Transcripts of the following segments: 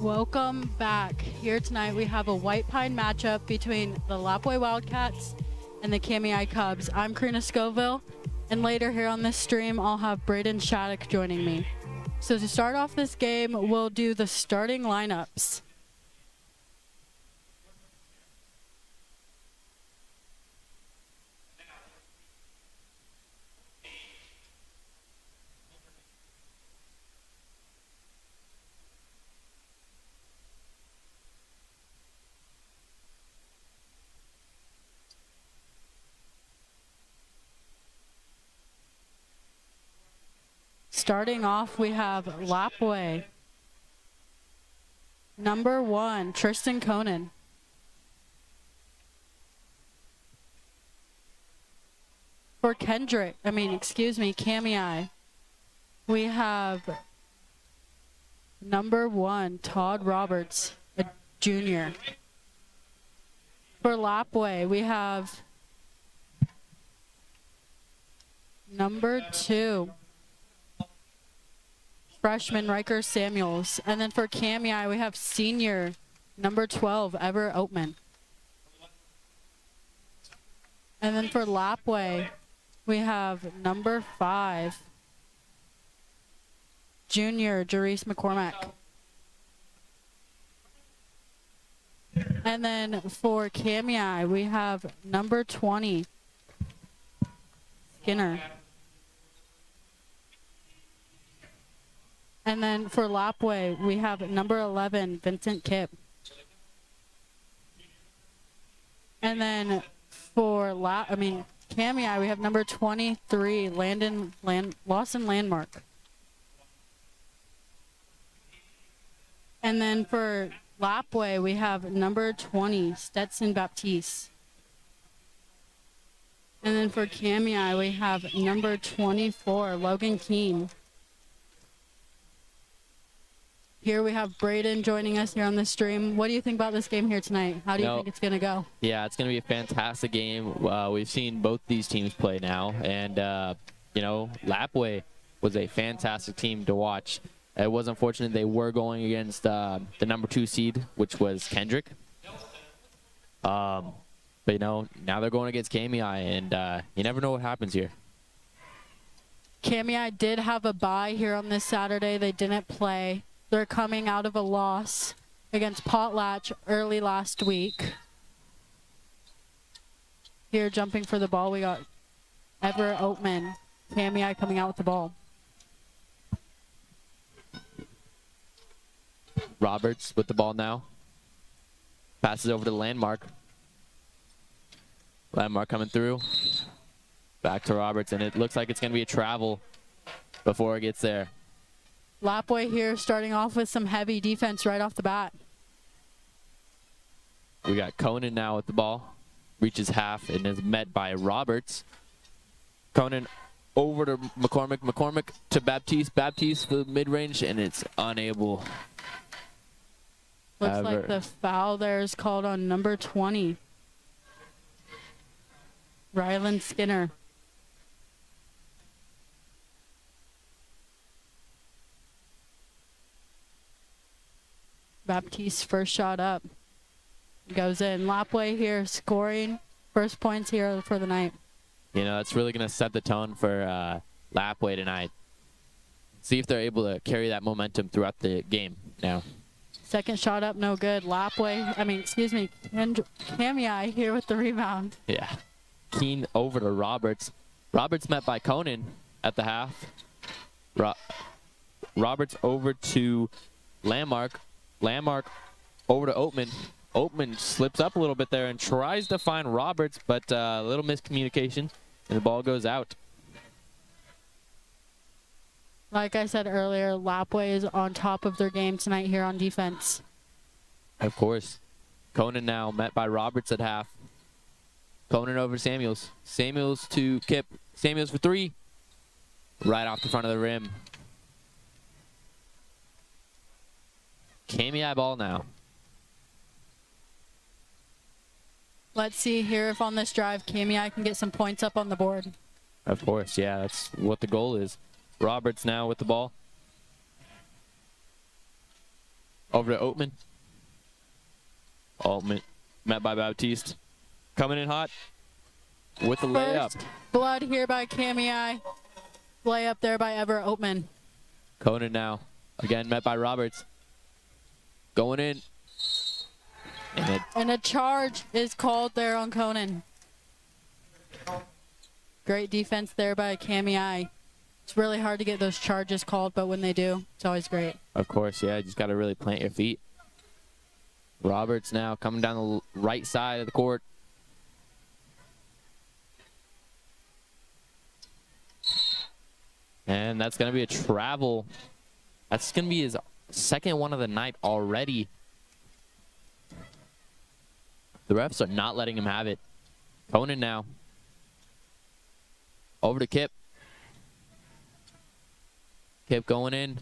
Welcome back. Here tonight we have a White Pine matchup between the Lapwai Wildcats and the Kamiai Cubs. I'm Karina Scoville, and later here on this stream I'll have Braden Shattuck joining me. So to start off this game, we'll do the starting lineups. Starting off, we have Lapwai. Number 1, Tristan Conan. For Kamiai, we have number 1, Todd Roberts, a junior. For Lapwai, we have number 2, freshman Riker Samuels. And then for Kamiai, we have senior number 12, Ever Oatman. And then for Lapwai, we have number 5, junior Jerice McCormack. And then for Kamiai, we have number 20, Skinner. And then for Lapwai, we have number 11, Vincent Kipp. And then for Kamiai, we have number 23, Lawson Landmark. And then for Lapwai, we have number 20, Stetson Baptiste. And then for Kamiai, we have number 24, Logan Keene. Here we have Braden joining us here on the stream. What do you think about this game here tonight? How do you think it's going to go? Yeah, it's going to be a fantastic game. We've seen both these teams play now, and, Lapwai was a fantastic team to watch. It was unfortunate they were going against the number 2 seed, which was Kendrick. But, now they're going against Kamiai, and you never know what happens here. Kamiai did have a bye here on this Saturday. They didn't play. They're coming out of a loss against Potlatch early last week. Here jumping for the ball, we got Ever Oatman. Kamiai coming out with the ball. Roberts with the ball now. Passes over to Landmark. Landmark coming through. Back to Roberts, and it looks like it's going to be a travel before it gets there. Lapwai here starting off with some heavy defense right off the bat. We got Conan now with the ball. Reaches half and is met by Roberts. Conan over to McCormick. McCormick to Baptiste. Baptiste for the mid-range, and it's unable. Looks like the foul there is called on number 20. Rylan Skinner. Baptiste's first shot up. Goes in. Lapwai here scoring first points here for the night. That's really going to set the tone for Lapwai tonight. See if they're able to carry that momentum throughout the game now. Second shot up, no good. Kamiai here with the rebound. Yeah. Keene over to Roberts. Roberts met by Conan at the half. Roberts over to Landmark. Landmark over to Oatman. Oatman slips up a little bit there and tries to find Roberts, but a little miscommunication, and the ball goes out. Like I said earlier, Lapwai is on top of their game tonight here on defense. Of course. Conan now met by Roberts at half. Conan over to Samuels. Samuels to Kipp. Samuels for 3. Right off the front of the rim. Kamiai ball now. Let's see here if on this drive Kamiai can get some points up on the board. Of course, yeah, that's what the goal is. Roberts now with the ball. Over to Oatman. Oatman met by Baptiste. Coming in hot with the layup. First blood here by Cami. Layup there by Everett Oatman. Conan now. Again met by Roberts. Going in. And a charge is called there on Conan. Great defense there by Cami. It's really hard to get those charges called, but when they do, it's always great. Of course, yeah. You just got to really plant your feet. Roberts now coming down the right side of the court. And that's going to be a travel. That's going to be his second one of the night already. The refs are not letting him have it. Conan now. Over to Kip. Kip going in.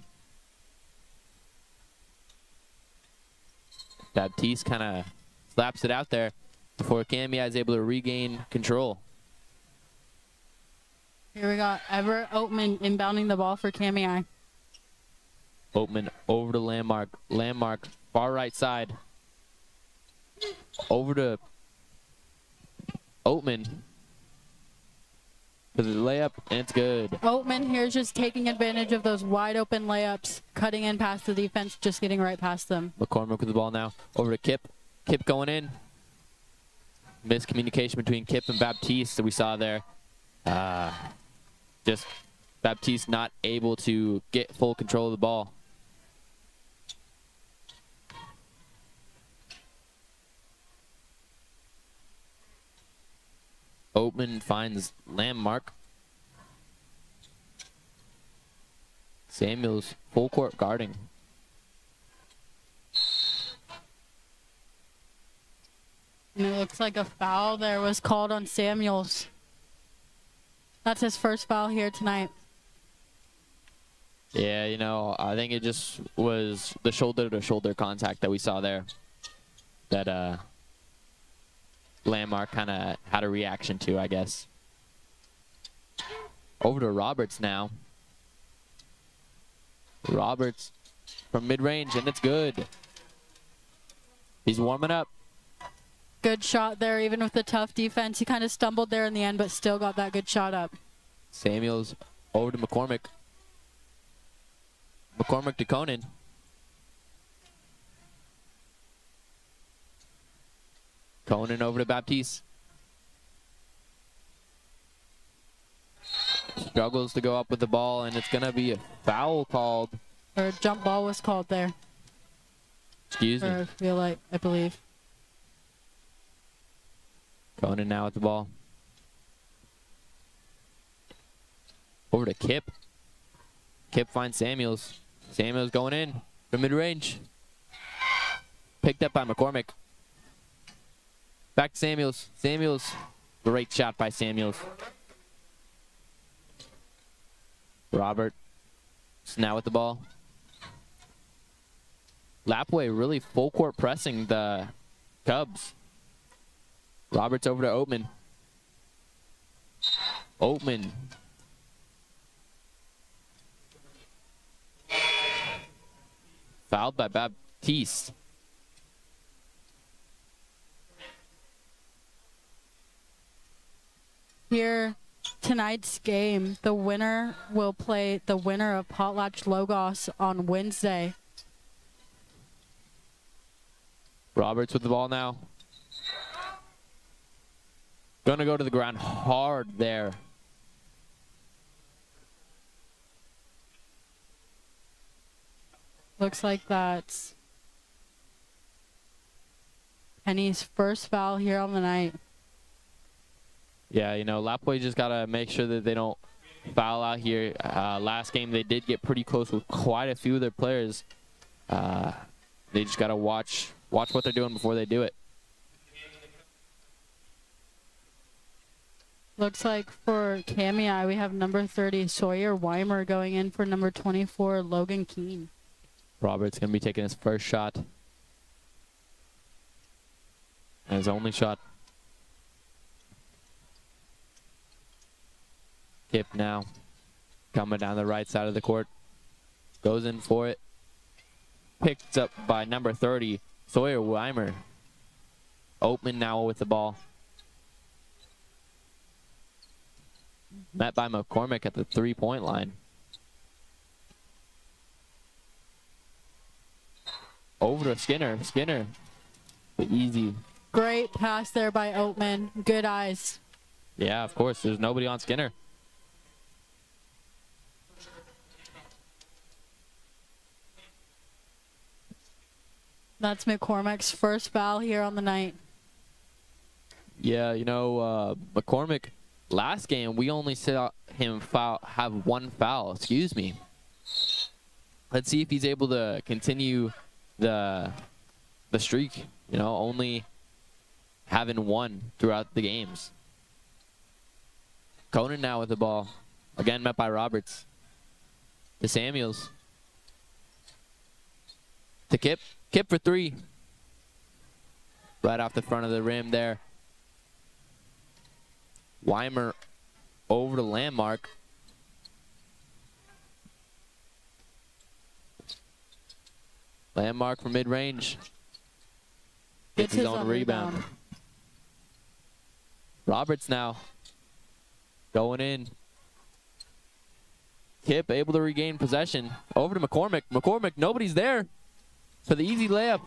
Baptiste kind of slaps it out there before Cami is able to regain control. Here we got Everett Oatman inbounding the ball for Cami. Oatman over to Landmark. Landmark, far right side. Over to Oatman. For the layup, and it's good. Oatman here is just taking advantage of those wide open layups, cutting in past the defense, just getting right past them. McCormick with the ball now. Over to Kip. Kip going in. Miscommunication between Kip and Baptiste that we saw there. Just Baptiste not able to get full control of the ball. Oatman finds Landmark. Samuels full court guarding. And it looks like a foul there was called on Samuels. That's his first foul here tonight. Yeah, you know, I think it just was the shoulder-to-shoulder contact that we saw there. That Landmark kind of had a reaction to, I guess. Over to Roberts now. Roberts from mid-range, and it's good. He's warming up. Good shot there, even with the tough defense. He kind of stumbled there in the end, but still got that good shot up. Samuels over to McCormick. McCormick to Conan. Conan over to Baptiste. Struggles to go up with the ball, and it's going to be a foul called. Or a jump ball was called there. Excuse me. I believe. Conan now with the ball. Over to Kip. Kip finds Samuels. Samuels going in from mid-range. Picked up by McCormick. Back to Samuels. Samuels. Great shot by Samuels. Robert is now with the ball. Lapway really full court pressing the Cubs. Roberts over to Oatman. Oatman. Fouled by Baptiste. Here, tonight's game, the winner will play the winner of Potlatch Logos on Wednesday. Roberts with the ball now. Gonna go to the ground hard there. Looks like that's Penny's first foul here on the night. Yeah, you know, Lapway just got to make sure that they don't foul out here. Last game, they did get pretty close with quite a few of their players. They just got to watch what they're doing before they do it. Looks like for Cami, we have number 30, Sawyer Weimer, going in for number 24, Logan Keene. Roberts going to be taking his first shot. And his only shot. Kip now coming down the right side of the court. Goes in for it. picked up by number 30, Sawyer Weimer. Oatman now with the ball. Met by McCormick at the 3-point line. Over to Skinner. Skinner, easy. Great pass there by Oatman. Good eyes. Yeah, of course. There's nobody on Skinner. That's McCormick's first foul here on the night. Yeah, you know, McCormick, last game, we only saw him have one foul. Excuse me. Let's see if he's able to continue the streak, you know, only having one throughout the games. Conan now with the ball. Again met by Roberts. To Samuels. To Kip. Kip for three. Right off the front of the rim there. Weimer over to Landmark. Landmark for mid-range. Gets his own rebound. Roberts now. Going in. Kip able to regain possession. Over to McCormick. McCormick, nobody's there for the easy layup.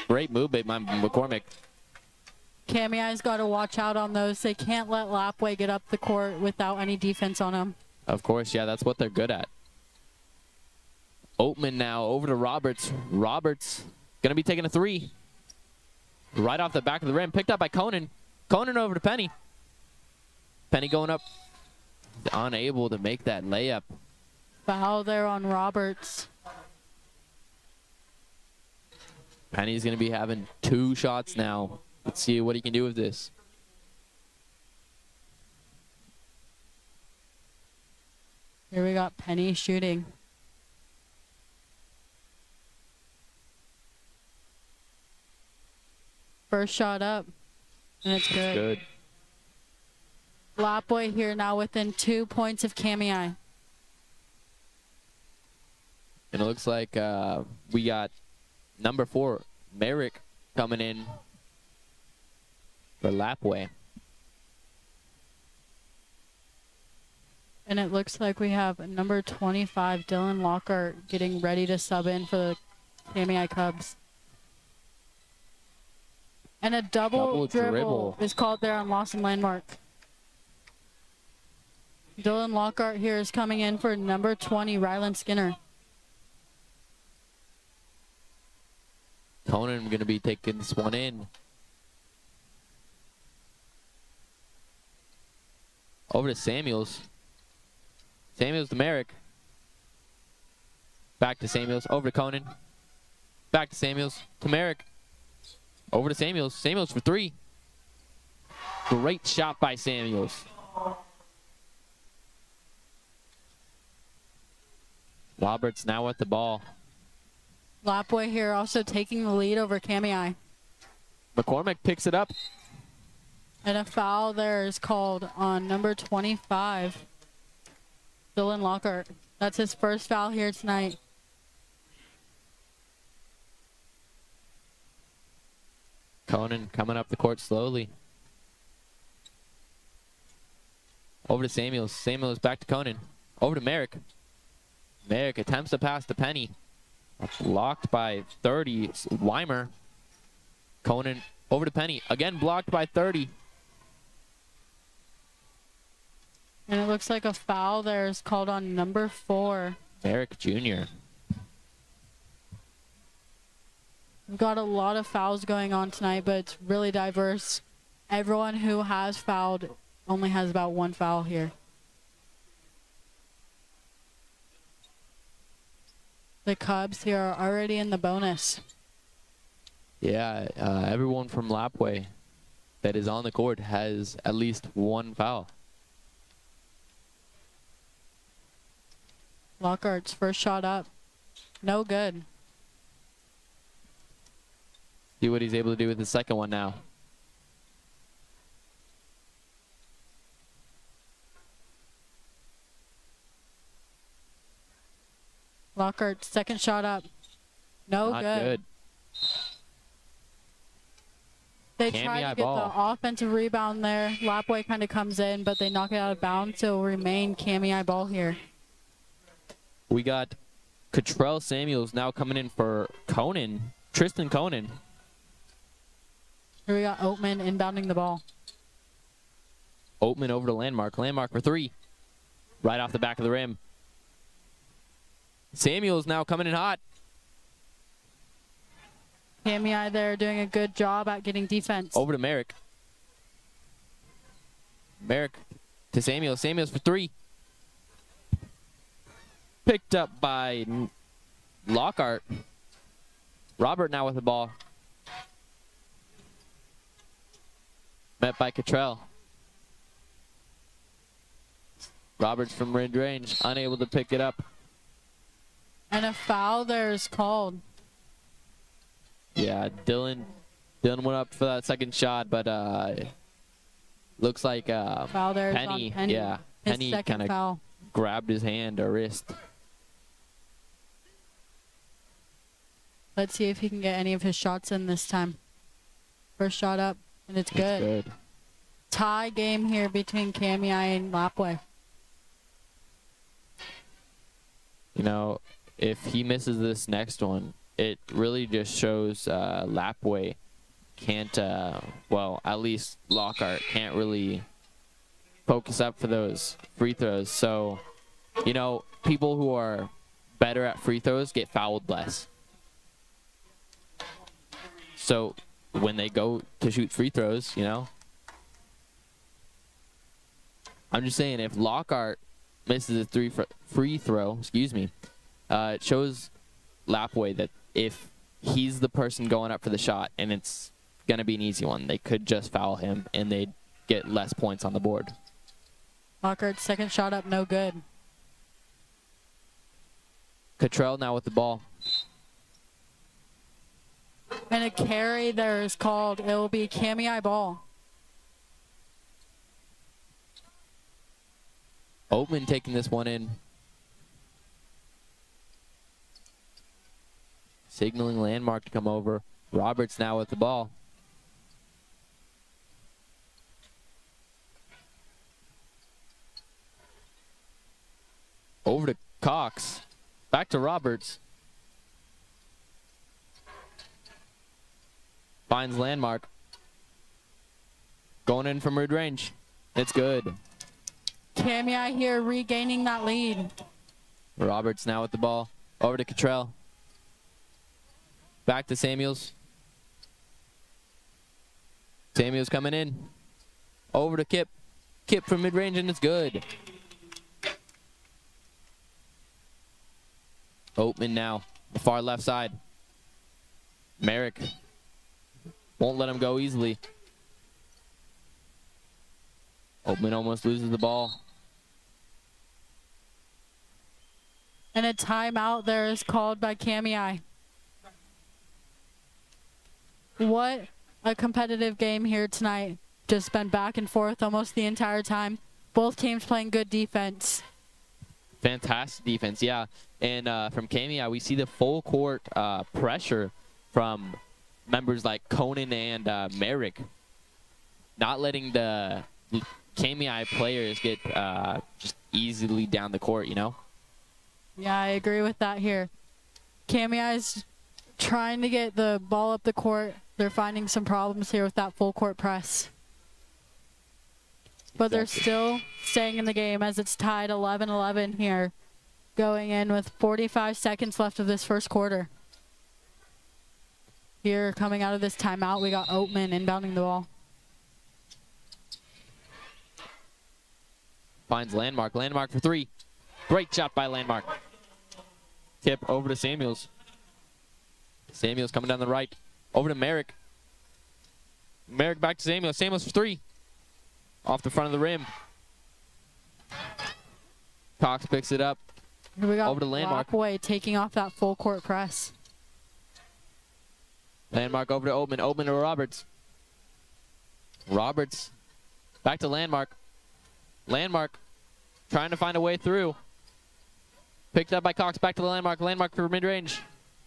Great move by McCormick. Cami's got to watch out on those. They can't let Lapway get up the court without any defense on them. Of course, yeah, that's what they're good at. Oatman now over to Roberts. Roberts going to be taking a three. Right off the back of the rim. Picked up by Conan. Conan over to Penny. Penny going up. Unable to make that layup. Foul there on Roberts. Penny's going to be having 2 shots now. Let's see what he can do with this. Here we got Penny shooting. First shot up, and it's good. Good. Lapway here now within 2 points of Cami. And it looks like we got number 4, Merrick, coming in for Lapway. And it looks like we have number 25, Dylan Lockhart, getting ready to sub in for the Cami Cubs. And a double dribble is called there on Lawson Landmark. Dylan Lockhart here is coming in for number 20, Rylan Skinner. Conan going to be taking this one in. Over to Samuels. Samuels to Merrick. Back to Samuels. Over to Conan. Back to Samuels. To Merrick. Over to Samuels. Samuels for 3. Great shot by Samuels. Roberts now with the ball. Lapway here also taking the lead over Cami. McCormick picks it up. And a foul there is called on number 25, Dylan Lockhart. That's his first foul here tonight. Conan coming up the court slowly. Over to Samuels. Samuels back to Conan. Over to Merrick. Merrick attempts to pass to Penny. Blocked by 30, Weimer. Conan over to Penny. Again blocked by 30. And it looks like a foul there is called on number 4. Merrick Jr. We've got a lot of fouls going on tonight, but it's really diverse. Everyone who has fouled only has about 1 foul here. The Cubs here are already in the bonus. Yeah, everyone from Lapway that is on the court has at least 1 foul. Lockhart's first shot up. No good. See what he's able to do with his second one now. Lockhart's second shot up. No Not good. good. They Cammy try to get eyeball. the offensive rebound there. Lapway kind of comes in, but they knock it out of bounds, so it will remain Cammy eyeball here. We got Cottrell Samuels now coming in for Conan, Tristan Conan. Here we got Oatman inbounding the ball. Oatman over to Landmark. Landmark for 3. Right off the back of the rim. Samuels now coming in hot. Cammy eye there doing a good job at getting defense. Over to Merrick. Merrick to Samuels. Samuels for 3. Picked up by Lockhart. Robert now with the ball. Met by Cottrell. Roberts from mid-range, unable to pick it up. And a foul there is called. Yeah, Dylan went up for that second shot, but looks like Foul there is Penny, on Penny. yeah, His Penny second kind of foul. grabbed his hand or wrist. Let's see if he can get any of his shots in this time. First shot up, and it's good. Good. Tie game here between Cammy eye and Lapway. You know, if he misses this next one, it really just shows Lapway can't, well, at least Lockhart can't really focus up for those free throws. So, you know, people who are better at free throws get fouled less. So when they go to shoot free throws, you know, I'm just saying if Lockhart misses a free throw, it shows Lapway that if he's the person going up for the shot and it's going to be an easy one, they could just foul him and they'd get less points on the board. Lockhart's second shot up, no good. Cottrell now with the ball. And a carry there is called. It will be Cammy eye ball. Oatman taking this one in. Signaling Landmark to come over. Roberts now with the ball. Over to Cox. Back to Roberts. Finds Landmark. Going in from mid-range. It's good. Cammy eye here regaining that lead. Roberts now with the ball. Over to Cottrell. Back to Samuels. Samuels coming in. Over to Kip. Kip from mid-range, and it's good. Oatman now, the far left side. Merrick won't let him go easily. Oatman almost loses the ball. And a timeout there is called by Cammy eye. What a competitive game here tonight. Just been back and forth almost the entire time. Both teams playing good defense. Fantastic defense, yeah. And from Cammy, we see the full court pressure from members like Conan and Merrick, not letting the Cammy players get just easily down the court, you know? Yeah, I agree with that here. Cammy is trying to get the ball up the court. They're finding some problems here with that full court press. But they're still staying in the game as it's tied 11-11 here, going in with 45 seconds left of this first quarter. Here, coming out of this timeout, we got Oatman inbounding the ball. Finds Landmark. Landmark for 3. Great shot by Landmark. Tip over to Samuels. Samuels coming down the right. Over to Merrick. Merrick back to Samuels. Samuels for 3. Off the front of the rim. Cox picks it up. Here we got over to Landmark. Lapway taking off that full court press. Landmark over to Oatman. Oatman to Roberts. Roberts back to Landmark. Landmark trying to find a way through. Picked up by Cox. Back to the Landmark. Landmark for mid-range.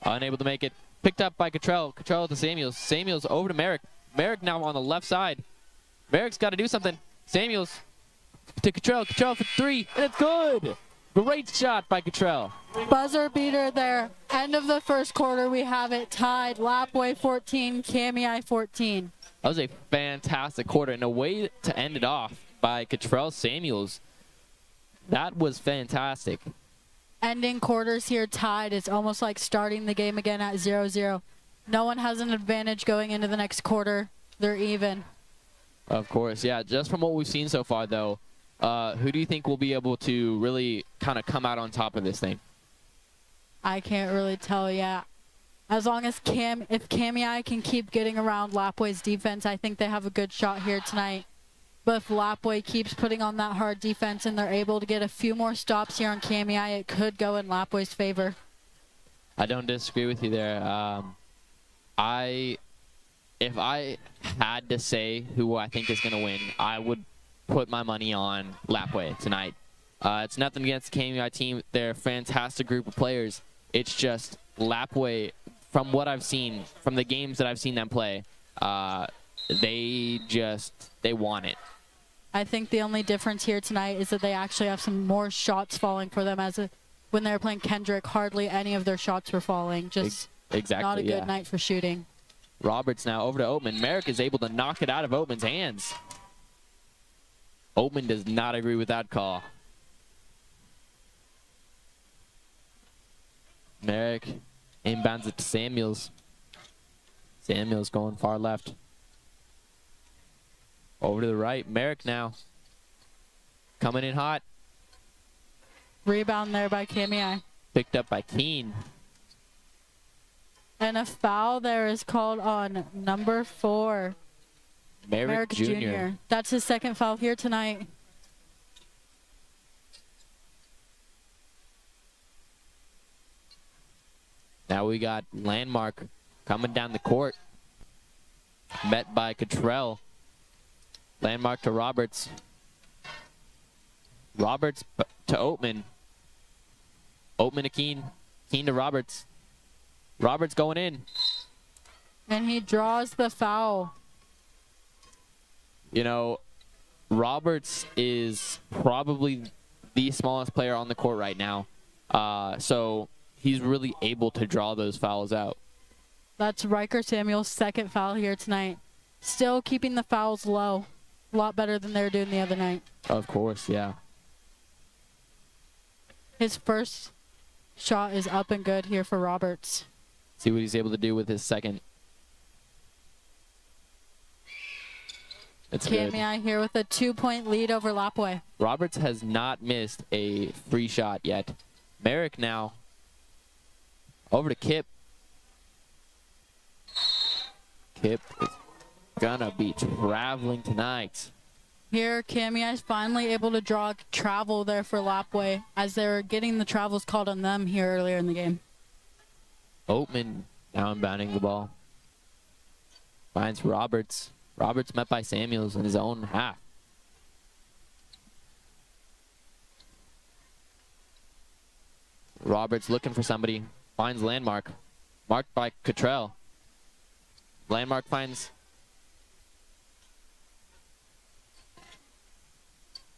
Unable to make it. Picked up by Cottrell. Cottrell to Samuels. Samuels over to Merrick. Merrick now on the left side. Merrick's got to do something. Samuels to Cottrell. Cottrell for 3, and it's good. Great shot by Cottrell. Buzzer beater there. End of the first quarter, we have it tied. Lapway 14, KMEI 14. That was a fantastic quarter, and a way to end it off by Cottrell Samuels. That was fantastic. Ending quarters here tied. It's almost like starting the game again at 0-0. No one has an advantage going into the next quarter. They're even. Of course, yeah. Just from what we've seen so far, though, who do you think will be able to really kind of come out on top of this thing? I can't really tell yet. As long as if KMEI can keep getting around Lapway's defense, I think they have a good shot here tonight. But if Lapway keeps putting on that hard defense and they're able to get a few more stops here on KMEI, it could go in Lapway's favor. I don't disagree with you there. If I had to say who I think is going to win, I would put my money on Lapway tonight. It's nothing against the KMEI team. They're a fantastic group of players. It's just Lapway, from what I've seen, from the games that I've seen them play, they want it. I think the only difference here tonight is that they actually have some more shots falling for them. When they were playing Kendrick, hardly any of their shots were falling. Just exactly, not a good night for shooting. Roberts now over to Oatman. Merrick is able to knock it out of Oatman's hands. Oatman does not agree with that call. Merrick inbounds it to Samuels. Samuels going far left. Over to the right. Merrick now. Coming in hot. Rebound there by KMEI. Picked up by Keene. And a foul there is called on number 4. Merrick Jr. That's his second foul here tonight. Now we got Landmark coming down the court. Met by Cottrell. Landmark to Roberts. Roberts to Oatman. Oatman to Keene. Keene to Roberts. Roberts going in. And he draws the foul. You know, Roberts is probably the smallest player on the court right now. So he's really able to draw those fouls out. That's Riker Samuel's second foul here tonight. Still keeping the fouls low. A lot better than they were doing the other night. Of course, yeah. His first shot is up and good here for Roberts. See what he's able to do with his second. It's good. KMEI here with a 2-point lead over Lapway. Roberts has not missed a free shot yet. Merrick now. Over to Kip. Kip is gonna be traveling tonight. Here, KMEI is finally able to draw travel there for Lapway as they were getting the travels called on them here earlier in the game. Oatman now inbounding the ball. Finds Roberts. Roberts met by Samuels in his own half. Roberts looking for somebody. Finds Landmark. Marked by Cottrell. Landmark finds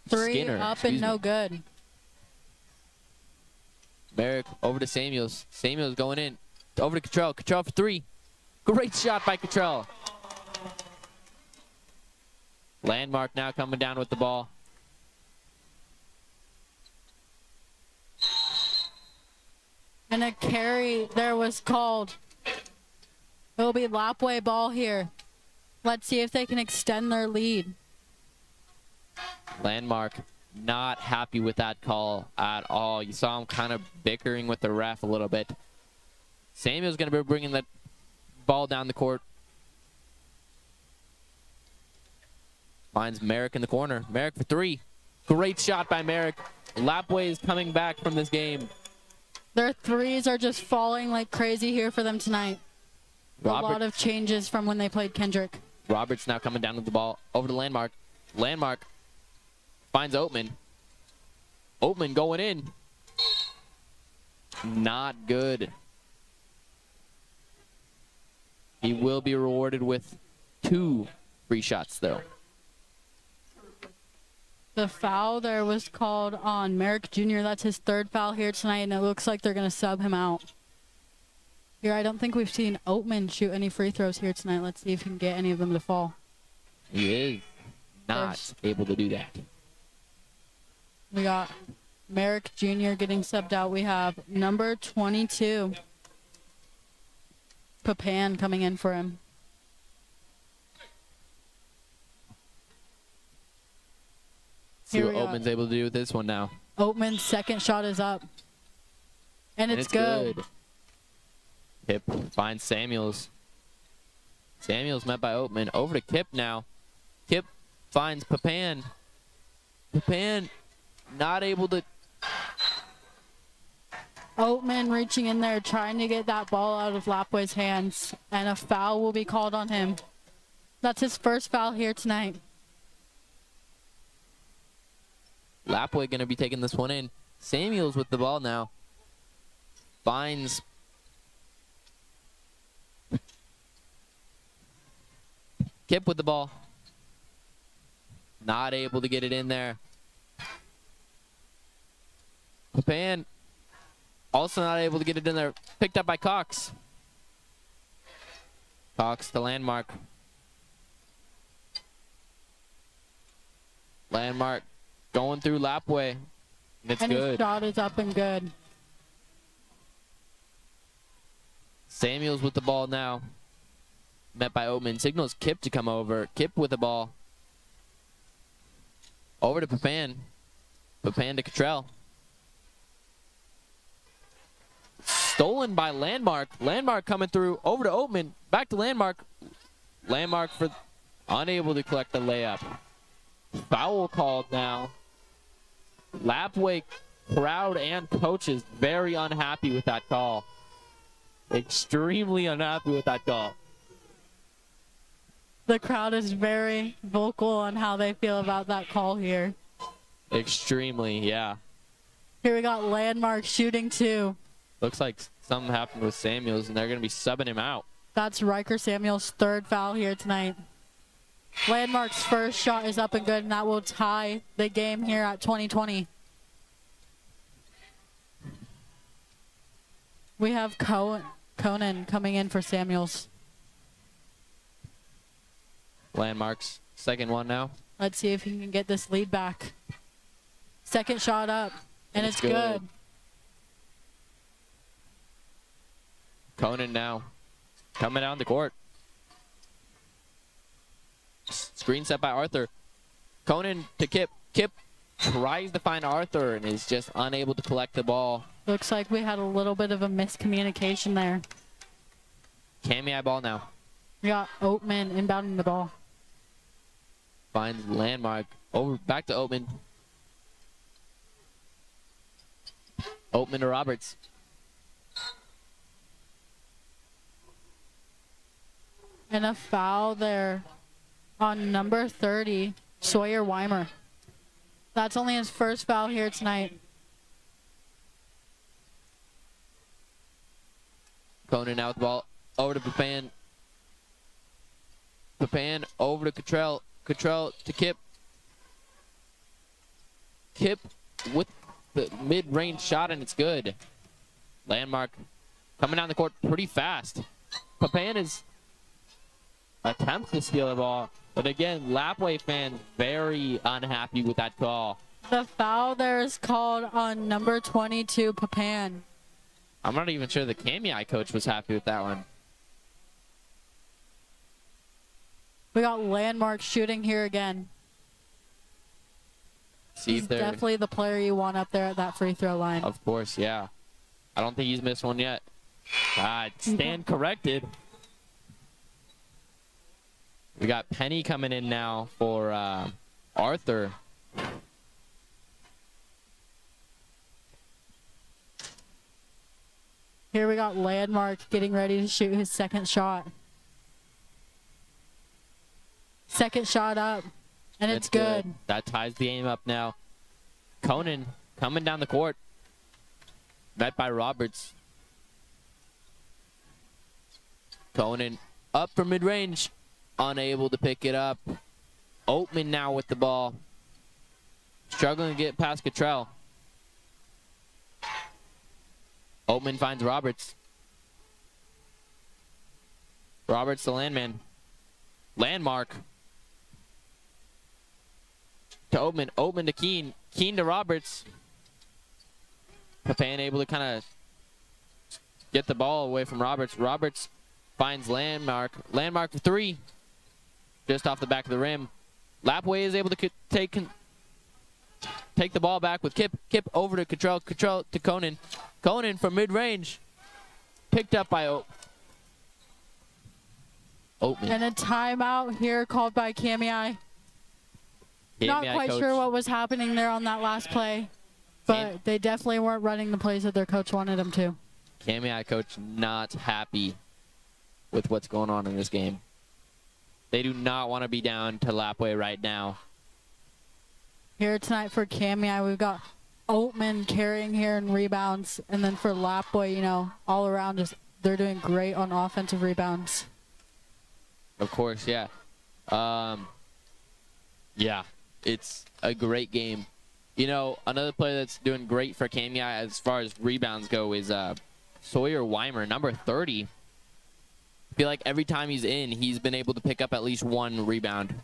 3 Skinner, up and no good. Merrick over to Samuels. Samuels going in. Over to Cottrell. Cottrell for 3. Great shot by Cottrell. Landmark now coming down with the ball. And a carry there was called. It'll be Lapway ball here. Let's see if they can extend their lead. Landmark not happy with that call at all. You saw him kind of bickering with the ref a little bit. Samuel's going to be bringing that ball down the court. Finds Merrick in the corner. Merrick for 3. Great shot by Merrick. Lapway is coming back from this game. Their threes are just falling like crazy here for them tonight. A lot of changes from when they played Kendrick. Roberts now coming down with the ball. Over to Landmark. Landmark finds Oatman. Oatman going in. Not good. He will be rewarded with 2 free shots, though. The foul there was called on Merrick Jr. That's his 3rd foul here tonight, and it looks like they're going to sub him out. Here, I don't think we've seen Oatman shoot any free throws here tonight. Let's see if he can get any of them to fall. He is not able to do that. We got Merrick Jr. getting subbed out. We have number 22, Papan, coming in for him. See what Oatman's able to do with this one now. Oatman's 2nd shot is up. And it's good. Kip finds Samuels. Samuels met by Oatman. Over to Kip now. Kip finds Papan. Papan not able to. Oatman reaching in there, trying to get that ball out of Lapway's hands. And a foul will be called on him. That's his 1st foul here tonight. Lapway going to be taking this one in. Samuels with the ball now. Finds Kip with the ball. Not able to get it in there. Papan also not able to get it in there. Picked up by Cox. Cox to Landmark. Landmark going through Lapway. And it's and good. His shot is up and good. Samuels with the ball now. Met by Oatman. Signals Kip to come over. Kip with the ball. Over to Papan. Papan to Cottrell. Stolen by Landmark. Landmark coming through. Over to Oatman. Back to Landmark. Landmark for unable to collect the layup. Foul called now. Lapway crowd and coaches very unhappy with that call. Extremely unhappy with that call. The crowd is very vocal on how they feel about that call here. Extremely, yeah. Here we got Landmark shooting 2. Looks like something happened with Samuels, and they're going to be subbing him out. That's Riker Samuels' 3rd foul here tonight. Landmark's 1st shot is up and good, and that will tie the game here at 20-20. We have Conan coming in for Samuels. Landmark's 2nd one now. Let's see if he can get this lead back. 2nd shot up, and it's good. Conan now coming down the court. Screen set by Arthur. Conan to Kip. Kip tries to find Arthur and is just unable to collect the ball. Looks like we had a little bit of a miscommunication there. Cami ball now. We got Oatman inbounding the ball. Finds Landmark. Over back to Oatman. Oatman to Roberts. And a foul there on number 30, Sawyer Weimer. That's only his 1st foul here tonight. Conan now with the ball. Over to Papan. Papan over to Cottrell. Cottrell to Kip. Kip with the mid-range shot, and it's good. Landmark coming down the court pretty fast. Papan is attempts to steal the ball, but again, Lapway fans very unhappy with that call. The foul there is called on number 22, Papan. I'm not even sure the Cami coach was happy with that one. We got Landmark shooting here again. He's definitely the player you want up there at that free throw line. Of course, yeah. I don't think he's missed one yet. Stand corrected. We got Penny coming in now for Arthur. Here we got Landmark getting ready to shoot his 2nd shot. 2nd shot up, and it's good. That ties the game up now. Conan coming down the court. Met by Roberts. Conan up for mid-range. Unable to pick it up. Oatman now with the ball. Struggling to get past Cottrell. Oatman finds Roberts. Roberts the landman. Landmark. To Oatman. Oatman to Keene. Keene to Roberts. Papan able to kind of get the ball away from Roberts. Roberts finds Landmark. Landmark for three. Just off the back of the rim. Lapway is able to take the ball back with Kip. Kip over to Cottrell. Cottrell to Conan. Conan from mid-range. Picked up by Oatman. And a timeout here called by Kamiai. Not quite sure what was happening there on that last play, but they definitely weren't running the plays that their coach wanted them to. Kamiai coach not happy with what's going on in this game. They do not want to be down to Lapway right now. Here tonight for Kamiai, we've got Oatman carrying here in rebounds, and then for Lapway, you know, all around, just they're doing great on offensive rebounds. Of course, yeah. Yeah, it's a great game. You know, another player that's doing great for Kamiai as far as rebounds go is Sawyer Weimer, number 30. I feel like every time he's in, he's been able to pick up at least one rebound.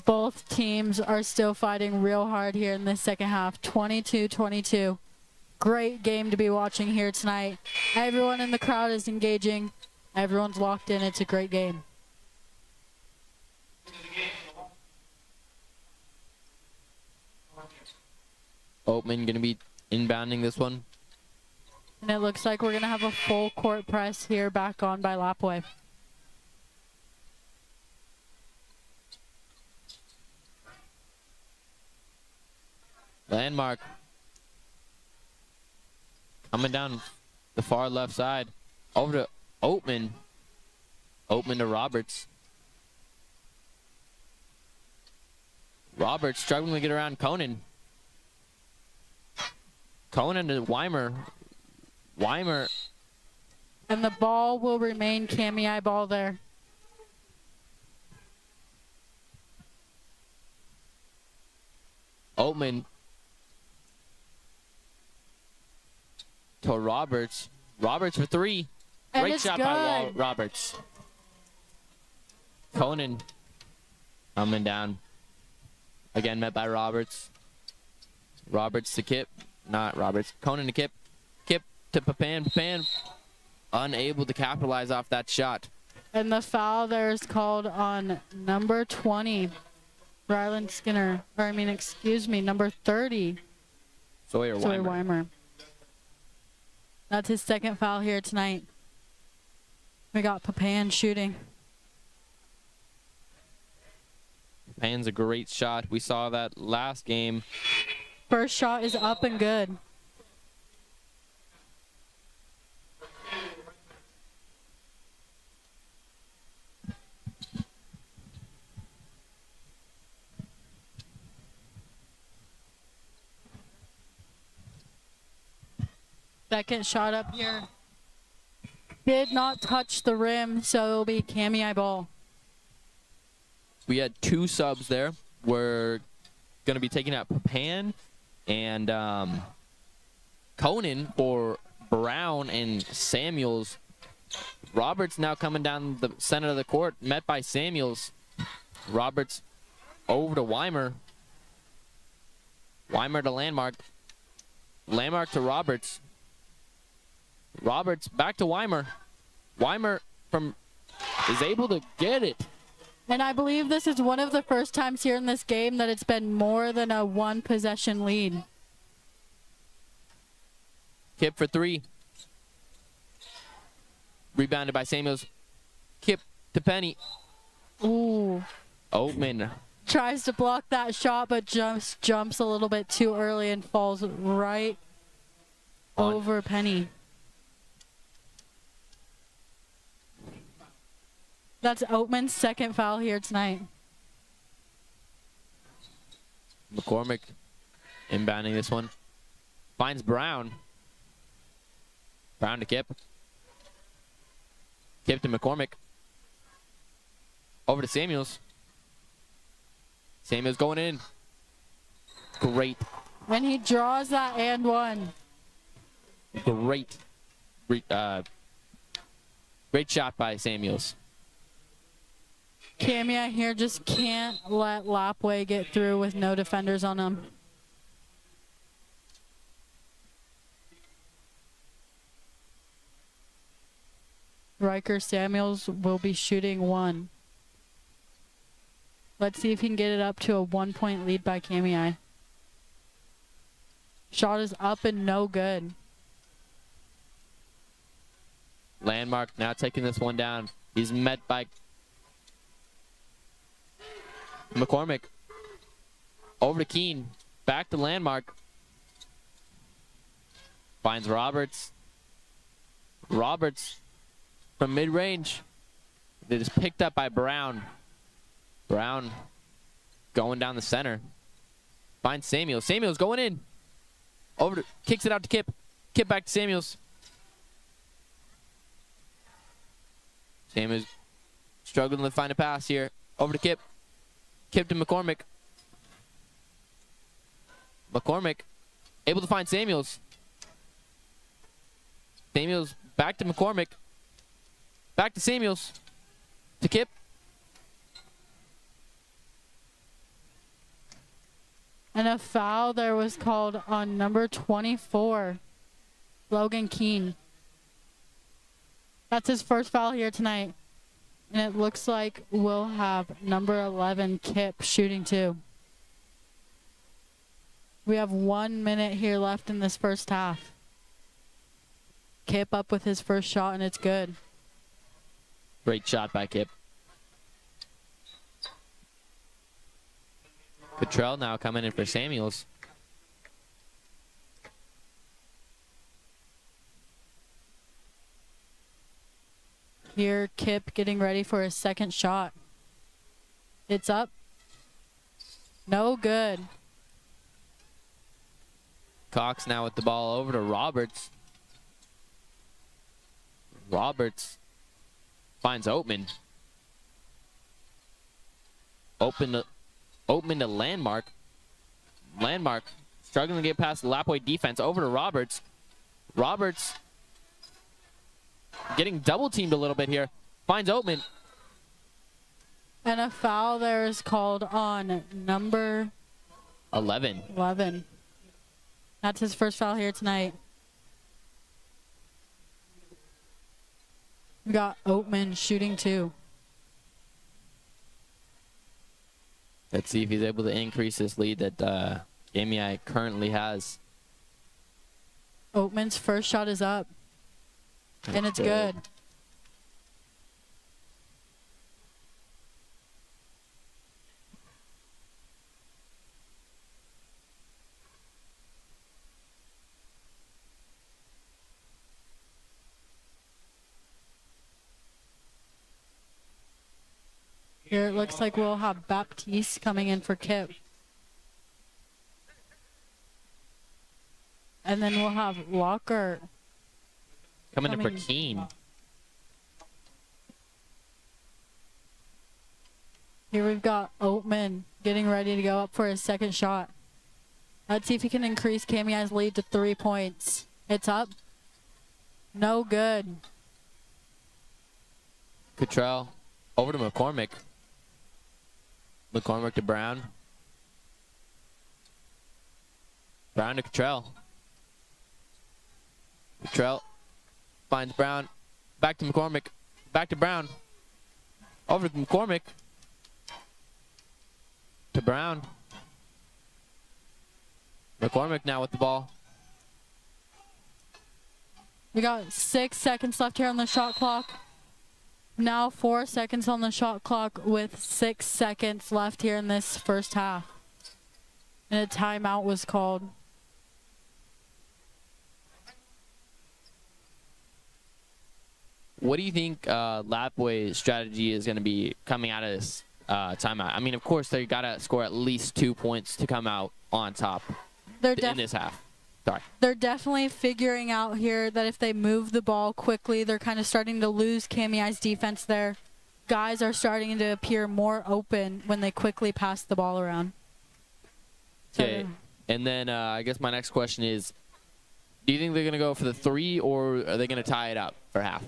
Both teams are still fighting real hard here in the second half, 22-22. Great game to be watching here tonight. Everyone in the crowd is engaging. Everyone's locked in. It's a great game. Oatman going to be inbounding this one. And it looks like we're going to have a full court press here back on by Lapway. Landmark coming down the far left side. Over to Oatman. Oatman to Roberts. Roberts struggling to get around Conan. Conan to Weimer. Weimer. And the ball will remain Kamiai ball there. Oatman to Roberts. Roberts for three. And Great it's shot good. by Roberts. Conan coming down. Again met by Roberts. Roberts to Kip. Not Roberts. Conan to Kip. Kip to Papan. Papan unable to capitalize off that shot. And the foul there is called on number 20, Rylan Skinner. Or I mean, excuse me, number 30, Sawyer Weimer. Weimer. That's his second foul here tonight. We got Papan shooting. Papan's a great shot. We saw that last game. First shot is up and good. Second shot up here. Did not touch the rim, so it'll be Kamiai ball. We had two subs there. We're going to be taking out Papan and Conan for Brown and Samuels. Roberts now coming down the center of the court, met by Samuels. Roberts over to Weimer. Weimer to Landmark. Landmark to Roberts. Roberts back to Weimer. Weimer is able to get it. And I believe this is one of the first times here in this game that it's been more than a one possession lead. Kip for three. Rebounded by Samuels. Kip to Penny. Ooh. Oatman. Tries to block that shot, but jumps a little bit too early and falls right over Penny. That's Oatman's second foul here tonight. McCormick inbounding this one. Finds Brown. Brown to Kip. Kip to McCormick. Over to Samuels. Samuels going in. Great. And he draws that and one. Great shot by Samuels. Camia here just can't let Lapway get through with no defenders on him. Riker Samuels will be shooting one. Let's see if he can get it up to a 1-point lead by Camia. Shot is up and no good. Landmark now taking this one down. He's met by McCormick. Over to Keene. Back to Landmark. Finds Roberts. Roberts from mid-range. It is picked up by Brown. Brown going down the center. Finds Samuels. Samuels going in. Kicks it out to Kip. Kip back to Samuels. Samuels struggling to find a pass here. Over to Kip. Kip to McCormick. McCormick able to find Samuels. Samuels back to McCormick. Back to Samuels. To Kip. And a foul there was called on number 24, Logan Keene. That's his first foul here tonight. And it looks like we'll have number 11, Kip, shooting two. We have 1 minute here left in this first half. Kip up with his first shot, and it's good. Great shot by Kip. Cottrell now coming in for Samuels. Here, Kip getting ready for his second shot. It's up. No good. Cox now with the ball over to Roberts. Roberts finds Oatman. Oatman to Landmark. Landmark struggling to get past the Lapway defense. Over to Roberts. Roberts getting double teamed a little bit here. Finds Oatman. And a foul there is called on number 11. 11. That's his first foul here tonight. We got Oatman shooting two. Let's see if he's able to increase this lead that Amiai currently has. Oatman's first shot is up. And it's good. Here it looks like we'll have Baptiste coming in for Kip. And then we'll have Lockhart Coming in for Keene. Here we've got Oatman getting ready to go up for his second shot. Let's see if he can increase Camiai's lead to 3 points. It's up. No good. Cottrell over to McCormick. McCormick to Brown. Brown to Cottrell. Cottrell finds Brown. Back to McCormick. Back to Brown. Over to McCormick. To Brown. McCormick now with the ball. We got 6 seconds left here on the shot clock. Now 4 seconds on the shot clock with 6 seconds left here in this first half. And a timeout was called. What do you think Lapway's strategy is going to be coming out of this timeout? I mean, of course, they got to score at least 2 points to come out on top in this half. Sorry. They're definitely figuring out here that if they move the ball quickly, they're kind of starting to lose Camiai's defense there. guys are starting to appear more open when they quickly pass the ball around. Okay, and then I guess my next question is, do you think they're going to go for the 3, or are they going to tie it up for half?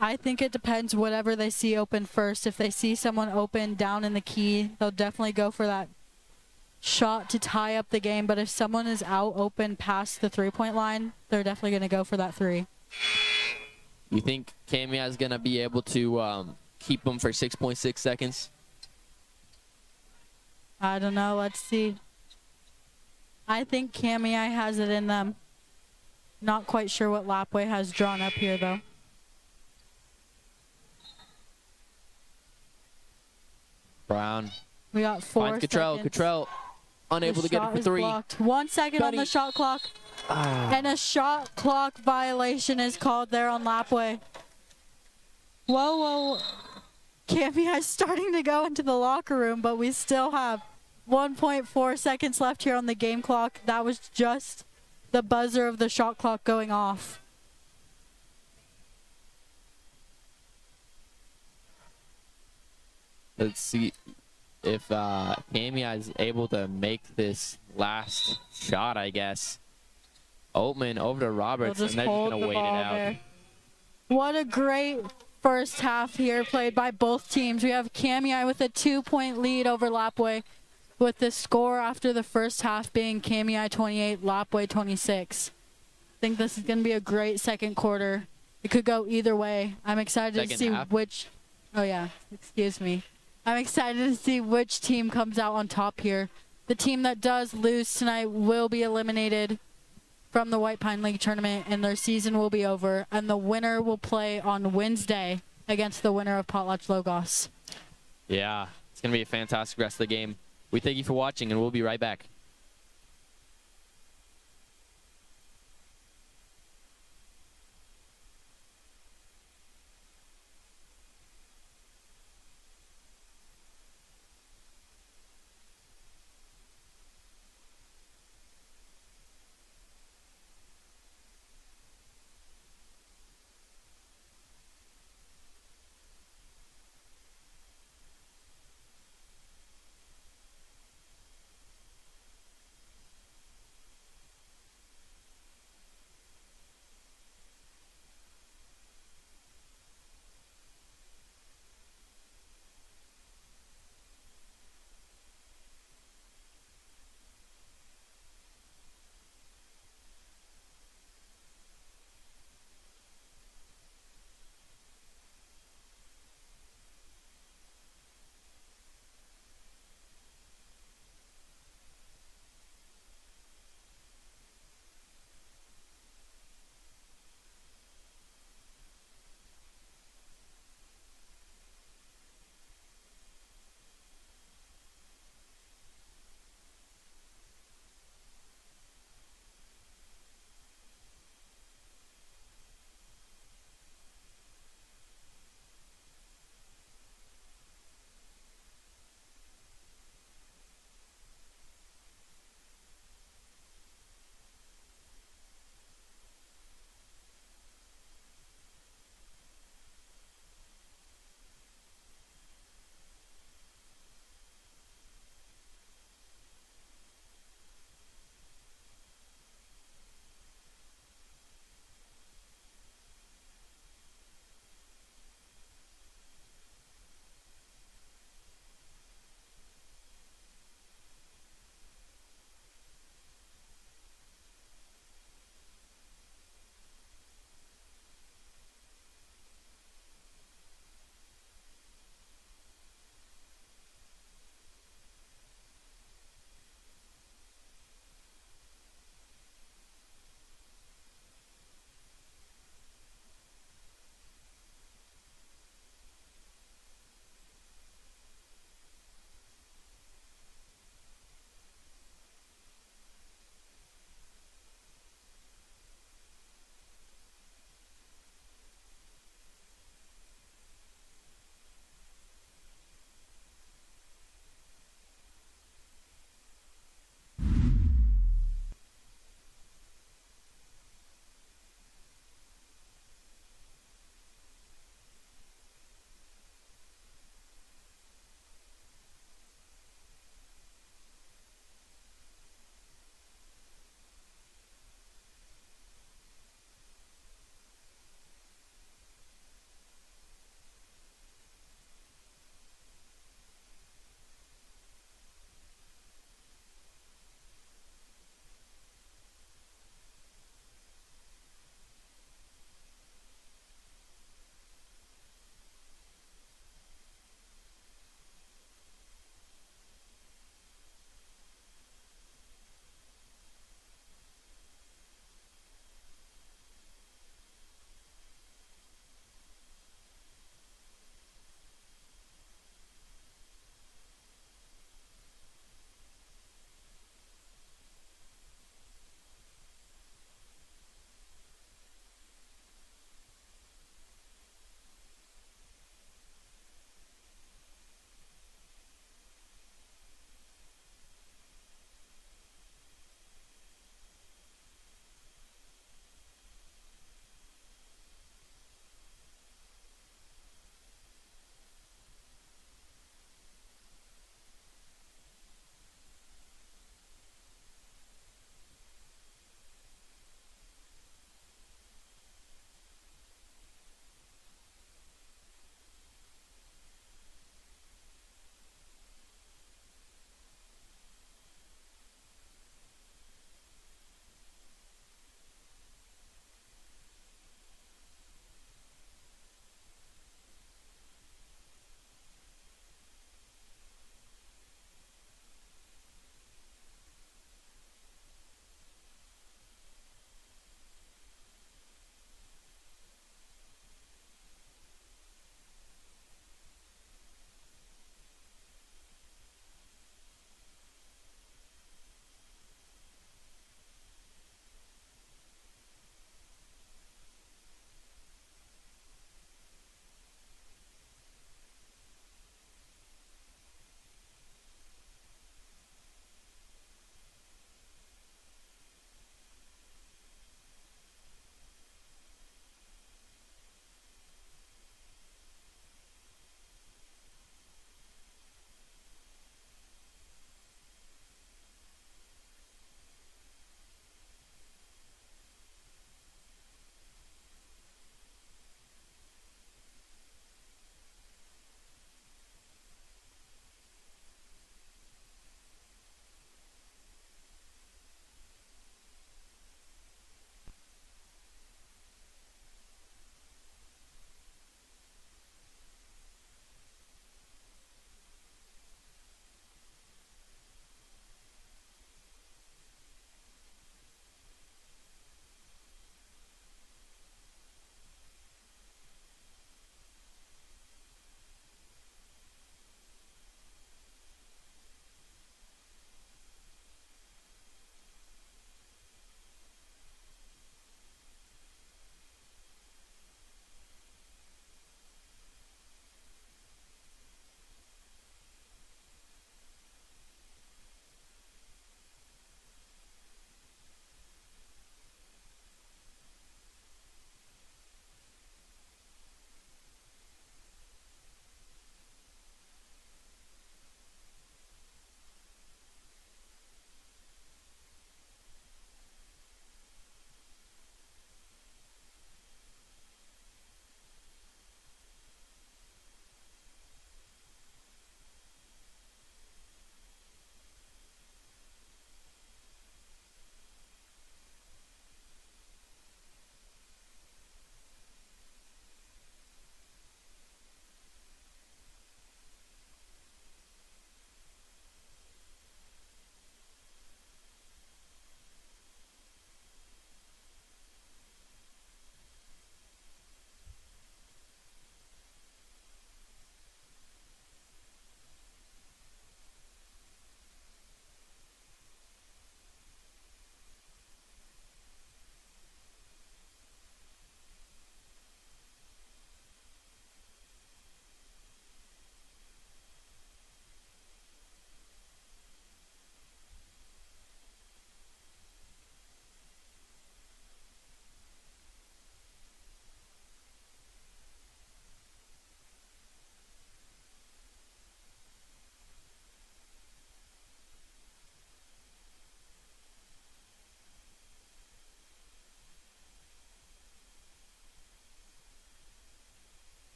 I think it depends whatever they see open first. If they see someone open down in the key, they'll definitely go for that shot to tie up the game. But if someone is out open past the 3-point line, they're definitely going to go for that 3. You think Camia is going to be able to keep them for 6.6 seconds? I don't know. Let's see. I think Camia has it in them. Not quite sure what Lapway has drawn up here, though. Brown. We got 4 finds Cottrell. seconds. Cottrell unable to get it for 3. Blocked. 1 second on the shot clock. And a shot clock violation is called there on Lapway. Whoa. Camia is starting to go into the locker room, but we still have 1.4 seconds left here on the game clock. That was just the buzzer of the shot clock going off. Let's see if Camia is able to make this last shot, I guess. Oatman over to Roberts, and they're just going to wait it out. There. What a great first half here played by both teams. We have Camia with a 2-point lead over Lapway, with the score after the first half being Camia 28, Lapway 26. I think this is going to be a great second quarter. It could go either way. I'm excited to see which... Oh, yeah. Excuse me. I'm excited to see which team comes out on top here. The team that does lose tonight will be eliminated from the White Pine League tournament, and their season will be over. And the winner will play on Wednesday against the winner of Potlatch Logos. Yeah, it's going to be a fantastic rest of the game. We thank you for watching, and we'll be right back.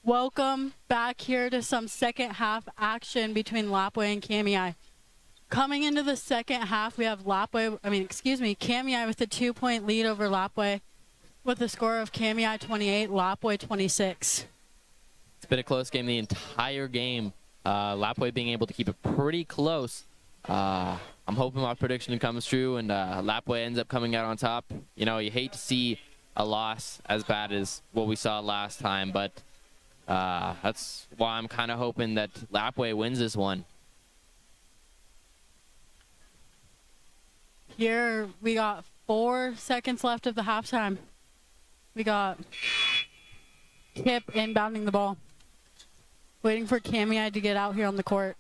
Welcome back here to some second half action between Lapwai and Kamiai. Coming into the second half, we have Kamiai with a 2-point lead over Lapwai with a score of Kamiai 28, Lapwai 26. It's been a close game the entire game. Lapwai being able to keep it pretty close. I'm hoping my prediction comes true and Lapwai ends up coming out on top. You know, you hate to see a loss as bad as what we saw last time, but that's why I'm kind of hoping that Lapwai wins this one. Here we got 4 seconds left of the halftime. We got Kip inbounding the ball. Waiting for Kamiai to get out here on the court.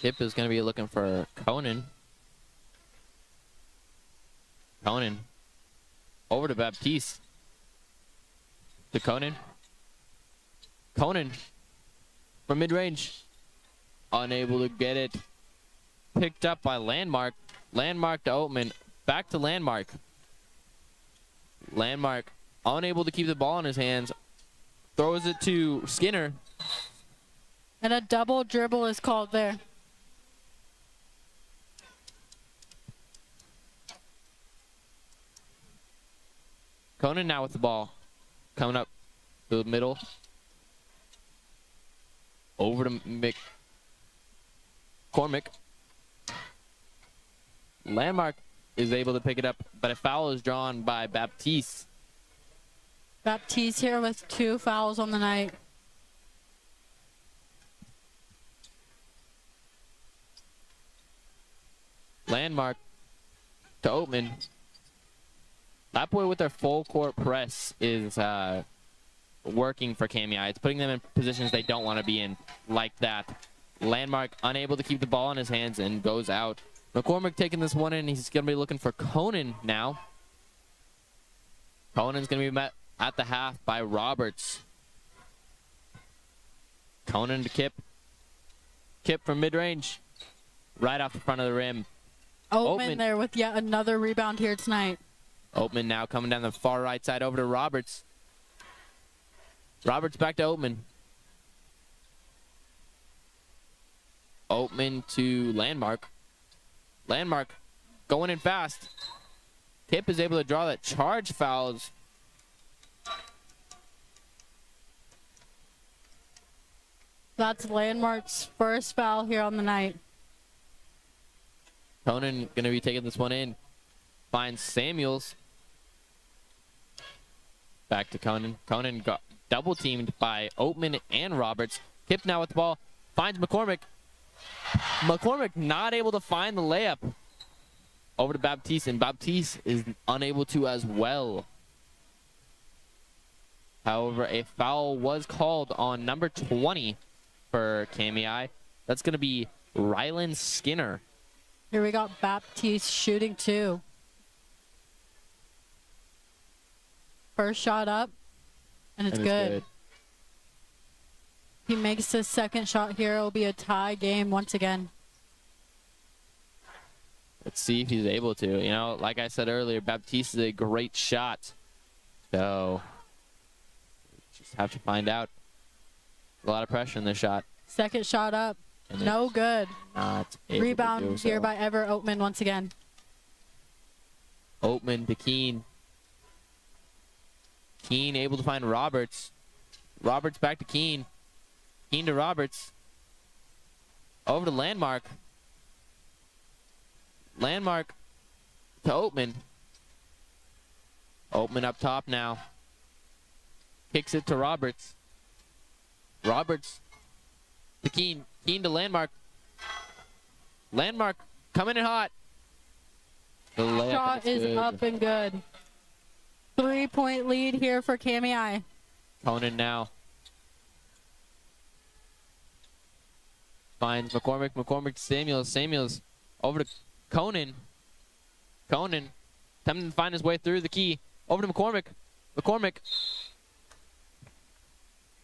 Kip is going to be looking for Conan. Conan. Over to Baptiste. To Conan. Conan. From mid-range. Unable to get it. Picked up by Landmark. Landmark to Oatman. Back to Landmark. Landmark unable to keep the ball in his hands. Throws it to Skinner. And a double dribble is called there. Conan now with the ball. Coming up to the middle. Over to McCormick. Landmark is able to pick it up, but a foul is drawn by Baptiste. Baptiste here with 2 fouls on the night. Landmark to Oatman. Lapwai with their full court press is working for Kamiai. It's putting them in positions they don't want to be in, like that. Landmark unable to keep the ball in his hands and goes out. McCormick taking this one in. He's going to be looking for Conan now. Conan's going to be met at the half by Roberts. Conan to Kip. Kip from mid-range. Right off the front of the rim. Oatman there with yet another rebound here tonight. Oatman now coming down the far right side over to Roberts. Roberts back to Oatman. Oatman to Landmark. Landmark going in fast. Kip is able to draw that charge fouls. That's Landmark's first foul here on the night. Conan going to be taking this one in. Finds Samuels. Back to Conan. Conan got double teamed by Oatman and Roberts. Kip now with the ball. Finds McCormick. McCormick not able to find the layup. Over to Baptiste, and Baptiste is unable to as well. However, a foul was called on number 20 for Kamiai. That's going to be Rylan Skinner. Here we got Baptiste shooting 2. First shot up, and it's good. He makes his second shot here. It'll be a tie game once again. Let's see if he's able to. You know, like I said earlier, Baptiste is a great shot. So, just have to find out. A lot of pressure in this shot. Second shot up. No good. Not able Rebound to do so. here by Ever Oatman once again. Oatman to Keene. Keene able to find Roberts. Roberts back to Keene. Keene to Roberts. Over to Landmark. Landmark to Oatman. Oatman up top now. Kicks it to Roberts. Roberts to Keene. Keene to Landmark. Landmark coming in hot. The Shot is good. up and good. 3-point lead here for Kamiai. Conan now. Finds McCormick. McCormick to Samuels. Samuels over to Conan. Conan attempting to find his way through the key. Over to McCormick. McCormick.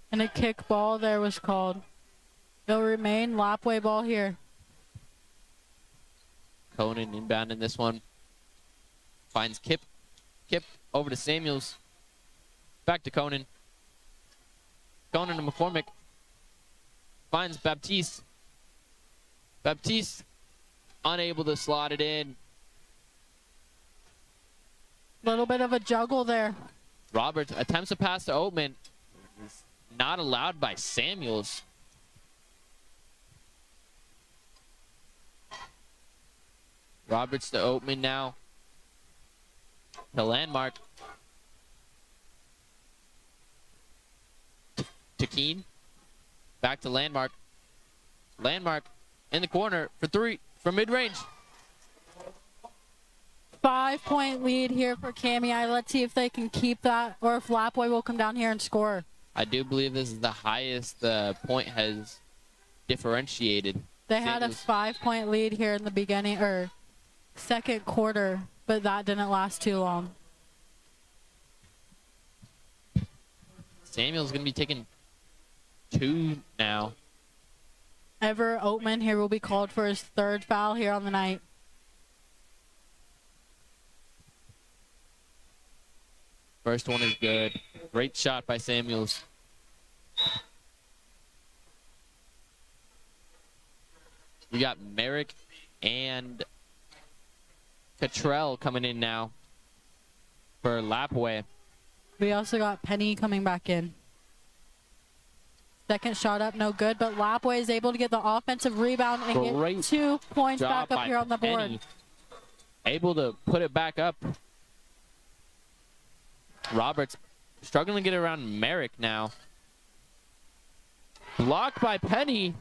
And a kick ball there was called. It'll remain Lapwai ball here. Conan inbound in this one. Finds Kip. Kip over to Samuels. Back to Conan. Conan to McCormick. Finds Baptiste. Baptiste unable to slot it in. Little bit of a juggle there. Roberts attempts a pass to Oatman. It's not allowed by Samuels. Roberts to Oatman now. To Landmark. To Keene. Back to Landmark. Landmark in the corner for three from mid-range. 5-point lead here for KMEI. Let's see if they can keep that or if Lapwai will come down here and score. I do believe this is the highest point has differentiated. They had a 5-point lead here in the beginning or second quarter, but that didn't last too long. Samuel's going to be taking 2 now. Ever Oatman here will be called for his 3rd foul here on the night. First one is good. Great shot by Samuels. We got Merrick and Cottrell coming in now for Lapwai. We also got Penny coming back in. Second shot up, no good, but Lapwai is able to get the offensive rebound and Great get 2 points job back up here on the board. Penny. Able to put it back up. Roberts struggling to get around Merrick now. Blocked by Penny.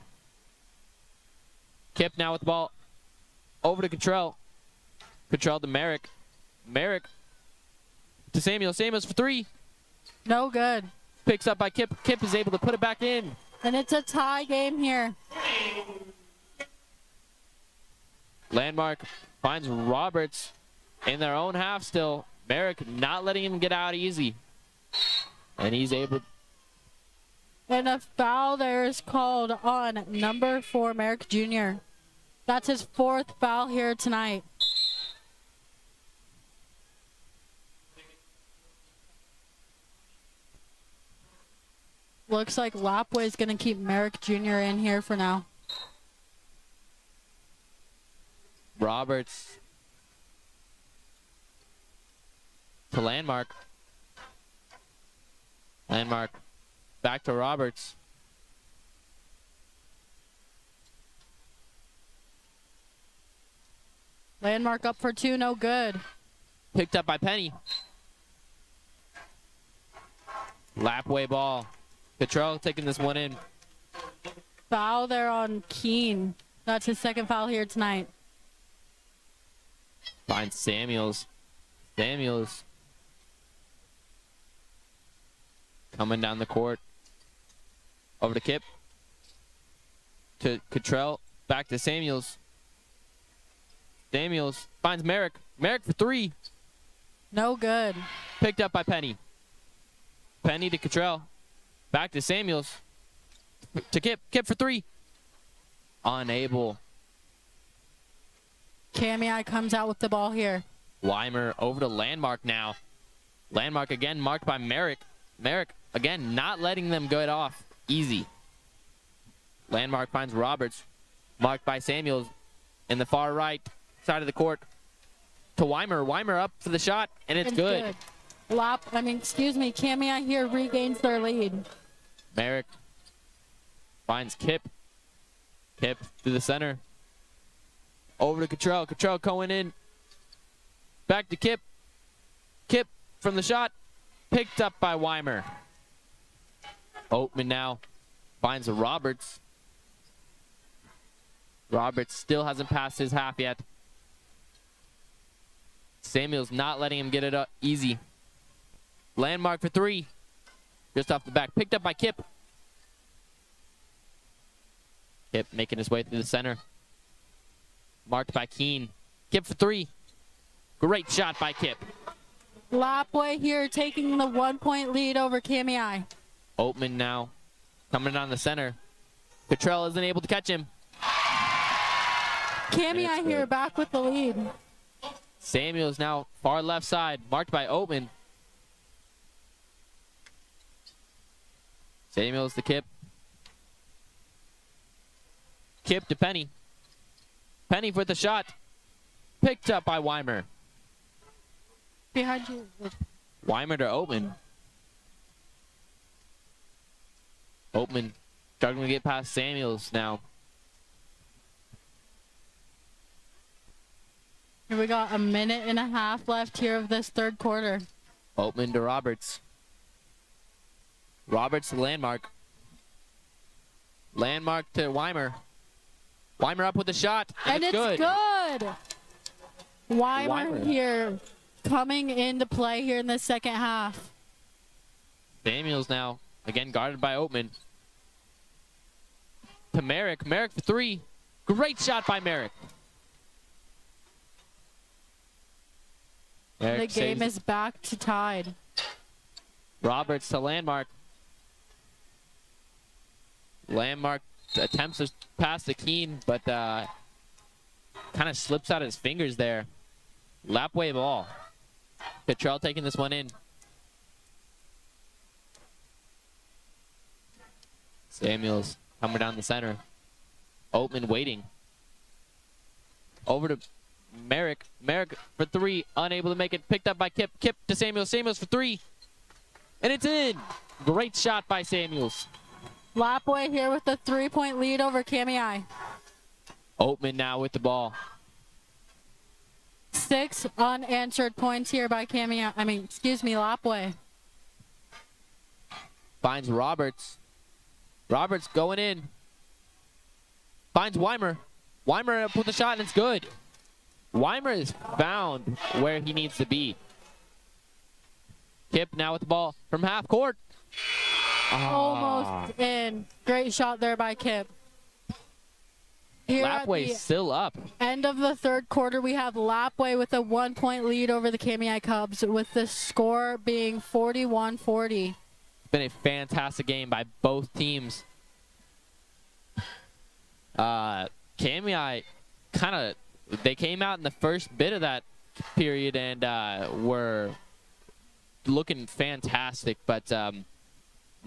Kip now with the ball. Over to Cottrell. Cottrell to Merrick. Merrick to Samuel. Samuels for 3. No good. Picks up by Kip. Kip is able to put it back in. And it's a tie game here. Landmark finds Roberts in their own half still. Merrick not letting him get out easy. And he's able. And a foul there is called on number 4, Merrick Jr. That's his 4th foul here tonight. Looks like Lapwai is going to keep Merrick Jr. in here for now. Roberts to Landmark. Landmark back to Roberts. Landmark up for 2, no good. Picked up by Penny. Lapwai ball. Cottrell taking this one in. Foul there on Keene. That's his 2nd foul here tonight. Finds Samuels. Samuels coming down the court. Over to Kip. To Cottrell. Back to Samuels. Samuels finds Merrick. Merrick for 3. No good. Picked up by Penny. Penny to Cottrell. Back to Samuels. To Kip. Kip for 3. Unable. KMEI comes out with the ball here. Weimer over to Landmark now. Landmark again marked by Merrick. Merrick again not letting them get off easy. Landmark finds Roberts. Marked by Samuels in the far right side of the court. To Weimer. Weimer up for the shot, and it's good. KMEI here regains their lead. Merrick finds Kip. Kip to the center. Over to Cottrell. Cottrell going in. Back to Kip. Kip from the shot. Picked up by Weimer. Oatman now finds Roberts. Roberts still hasn't passed his half yet. Samuel's not letting him get it up easy. Landmark for 3. Just off the back. Picked up by Kip. Kip making his way through the center. Marked by Keene. Kip for 3. Great shot by Kip. Lapwai here taking the 1-point lead over KMEI. Oatman now coming down the center. Cottrell isn't able to catch him. Cammy here back with the lead. Samuels now far left side, marked by Oatman. Samuels to Kip. Kip to Penny. Penny for the shot. Picked up by Weimer. Behind you. Weimer to Oatman. Oatman struggling to get past Samuels now. Here we got a minute and a half left here of this third quarter. Oatman to Roberts. Roberts to Landmark. Landmark to Weimer. Weimer up with the shot, and it's good. Weimer here coming into play here in the second half. Samuels now, again guarded by Oatman. To Merrick. Merrick for three. Great shot by Merrick. The game is back to tied. Roberts to Landmark. Landmark attempts to pass to Keene, but kind of slips out his fingers there. Lapway ball. Cottrell taking this one in. Samuels coming down the center. Oatman waiting. Over to Merrick. Merrick for three. Unable to make it. Picked up by Kip. Kip to Samuels. Samuels for three. And it's in. Great shot by Samuels. Lapway here with the 3-point lead over Cammy. Oatman now with the ball. 6 unanswered points here by Lapway. Finds Roberts. Roberts going in. Finds Weimer. Weimer up with the shot, and it's good. Weimer is found where he needs to be. Kip now with the ball from half court. Almost in. Great shot there by Kip. Here Lapway still up. End of the third quarter, we have Lapway with a 1-point lead over the Cammy Cubs, with the score being 41-40. It's been a fantastic game by both teams. Cammy they came out in the first bit of that period and were looking fantastic, but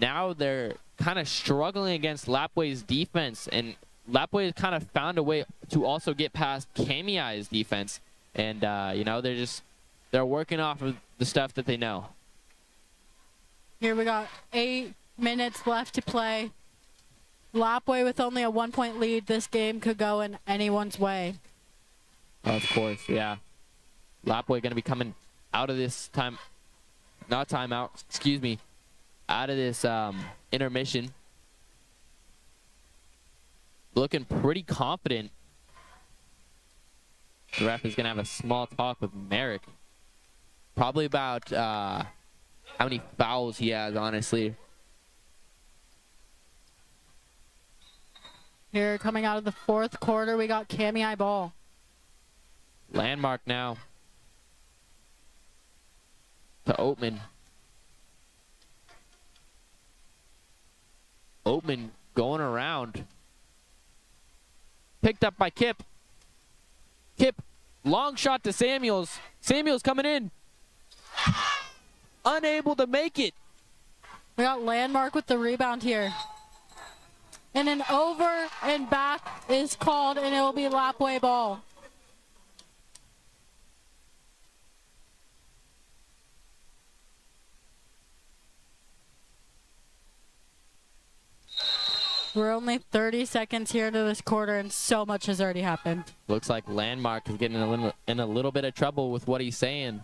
now they're kind of struggling against Lapway's defense, and Lapway has kind of found a way to also get past Cammy defense, and they're working off of the stuff that they know. Here we got 8 minutes left to play. Lapway with only a 1-point lead. This game could go in anyone's way. Of course, yeah. Lapway going to be coming out of this out of this intermission. Looking pretty confident. The ref is going to have a small talk with Merrick. Probably about how many fouls he has, honestly. Here, coming out of the fourth quarter, we got Cammy ball. Landmark now. To Oatman. Oatman going around. Picked up by Kip. Kip, long shot to Samuels. Samuels coming in. Unable to make it. We got Landmark with the rebound here. And an over and back is called, and it will be Lapway ball. We're only 30 seconds here into this quarter, and so much has already happened. Looks like Landmark is getting in a little bit of trouble with what he's saying.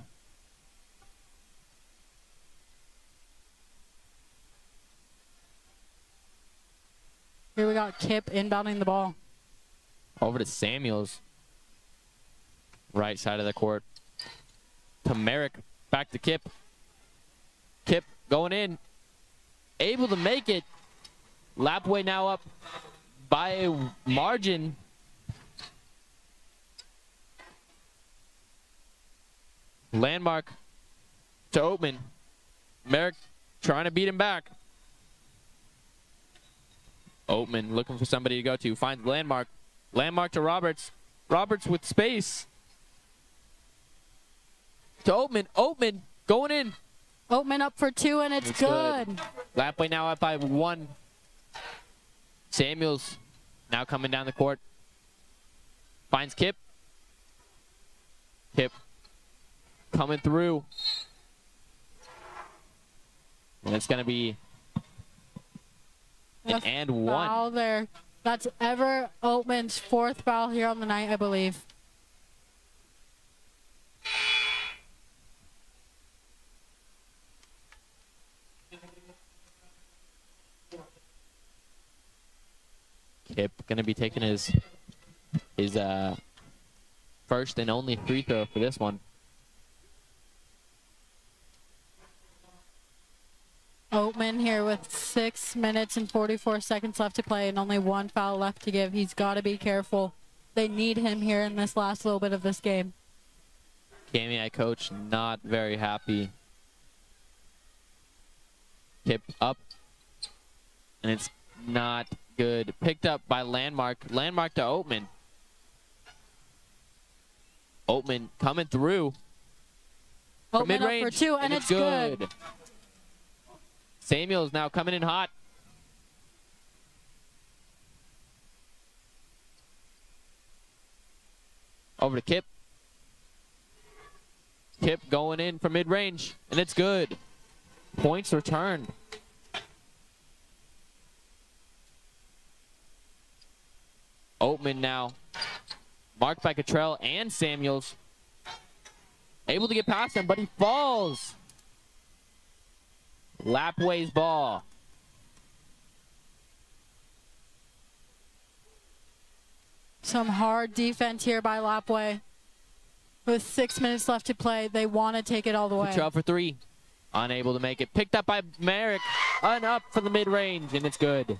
Here we got Kip inbounding the ball. Over to Samuels. Right side of the court. To Merrick. Back to Kip. Kip going in. Able to make it. Lapway now up by a margin. Landmark to Oatman. Merrick trying to beat him back. Oatman looking for somebody to go to. Finds Landmark. Landmark to Roberts. Roberts with space. To Oatman. Oatman going in. Oatman up for 2, and it's good. Lapway now up by 1. Samuels now coming down the court. Finds Kip. Kip coming through. And it's going to be an and 1. Foul there. That's ever Oatman's 4th foul here on the night, I believe. Kip going to be taking his first and only free throw for this one. Oatman here with 6 minutes and 44 seconds left to play and only 1 foul left to give. He's got to be careful. They need him here in this last little bit of this game. KMI coach not very happy. Kip up, and it's not good. Picked up by Landmark. Landmark to Oatman. Oatman coming through. Oatman mid-range, up for 2, and it's good. Samuels now coming in hot. Over to Kip. Kip going in from mid-range, and it's good. Points returned. Oatman now marked by Cottrell and Samuels. Able to get past him, but he falls. Lapway's ball. Some hard defense here by Lapway. With 6 minutes left to play, they want to take it all the way. Cottrell for 3. Unable to make it. Picked up by Merrick. Up for the mid-range, and it's good.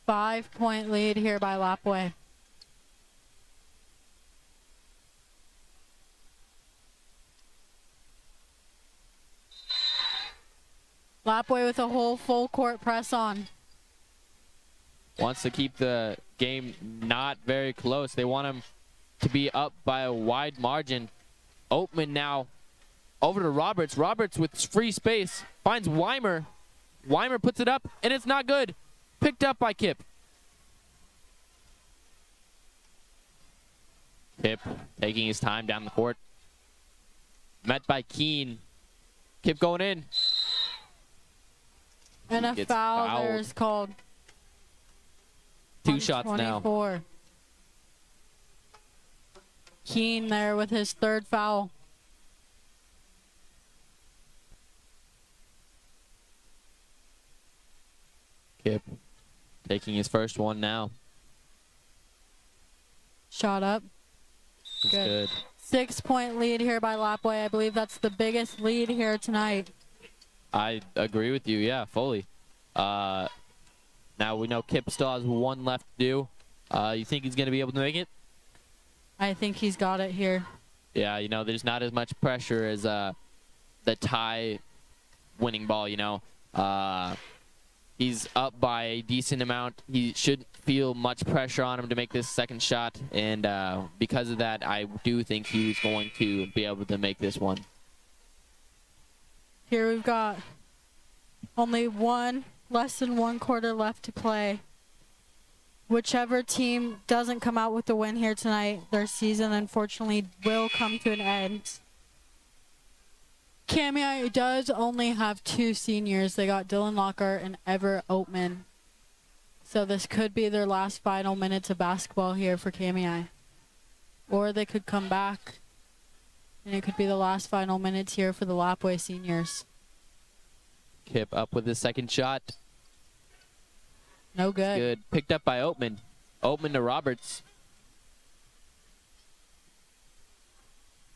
Five-point lead here by Lapway. Lapway with a whole full court press on. Wants to keep the game not very close. They want him to be up by a wide margin. Oatman now over to Roberts. Roberts with free space finds Weimer. Weimer puts it up, and it's not good. Picked up by Kip. Kip taking his time down the court. Met by Keene. Kip going in. And a foul there is called. 2 shots now. 24. Keene there with his 3rd foul. Kip taking his first one now. Shot up. Good. 6-point lead here by Lapway. I believe that's the biggest lead here tonight. I agree with you, yeah, fully. Now we know Kip still has 1 left to do. You think he's going to be able to make it? I think he's got it here. Yeah, you know, there's not as much pressure as the tie winning ball, you know. He's up by a decent amount. He shouldn't feel much pressure on him to make this second shot. And because of that, I do think he's going to be able to make this one. Here we've got only less than 1 quarter left to play. Whichever team doesn't come out with the win here tonight, their season unfortunately will come to an end. KMI does only have 2 seniors. They got Dylan Lockhart and Ever Oatman. So this could be their last final minutes of basketball here for KMI. Or they could come back, and it could be the last final minutes here for the Lapway seniors. Kip up with his second shot. No good. Good. Picked up by Oatman. Oatman to Roberts.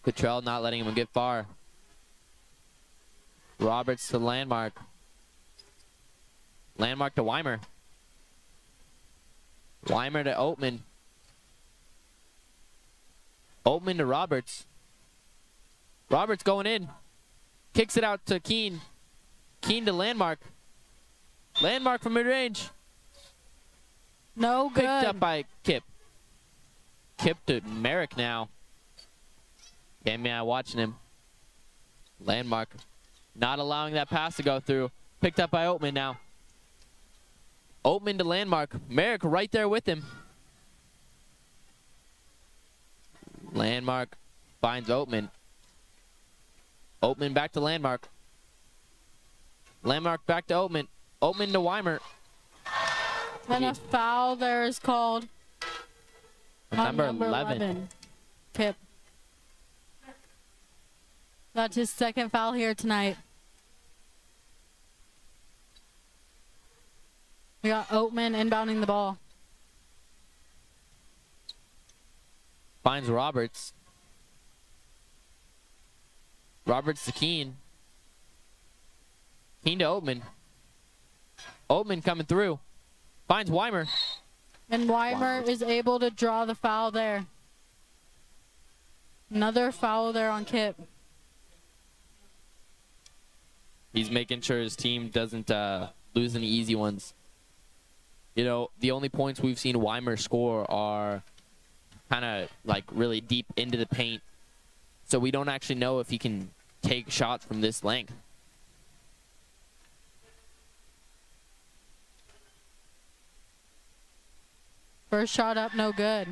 Cottrell not letting him get far. Roberts to Landmark. Landmark to Weimer. Weimer to Oatman. Oatman to Roberts. Roberts going in. Kicks it out to Keene. Keene to Landmark. Landmark from mid-range. No good. Picked up by Kip. Kip to Merrick now. Cammy watching him. Landmark not allowing that pass to go through. Picked up by Oatman now. Oatman to Landmark. Merrick right there with him. Landmark finds Oatman. Oatman back to Landmark. Landmark back to Oatman. Oatman to Weimer. And a foul there is called on Number 11. Kip. That's his second foul here tonight. We got Oatman inbounding the ball. Finds Roberts. Roberts to Keene. Keene to Oatman. Oatman coming through. Finds Weimer. And Weimer is able to draw the foul there. Another foul there on Kip. He's making sure his team doesn't lose any easy ones. You know, the only points we've seen Weimer score are kind of like really deep into the paint. So we don't actually know if he can take shots from this length. First shot up, no good.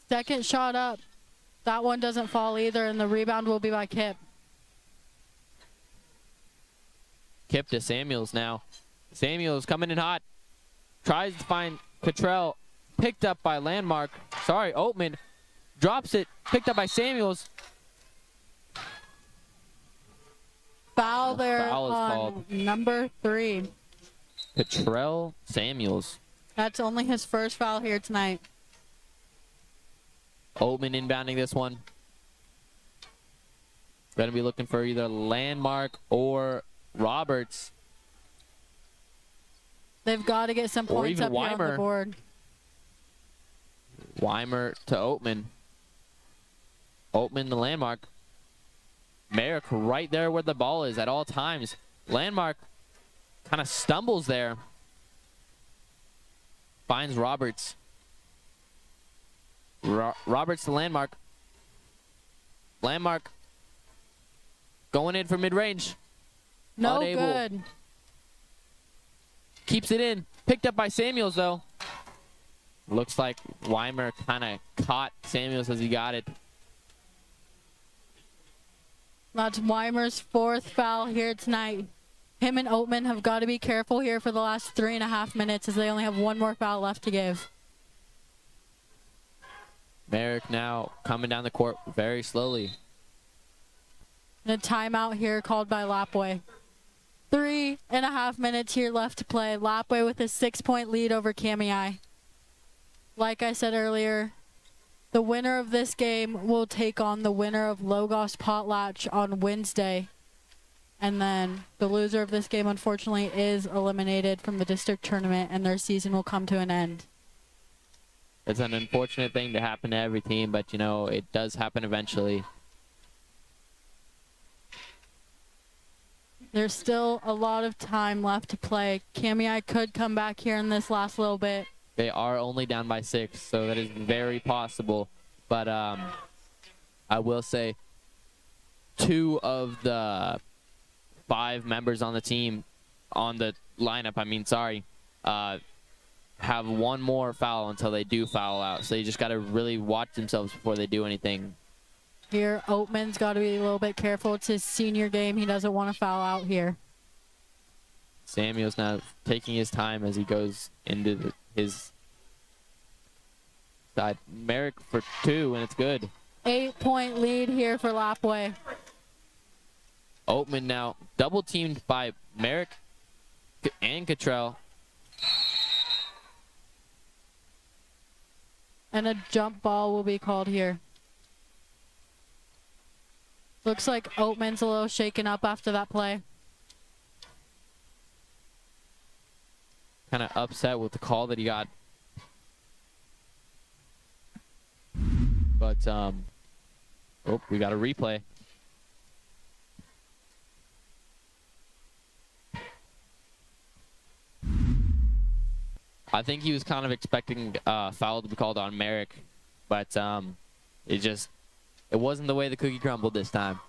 Second shot up. That one doesn't fall either, and the rebound will be by Kip. Kip to Samuels now. Samuels coming in hot. Tries to find Cottrell. Picked up by Landmark. Sorry, Oatman. Drops it. Picked up by Samuels. Foul there Foul is on called. number 3. Cottrell Samuels. That's only his first foul here tonight. Oatman inbounding this one. Going to be looking for either Landmark or Roberts. They've got to get some points even up here on the Weimer. board. Weimer to Oatman. Oatman to Landmark. Merrick right there where the ball is at all times. Landmark kind of stumbles there. Finds Roberts. Roberts to Landmark. Landmark going in for mid-range. No Unable. good. Keeps it in. Picked up by Samuels, though. Looks like Weimer kind of caught Samuels as he got it. That's Weimer's 4th foul here tonight. Him and Oatman have got to be careful here for the last 3.5 minutes as they only have one more foul left to give. Merrick now coming down the court very slowly. And a timeout here called by Lapway. 3.5 minutes here left to play. Lapway with a 6-point lead over Cammy. Like I said earlier, the winner of this game will take on the winner of Logos Potlatch on Wednesday. And then the loser of this game, unfortunately, is eliminated from the district tournament, and their season will come to an end. It's an unfortunate thing to happen to every team, but, you know, it does happen eventually. There's still a lot of time left to play. Cammy could come back here in this last little bit. They are only down by 6, so that is very possible. But I will say 2 of the 5 members on the team, on the lineup, have one more foul until they do foul out. So you just got to really watch themselves before they do anything. Here, Oatman's got to be a little bit careful. It's his senior game. He doesn't want to foul out here. Samuel's now taking his time as he goes into his side. Merrick for 2, and it's good. 8-point lead here for Lapway. Oatman now double teamed by Merrick and Cottrell. And a jump ball will be called here. Looks like Oatman's a little shaken up after that play. Kind of upset with the call that he got. But, oh, we got a replay. I think he was kind of expecting foul to be called on Merrick, but it wasn't the way the cookie crumbled this time.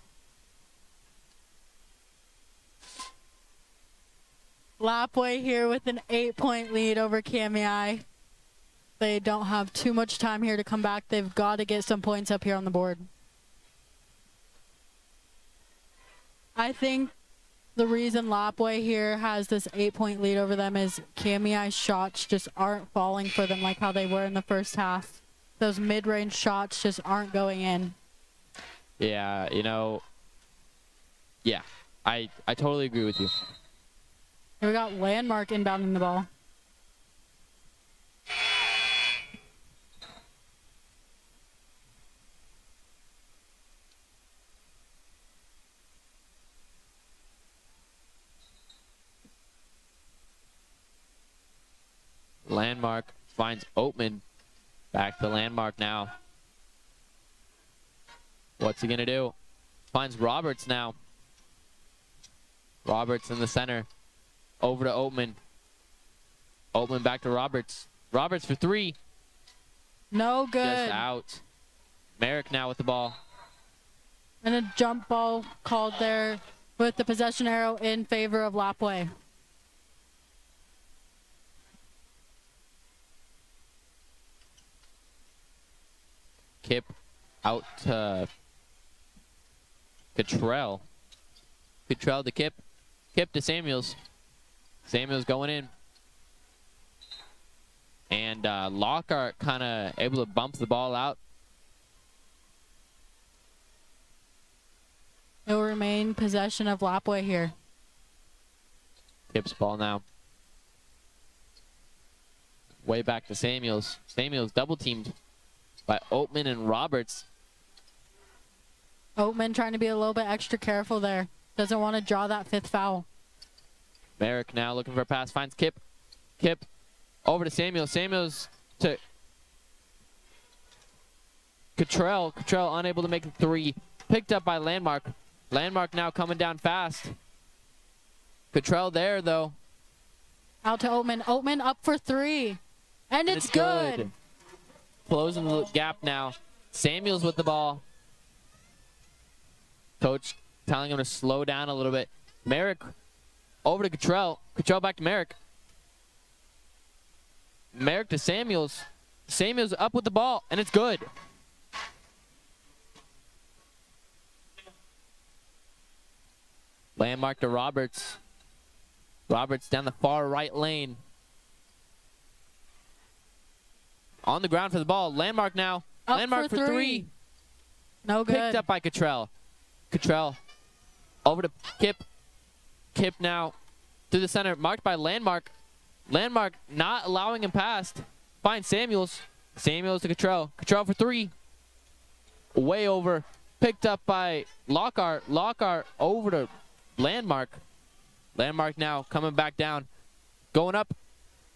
Lapway here with an 8-point lead over Kamiai. They don't have too much time here to come back. They've got to get some points up here on the board. I think the reason Lapway here has this 8-point lead over them is Kamiai's shots just aren't falling for them like how they were in the first half. Those mid-range shots just aren't going in. Yeah, you know, yeah, I totally agree with you. Here we got Landmark inbounding the ball. Landmark finds Oatman. Back to Landmark now. What's he gonna do? Finds Roberts now. Roberts in the center. Over to Oatman. Oatman back to Roberts. Roberts for three. No good. Just out. Merrick now with the ball. And a jump ball called there with the possession arrow in favor of Lapway. Kip out to Cottrell. Cottrell to Kip. Kip to Samuels. Samuels going in. And Lockhart kind of able to bump the ball out. It will remain possession of Lapway here. Kip's ball now. Way back to Samuels. Samuels double teamed by Oatman and Roberts. Oatman trying to be a little bit extra careful there. Doesn't want to draw that 5th foul. Merrick now looking for a pass. Finds Kip. Kip over to Samuels. Samuels to Cottrell. Cottrell unable to make the three. Picked up by Landmark. Landmark now coming down fast. Cottrell there, though. Out to Oatman. Oatman up for three. And it's good. Closing the gap now. Samuels with the ball. Coach telling him to slow down a little bit. Merrick over to Cottrell. Cottrell back to Merrick. Merrick to Samuels. Samuels up with the ball, and it's good. Landmark to Roberts. Roberts down the far right lane. On the ground for the ball. Landmark now. Up Landmark for three. No good. Picked up by Cottrell. Cottrell over to Kip. Kip now through the center. Marked by Landmark. Landmark not allowing him past. Finds Samuels. Samuels to Cottrell. Cottrell for three. Way over. Picked up by Lockhart. Lockhart over to Landmark. Landmark now coming back down. Going up.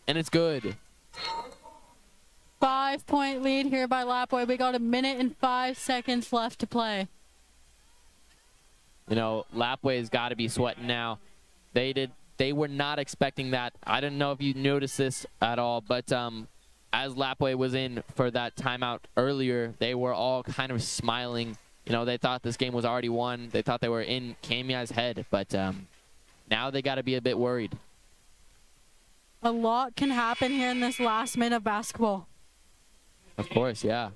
And it's good. 5-point lead here by Lapway. We got 1 minute and 5 seconds left to play. You know, Lapway's got to be sweating now. They were not expecting that. I didn't know if you noticed this at all, but as Lapway was in for that timeout earlier, they were all kind of smiling. You know, they thought this game was already won. They thought they were in Kamiai's head, but now they got to be a bit worried. A lot can happen here in this last minute of basketball. Of course, yeah.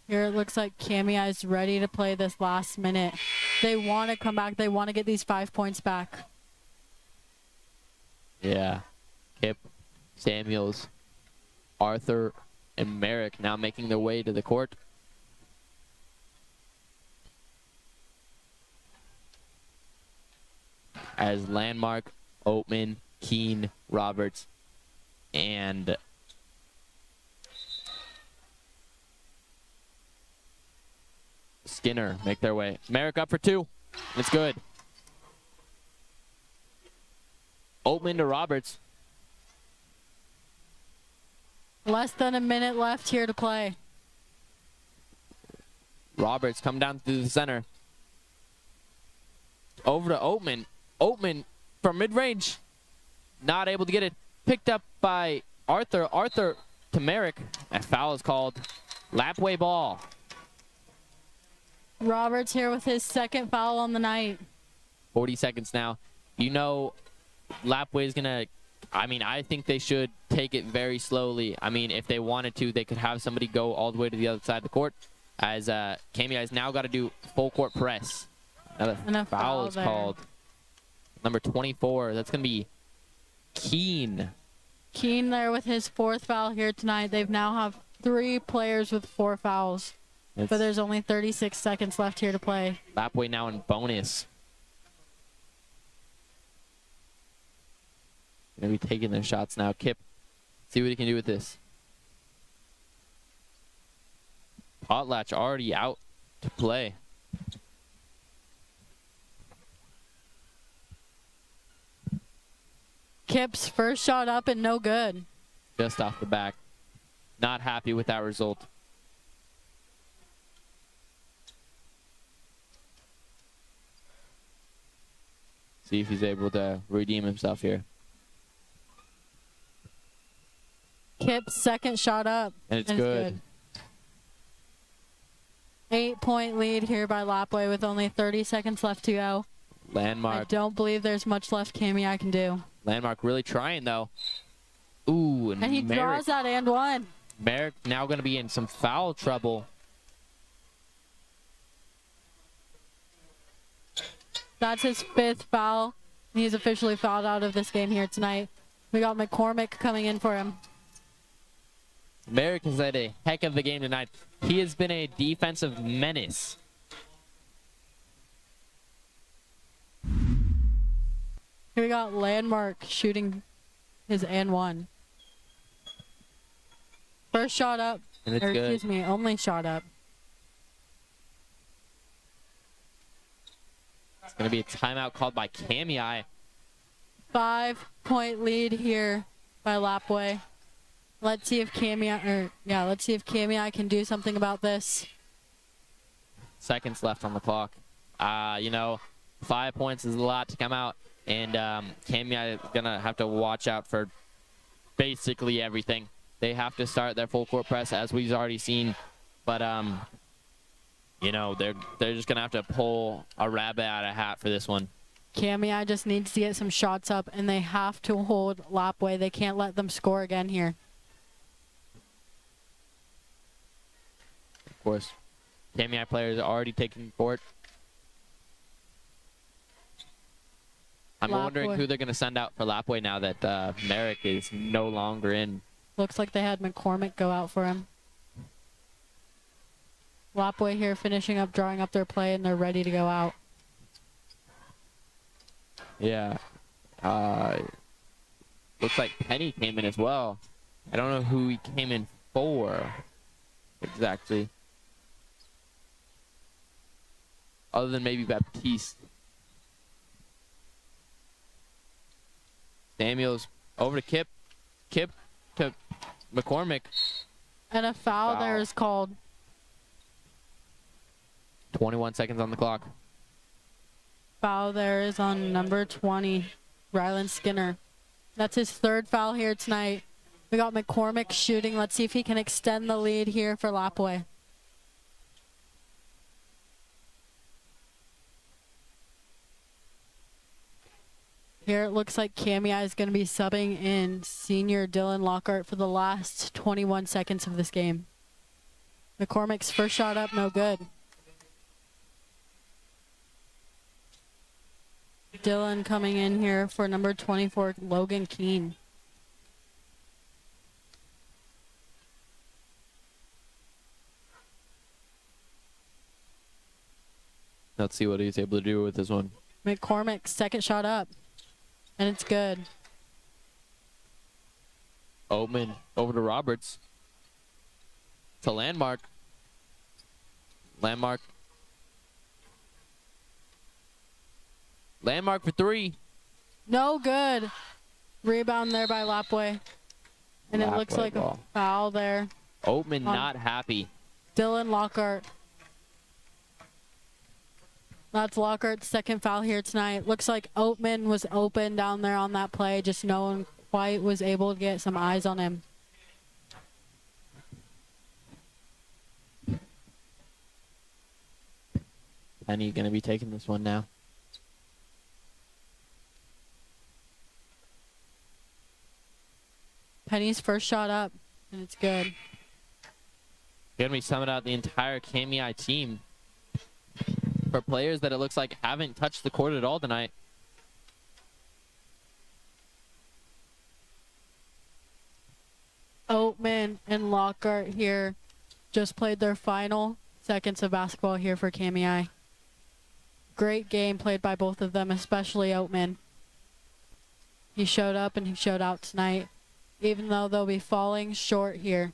Here it looks like Kamiai is ready to play this last minute. They want to come back. They want to get these 5 points back. Yeah. Kip, Samuels, Arthur, and Merrick now making their way to the court. As Landmark, Oatman, Keene, Roberts, and Skinner make their way. Merrick up for 2. It's good. Oatman to Roberts. Less than a minute left here to play. Roberts come down through the center. Over to Oatman. Oatman from mid-range. Not able to get it. Picked up by Arthur. Arthur to Merrick. A foul is called. Lapway ball. Roberts here with his second foul on the night. 40 seconds now. You know, Lapway is going to, I think they should take it very slowly. If they wanted to, they could have somebody go all the way to the other side of the court. As Kami has now got to do full court press. Another foul is called. Number 24. That's going to be Keen. Keen there with his 4th foul here tonight. They've now have 3 players with 4 fouls. But there's only 36 seconds left here to play. Lapway now in bonus. Gonna be taking their shots now. Kip, see what he can do with this. Potlatch already out to play. Kip's first shot up and no good. Just off the back. Not happy with that result. See if he's able to redeem himself here. Kip's second shot up. And it's good. 8-point lead here by Lapway with only 30 seconds left to go. Landmark. I don't believe there's much left Kami can do. Landmark really trying, though. Ooh, and he draws that and one. Merrick now going to be in some foul trouble. That's his 5th foul. He's officially fouled out of this game here tonight. We got McCormick coming in for him. Merrick has had a heck of a game tonight. He has been a defensive menace. Here we got Landmark shooting his and one. First shot up. And it's or, good. Excuse me, only shot up. It's going to be a timeout called by Kami. 5-point lead here by Lapway. Let's see if Kami can do something about this. Seconds left on the clock. 5 points is a lot to come out, and Kami is gonna have to watch out for basically everything. They have to start their full court press, as we've already seen, but they're just gonna have to pull a rabbit out of a hat for this one. Kami just needs to get some shots up, and they have to hold Lapway. They can't let them score again here. Of course, Kami players are already taking court. I'm wondering who they're going to send out for Lapway now that Merrick is no longer in. Looks like they had McCormick go out for him. Lapway here finishing up, drawing up their play, and they're ready to go out. Yeah. Looks like Penny came in as well. I don't know who he came in for exactly. Other than maybe Baptiste. Samuels over to Kip. Kip to McCormick. And a foul there is called. 21 seconds on the clock. Foul there is on number 20, Rylan Skinner. That's his 3rd foul here tonight. We got McCormick shooting. Let's see if he can extend the lead here for Lapway. Here it looks like Kami is going to be subbing in senior Dylan Lockhart for the last 21 seconds of this game. McCormick's first shot up, no good. Dylan coming in here for number 24, Logan Keene. Let's see what he's able to do with this one. McCormick's second shot up. And it's good. Oatman over to Roberts. To Landmark. Landmark Landmark for 3. No good. Rebound there by Lapway. And it looks Lapway like ball. a foul there. Oatman not happy. Dylan Lockhart. That's Lockhart's second foul here tonight. Looks like Oatman was open down there on that play. Just no one quite was able to get some eyes on him. Penny going to be taking this one now. Penny's first shot up, and it's good. Going to be summing out the entire KMEI team for players that it looks like haven't touched the court at all tonight. Oatman and Lockhart here just played their final seconds of basketball here for KMEI. Great game played by both of them, especially Oatman. He showed up and he showed out tonight, even though they'll be falling short here.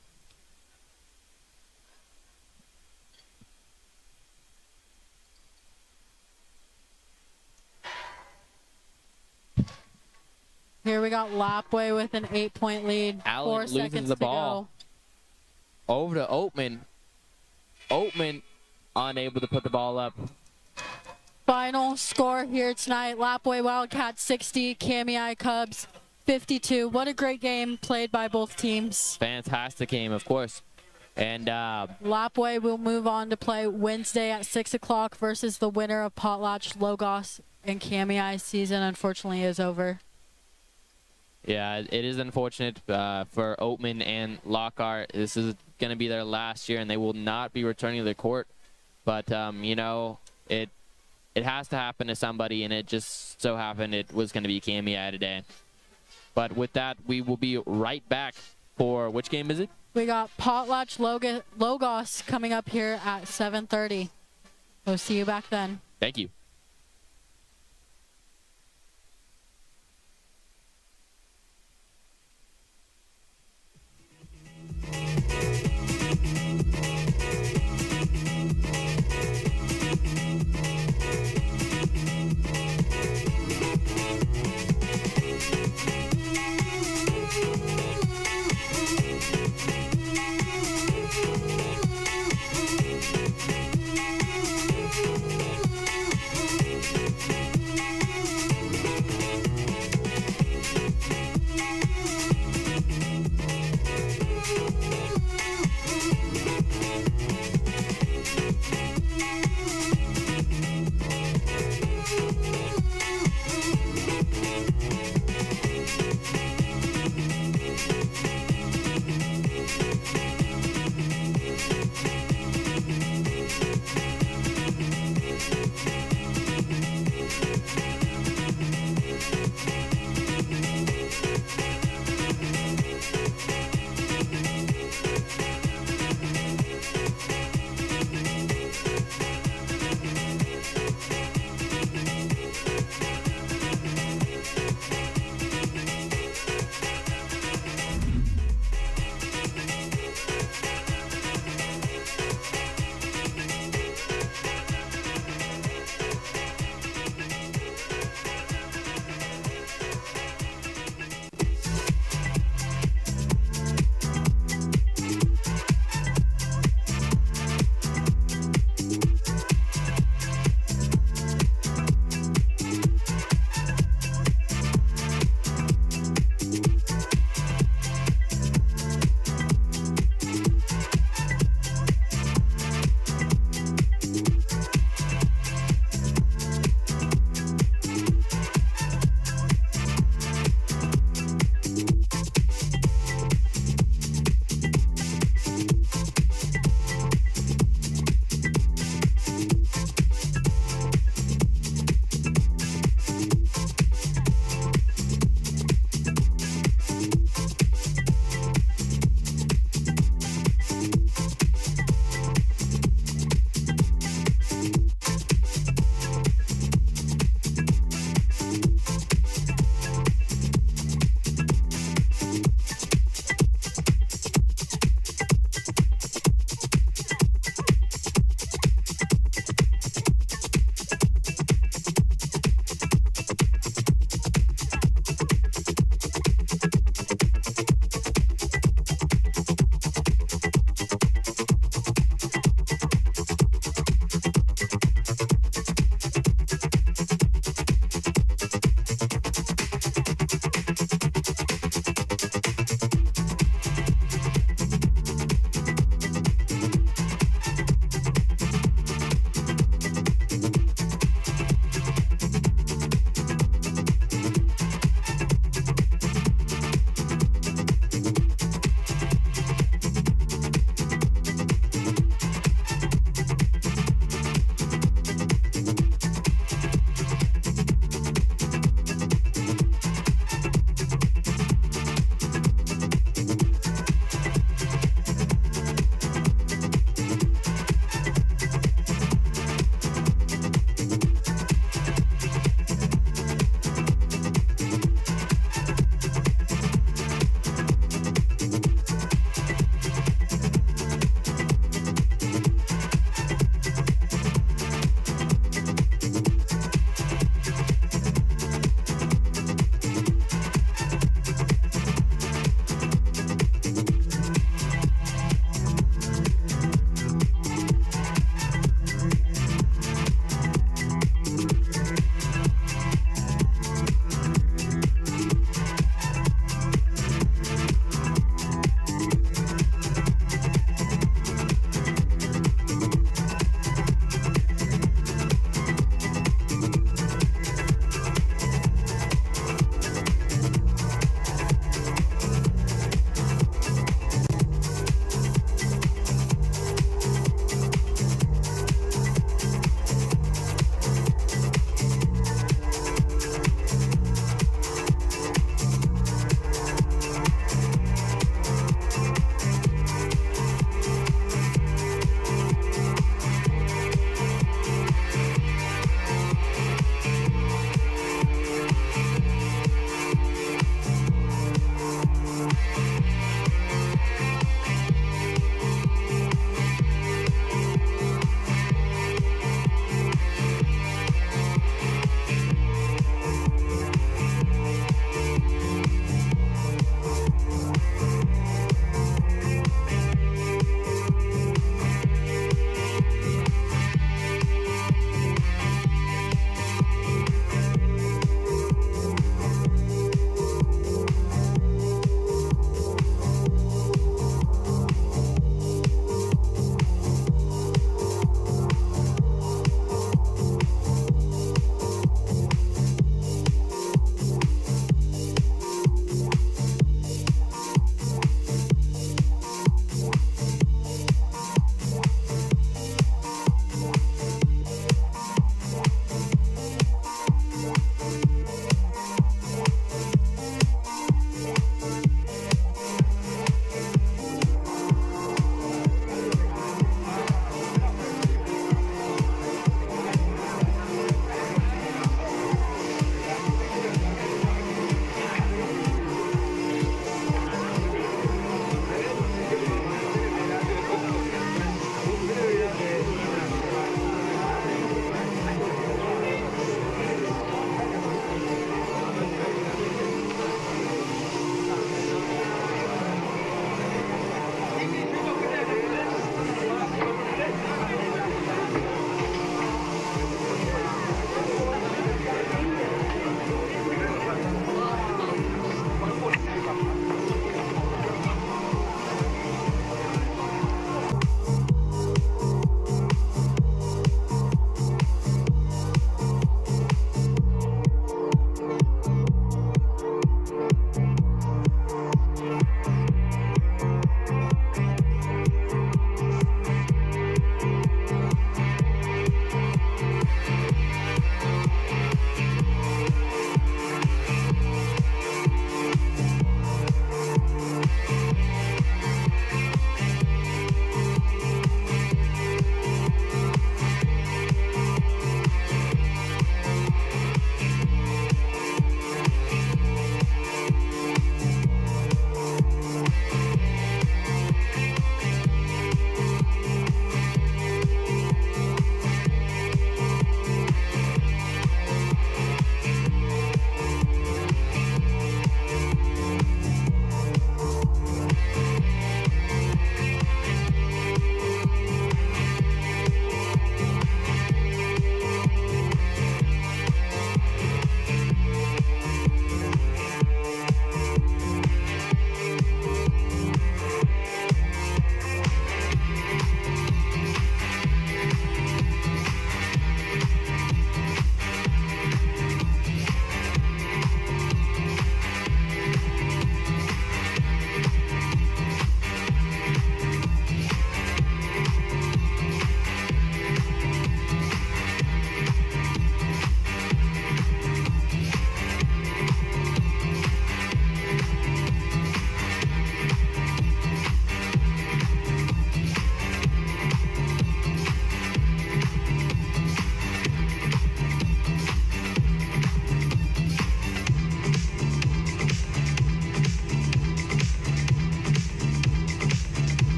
Here we got Lapway with an 8-point lead. Allen 4 loses seconds the to ball. go. Over to Oatman. Oatman unable to put the ball up. Final score here tonight. Lapway Wildcats 60, KMEI Cubs 52. What a great game played by both teams. Fantastic game, of course. And Lapway will move on to play Wednesday at 6 o'clock versus the winner of Potlatch, Logos, and KMEI season unfortunately is over. yeah, it is unfortunate for Oatman and Lockhart. This is going to be their last year, and they will not be returning to the court. But, you know, it has to happen to somebody, and it just so happened it was going to be KMEI today. But with that, we will be right back for which game is it? We got Potlatch Logos coming up here at 7:30. We'll see you back then. Thank you.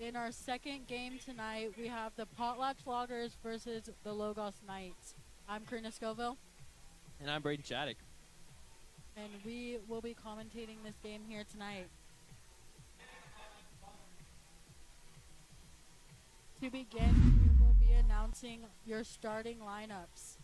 In our second game tonight, we have the Potlatch Loggers versus the Logos Knights. I'm Karina Scoville. And I'm Braden Shattuck. And we will be commentating this game here tonight. To begin, we will be announcing your starting lineups.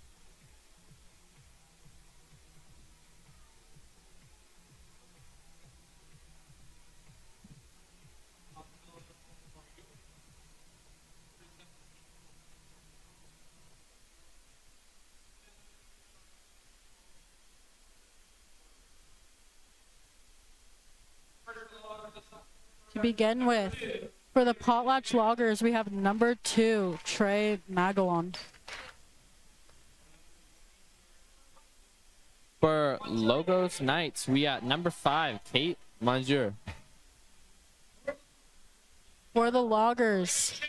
To begin with, for the Potlatch Loggers, we have number 2, Trey Magalon. For Logos Knights, we got number 5, Kate Monsieur. For the Loggers,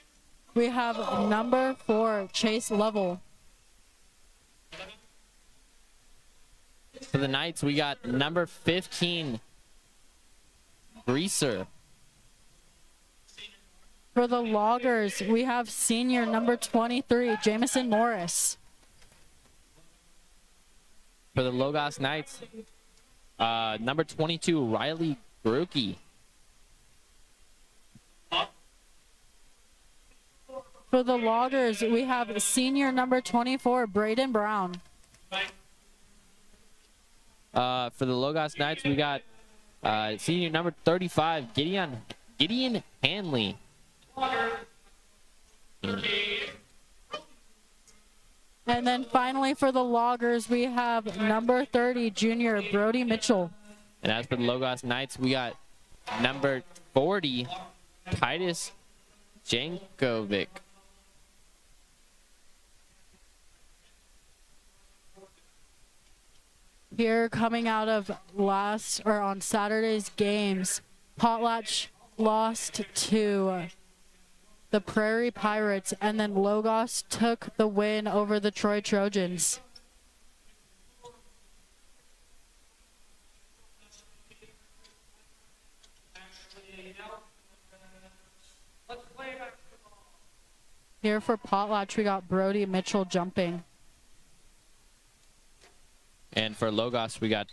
we have number 4, Chase Lovell. For the Knights, we got number 15, Greaser. For the Loggers, we have senior number 23, Jamison Morris. For the Logos Knights, number 22, Riley Brookie. For the Loggers, we have senior number 24, Braden Brown. For the Logos Knights, we got senior number 35, Gideon Hanley. And then finally for the Loggers, we have number 30, junior Brody Mitchell. And as for the Logos Knights, we got number 40, Titus Jankovic. Here coming out of on Saturday's games, Potlatch lost to the Prairie Pirates, and then Logos took the win over the Troy Trojans. Here for Potlatch, we got Brody Mitchell jumping. And for Logos, we got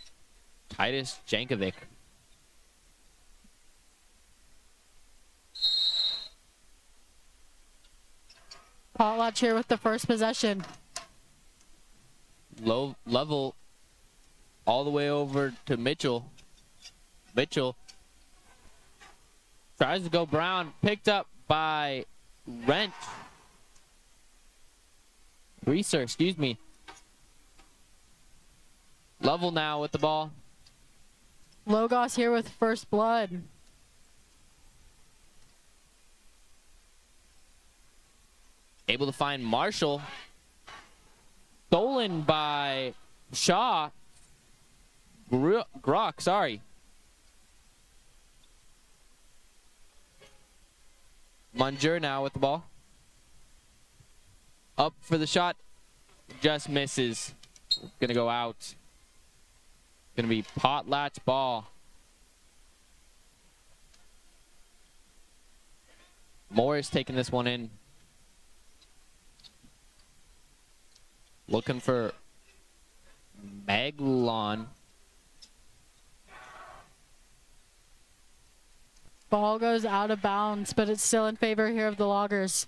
Titus Jankovic. Potlatch here with the first possession. Low level all the way over to Mitchell. Mitchell tries to go Brown, picked up by Reeser, excuse me. Level now with the ball. Logos here with first blood. Able to find Marshall. Stolen by Shaw. Grock, sorry. Munger now with the ball. Up for the shot. Just misses. Gonna go out. Gonna be Potlatch ball. Morris taking this one in. Looking for Maglon. Ball goes out of bounds, but it's still in favor here of the Loggers.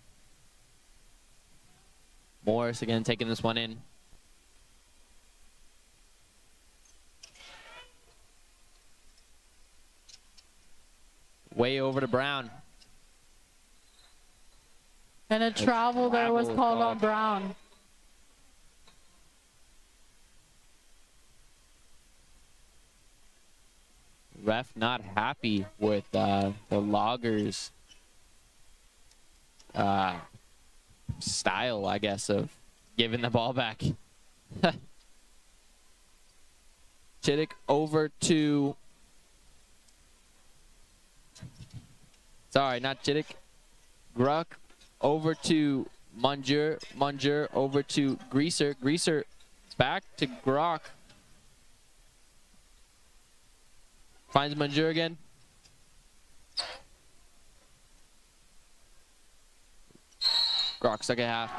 Morris again taking this one in. Way over to Brown. And a travel there was called on Brown. Ref not happy with the Loggers style, I guess, of giving the ball back. Chittick over to... Sorry, not Chittick. Gruck over to Munger. Munger over to Greaser. Greaser back to Grock. Finds Munger again. Grok, second half.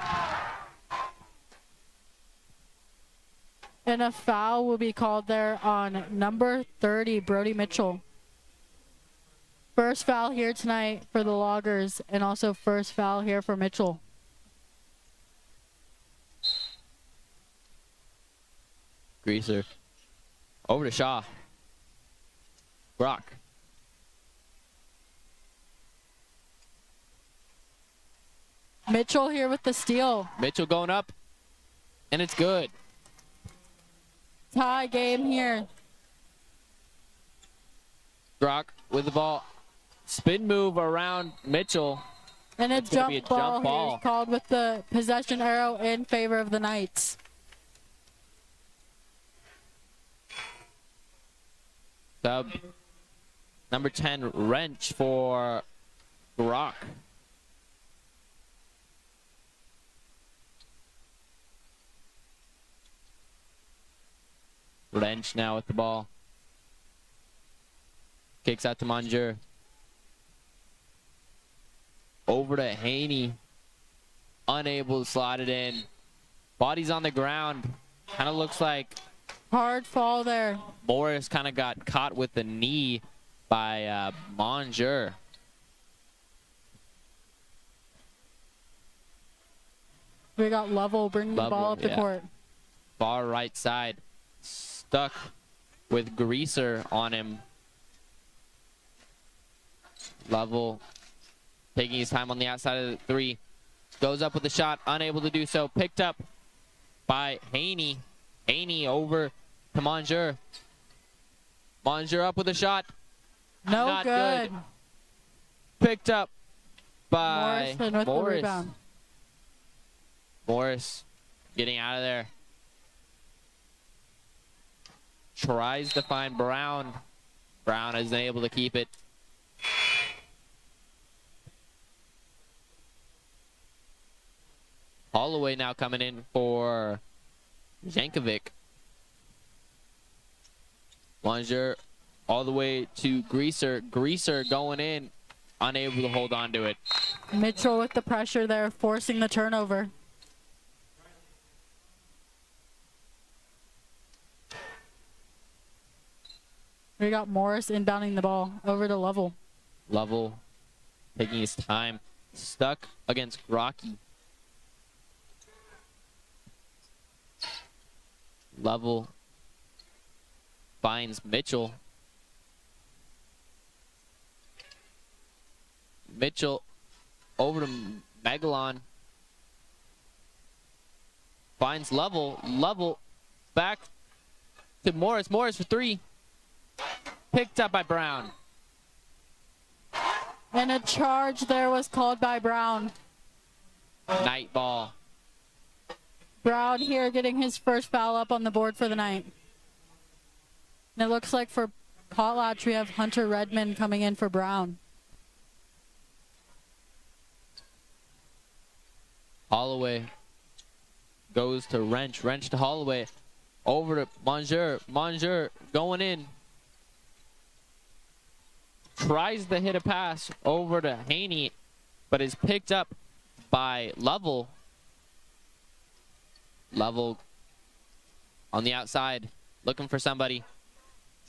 And a foul will be called there on number 30, Brody Mitchell. First foul here tonight for the Loggers, and also first foul here for Mitchell. Greaser. Over to Shaw. Grok. Mitchell here with the steal. Mitchell going up, and it's good. Tie game here. Grok with the ball. Spin move around Mitchell. And a It's gonna be jump a ball jump here ball. is called with the possession arrow in favor of the Knights. Sub number 10, wrench for Grok. Wrench now with the ball. Kicks out to Monjur. Over to Haney. Unable to slide it in. Body's on the ground. Kind of looks like Hard fall there. Morris kind of got caught with the knee by Monjur. We got Lovell bringing the ball Lovell, up the yeah. court. Far right side. Stuck with Greaser on him. Lovell taking his time on the outside of the three. Goes up with a shot, unable to do so. Picked up by Haney. Haney over to Monjur. Monjur up with a shot. No Not good. good. Picked up by Morrison with the Morris. rebound. Morris getting out of there. Tries to find Brown. Brown isn't able to keep it. Holloway now coming in for Jankovic. Monjur all the way to Greaser. Greaser going in, unable to hold on to it. Mitchell with the pressure there, forcing the turnover. We got Morris inbounding the ball over to Lovell. Lovell taking his time. Stuck against Rocky. Lovell finds Mitchell. Mitchell over to Megalon. Finds Lovell. Lovell back to Morris. Morris for three. Picked up by Brown. And a charge there was called by Brown. Night ball. Brown here getting his first foul up on the board for the night. And it looks like for Potlatch, we have Hunter Redmond coming in for Brown. Holloway goes to Wrench. Wrench to Holloway. Over to Monjur. Monjur going in. Tries to hit a pass over to Haney, but is picked up by Lovell. Lovell on the outside, looking for somebody.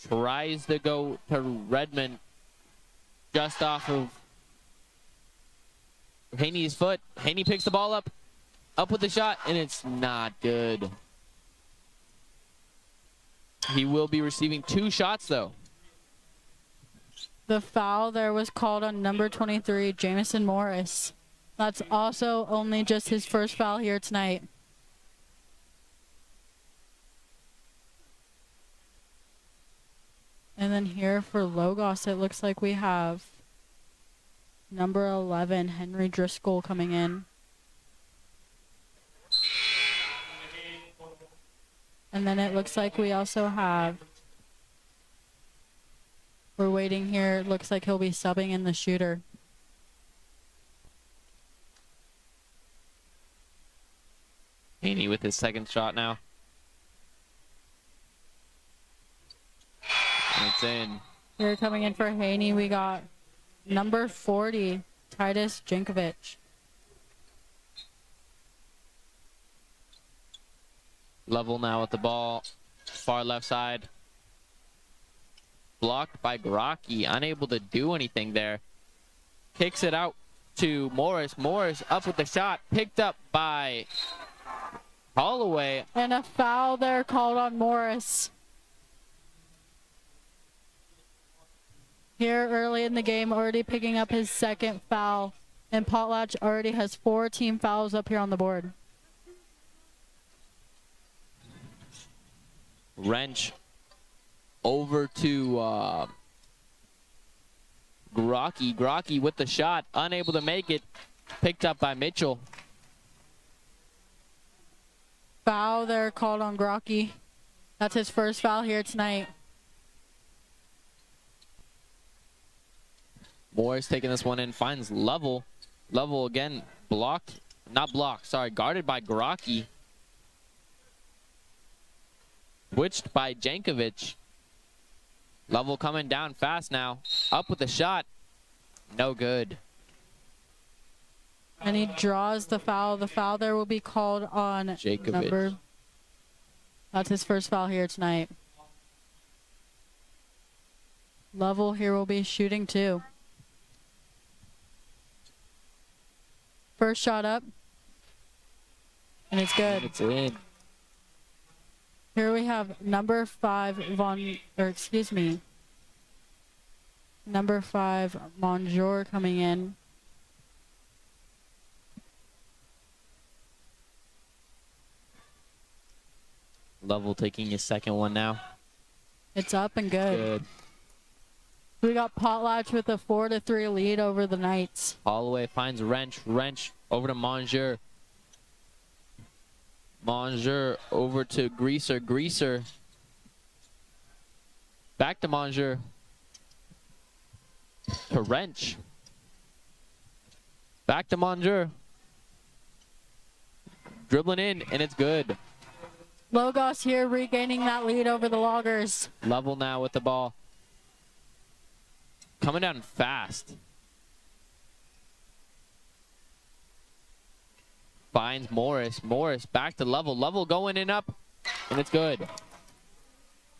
Tries to go to Redmond, just off of Haney's foot. Haney picks the ball up with the shot, and it's not good. He will be receiving 2 shots, though. The foul there was called on number 23, Jamison Morris. That's also only just his first foul here tonight. And then here for Logos, it looks like we have number 11, Henry Driscoll, coming in. And then it looks like we also have, we're waiting here, it looks like he'll be subbing in the shooter. Haney with his second shot now. And it's in. Here coming in for Haney, we got number 40, Titus Jankovic. Level now with the ball. Far left side. Blocked by Graki. Unable to do anything there. Kicks it out to Morris. Morris up with the shot. Picked up by Holloway. And a foul there called on Morris. Here early in the game, already picking up his second foul. And Potlatch already has 4 team fouls up here on the board. Wrench over to Graki. Graki with the shot. Unable to make it. Picked up by Mitchell. Foul there called on Graki. That's his first foul here tonight. Morris taking this one in. Finds Level. Level again. Blocked. Not blocked. Sorry. Guarded by Graki. Switched by Jankovic. Level coming down fast now. Up with the shot. No good. And he draws the foul. The foul there will be called on Jankovic. That's his first foul here tonight. Level here will be shooting 2. First shot up. And it's good. It's in. Here we have number 5 number 5 Monjour coming in. Level taking his second one now. It's up and good. We got Potlatch with a 4-3 lead over the Knights. Holloway finds Wrench. Wrench over to Monjour. Monjour over to Greaser. Greaser. Back to Monjour. To Wrench. Back to Monjour. Dribbling in, and it's good. Logos here regaining that lead over the Loggers. Level now with the ball. Coming down fast. Finds Morris. Morris back to Level. Level going in up, and it's good.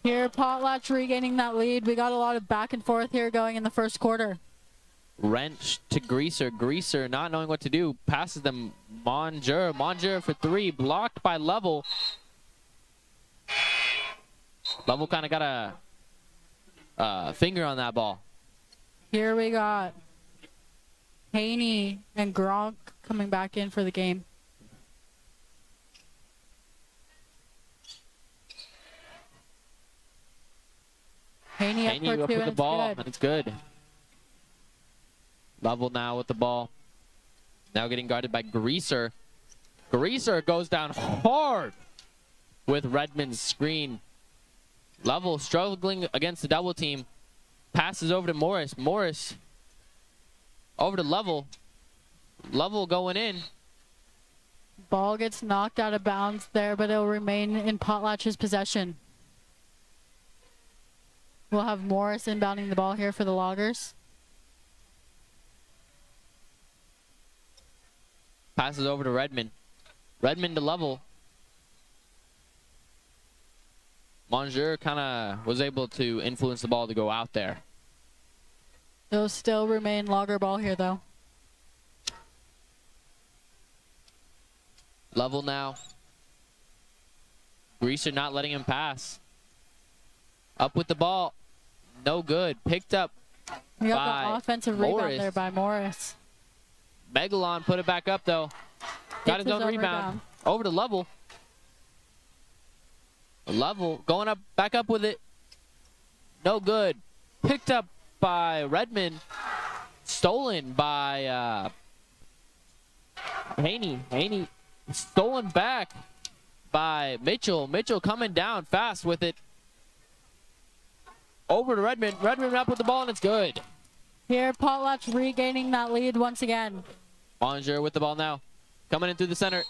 Here, Potlatch regaining that lead. We got a lot of back and forth here going in the first quarter. Wrench to Greaser. Greaser not knowing what to do. Passes them Monjour. Monjour for 3. Blocked by Level. Level kind of got a finger on that ball. Here we got Haney and Gronk coming back in for the game. Haney up for 2 with and the ball, good. and it's good. Level now with the ball. Now getting guarded by Greaser. Greaser goes down hard with Redmond's screen. Level struggling against the double team. Passes over to Morris. Morris over to Level. Level going in. Ball gets knocked out of bounds there, but it'll remain in Potlatch's possession. We'll have Morris inbounding the ball here for the Loggers. Passes over to Redmond. Redmond to Level. Monjour kind of was able to influence the ball to go out there. It'll still remain Logger ball here, though. Level now. Greaser not letting him pass. Up with the ball. No good. Picked up We got by the offensive Morris. rebound there by Morris. Megalon put it back up, though. Got his own rebound. Over to Level. Level going up, back up with it. No good. Picked up by Redmond. Stolen by Haney. Haney stolen back by Mitchell. Mitchell coming down fast with it. Over to Redmond. Redmond up with the ball, and it's good. Here, Potlatch regaining that lead once again. Monjour with the ball now. Coming in through the center.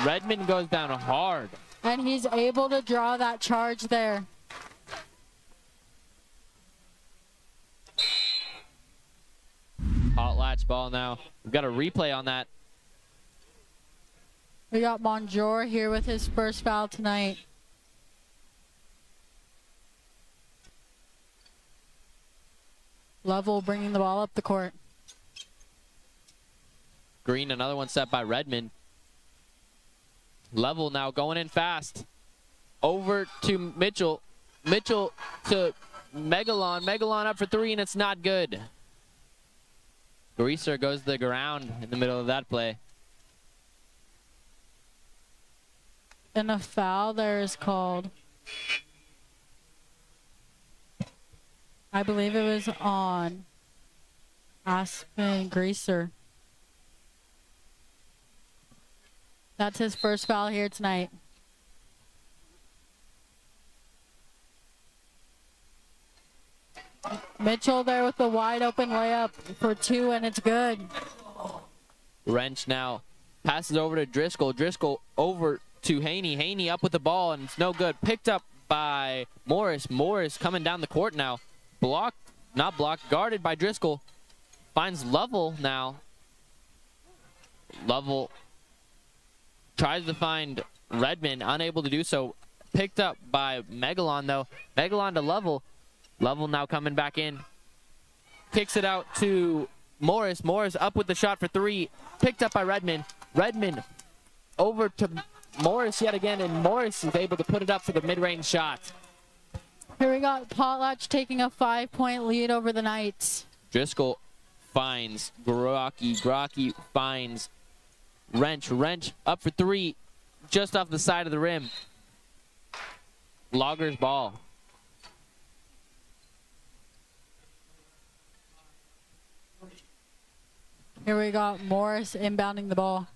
Redmond goes down hard. And he's able to draw that charge there. Hot latch ball now. We've got a replay on that. We got Monjour here with his first foul tonight. Lovell bringing the ball up the court. Green, another one set by Redmond. Lovell now going in fast. Over to Mitchell. Mitchell to Megalon. Megalon up for three, and it's not good. Greaser goes to the ground in the middle of that play. And a foul there is called. I believe it was on Aspen Greaser. That's his first foul here tonight. Mitchell there with the wide open layup for two, and it's good. Wrench now passes over to Driscoll. Driscoll over to Haney. Haney up with the ball, and it's no good. Picked up by Morris. Morris coming down the court now. Blocked, not blocked, guarded by Driscoll. Finds Lovell now. Lovell tries to find Redmond, unable to do so. Picked up by Megalon, though. Megalon to Lovell. Lovell now coming back in. Kicks it out to Morris. Morris up with the shot for three. Picked up by Redmond. Redmond over to Morris yet again, and Morris is able to put it up for the mid-range shot. Here we got Potlatch taking a 5-point lead over the Knights. Driscoll finds Grocky. Grocky finds Wrench. Wrench up for three, just off the side of the rim. Loggers ball. Here we got Morris inbounding the ball.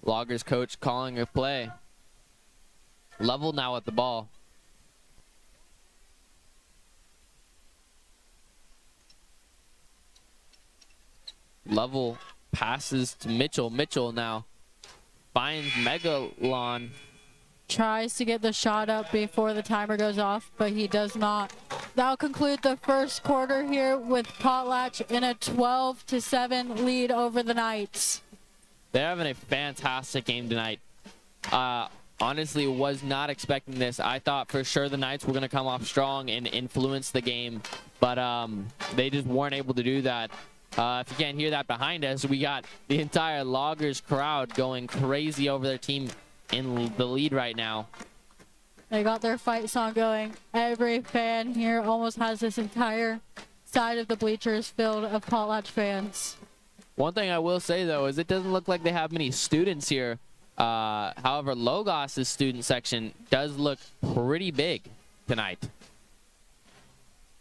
Loggers coach calling a play. Lovell now at the ball. Lovell passes to Mitchell. Mitchell now finds Megalon. Tries to get the shot up before the timer goes off, but he does not. That'll conclude the first quarter here with Potlatch in a 12-7 lead over the Knights. They're having a fantastic game tonight. Honestly, was not expecting this. I thought for sure the Knights were going to come off strong and influence the game, but they just weren't able to do that. If you can't hear that behind us, we got the entire Loggers crowd going crazy over their team in the lead right now. They got their fight song going. Every fan here almost has this entire side of the bleachers filled of Potlatch fans. One thing I will say, though, is it doesn't look like they have many students here. However, Logos' student section does look pretty big tonight.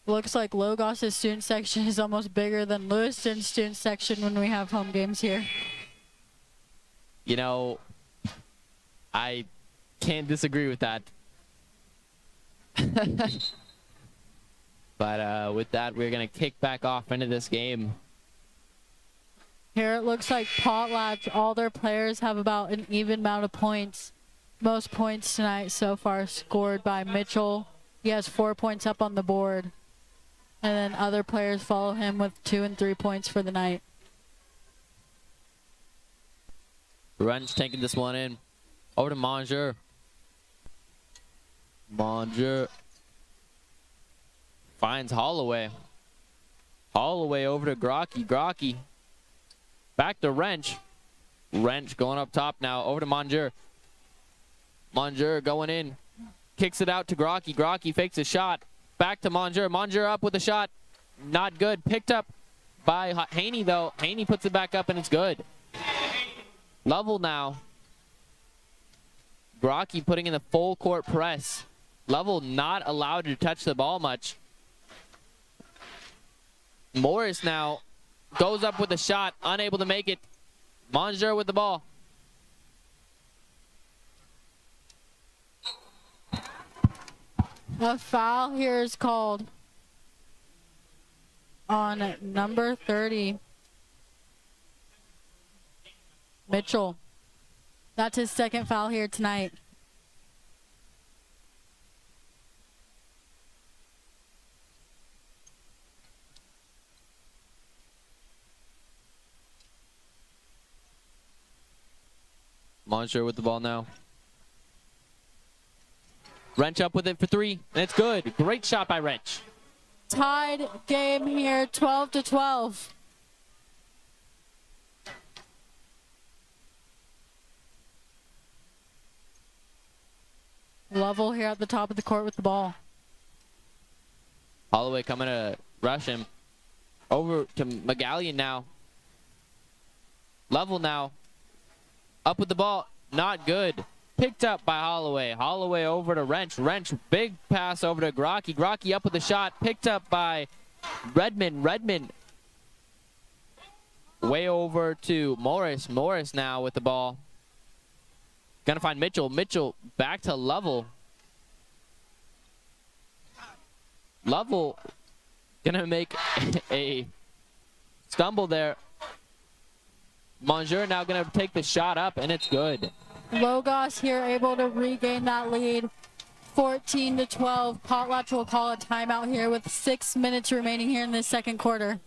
Looks like Logos' student section is almost bigger than Lewiston's student section when we have home games here. You know, I can't disagree with that. But with that, we're going to kick back off into this game. Here it looks like Potlatch, all their players have about an even amount of points. Most points tonight so far scored by Mitchell. He has 4 points up on the board. And then other players follow him with 2 and 3 points for the night. Wrench taking this one in. Over to Monjour. Monjour finds Holloway. Holloway over to Grocky. Grocky back to Wrench. Wrench going up top now. Over to Monjour. Monjour going in. Kicks it out to Grocky. Grocky fakes a shot. Back to Monjour. Monjour up with a shot. Not good. Picked up by Haney, though. Haney puts it back up, and it's good. Lovell now. Grocky putting in the full court press. Lovell not allowed to touch the ball much. Morris now goes up with a shot, unable to make it. Monjour with the ball. A foul here is called on number 30, Mitchell. That's his second foul here tonight. Monsieur with the ball now. Wrench up with it for 3, and it's good. Great shot by Wrench. Tied game here, 12-12. Level here at the top of the court with the ball. Holloway coming to rush him. Over to McGallion now. Level now. Up with the ball. Not good. Picked up by Holloway. Holloway over to Wrench. Wrench, big pass over to Grocky. Grocky up with the shot. Picked up by Redmond. Redmond way over to Morris. Morris now with the ball. Gonna find Mitchell. Mitchell back to Level. Level gonna make a stumble there. Monsieur now gonna take the shot up, and it's good. Logos here able to regain that lead. 14-12. Potlatch will call a timeout here with 6 minutes remaining here in this second quarter.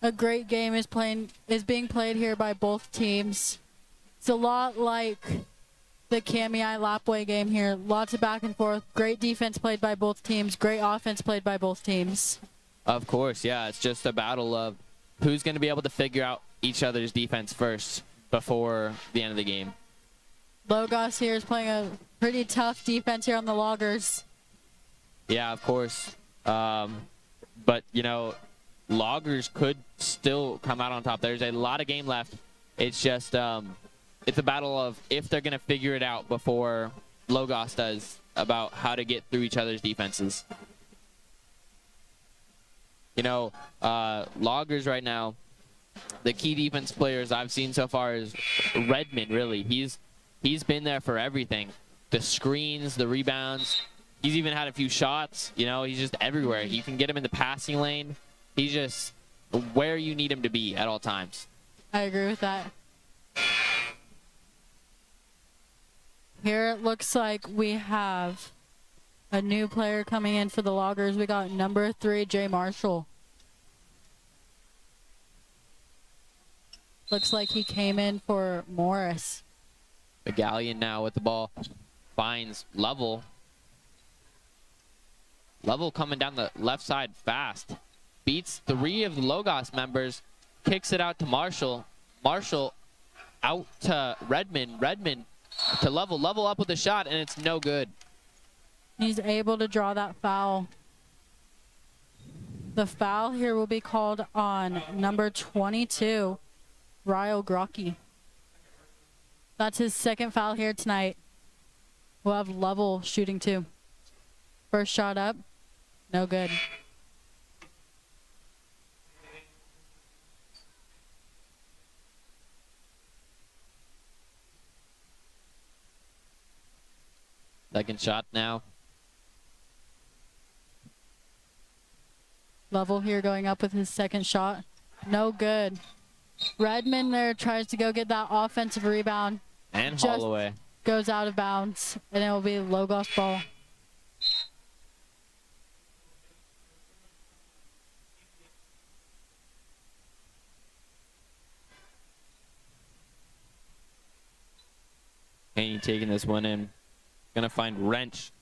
A great game is being played here by both teams. It's a lot like the Kamiai Lapwai game here. Lots of back and forth. Great defense played by both teams. Great offense played by both teams. Of course, yeah. It's just a battle of who's going to be able to figure out each other's defense first before the end of the game. Logos here is playing a pretty tough defense here on the Loggers. Yeah, of course. But, you know, Loggers could still come out on top. There's a lot of game left. It's just it's a battle of if they're going to figure it out before Logos does about how to get through each other's defenses. You know, Loggers right now, the key defense players I've seen so far is Redmond, really. He's been there for everything. The screens, the rebounds. He's even had a few shots. You know, he's just everywhere. You can get him in the passing lane. He's just where you need him to be at all times. I agree with that. Here it looks like we have a new player coming in for the Loggers. We got number 3, Jay Marshall. Looks like he came in for Morris. McGallion now with the ball. Finds Level. Level coming down the left side fast. Beats 3 of the Logos members. Kicks it out to Marshall. Marshall out to Redmond. Redmond to Level. Level up with a shot, and it's no good. He's able to draw that foul. The foul here will be called on number 22, Ryle Grocky. That's his second foul here tonight. We'll have Level shooting too. First shot up, no good. Second shot now. Level here going up with his second shot. No good. Redmond there tries to go get that offensive rebound. And Just Holloway. goes out of bounds, and it will be Logos ball. Haney taking this one in. Gonna find Wrench.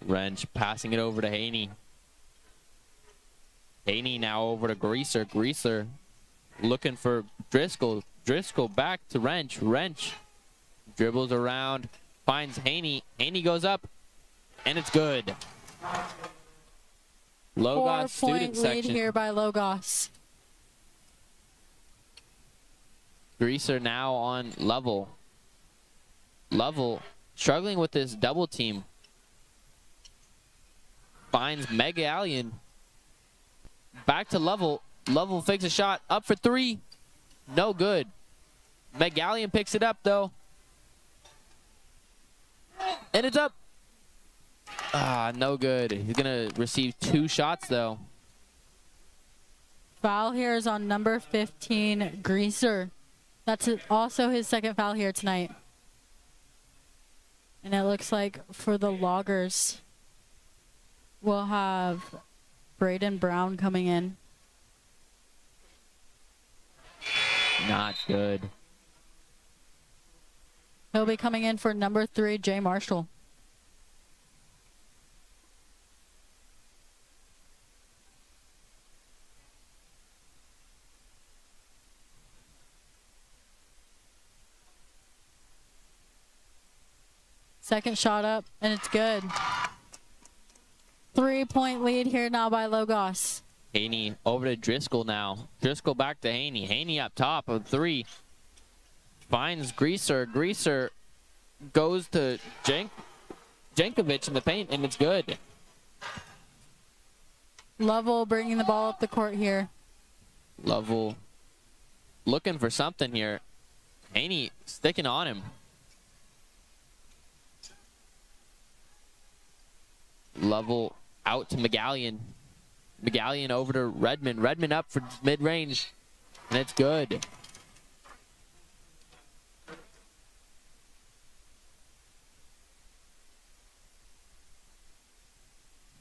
Wrench passing it over to Haney. Haney now over to Greaser. Greaser looking for Driscoll. Driscoll back to Wrench. Wrench dribbles around, finds Haney. Haney goes up, and it's good. Logos student 4-point lead section. here by Logos. Greaser now on Level. Level struggling with this double team. Finds McGallion. Back to Level. Level fakes a shot. Up for 3. No good. McGallion picks it up, though. And it's up. No good. He's going to receive 2 shots, though. Foul here is on number 15, Greaser. That's also his second foul here tonight. And it looks like for the Loggers, we'll have Braden Brown coming in. Not good. He'll be coming in for number 3, Jay Marshall. Second shot up, and it's good. 3-point lead here now by Logos. Haney over to Driscoll now. Driscoll back to Haney. Haney up top of 3. Finds Greaser. Greaser goes to Jankovic in the paint, and it's good. Lovell bringing the ball up the court here. Lovell looking for something here. Haney sticking on him. Lovell out to McGallion. McGallion over to Redmond. Redmond up for mid-range, and it's good.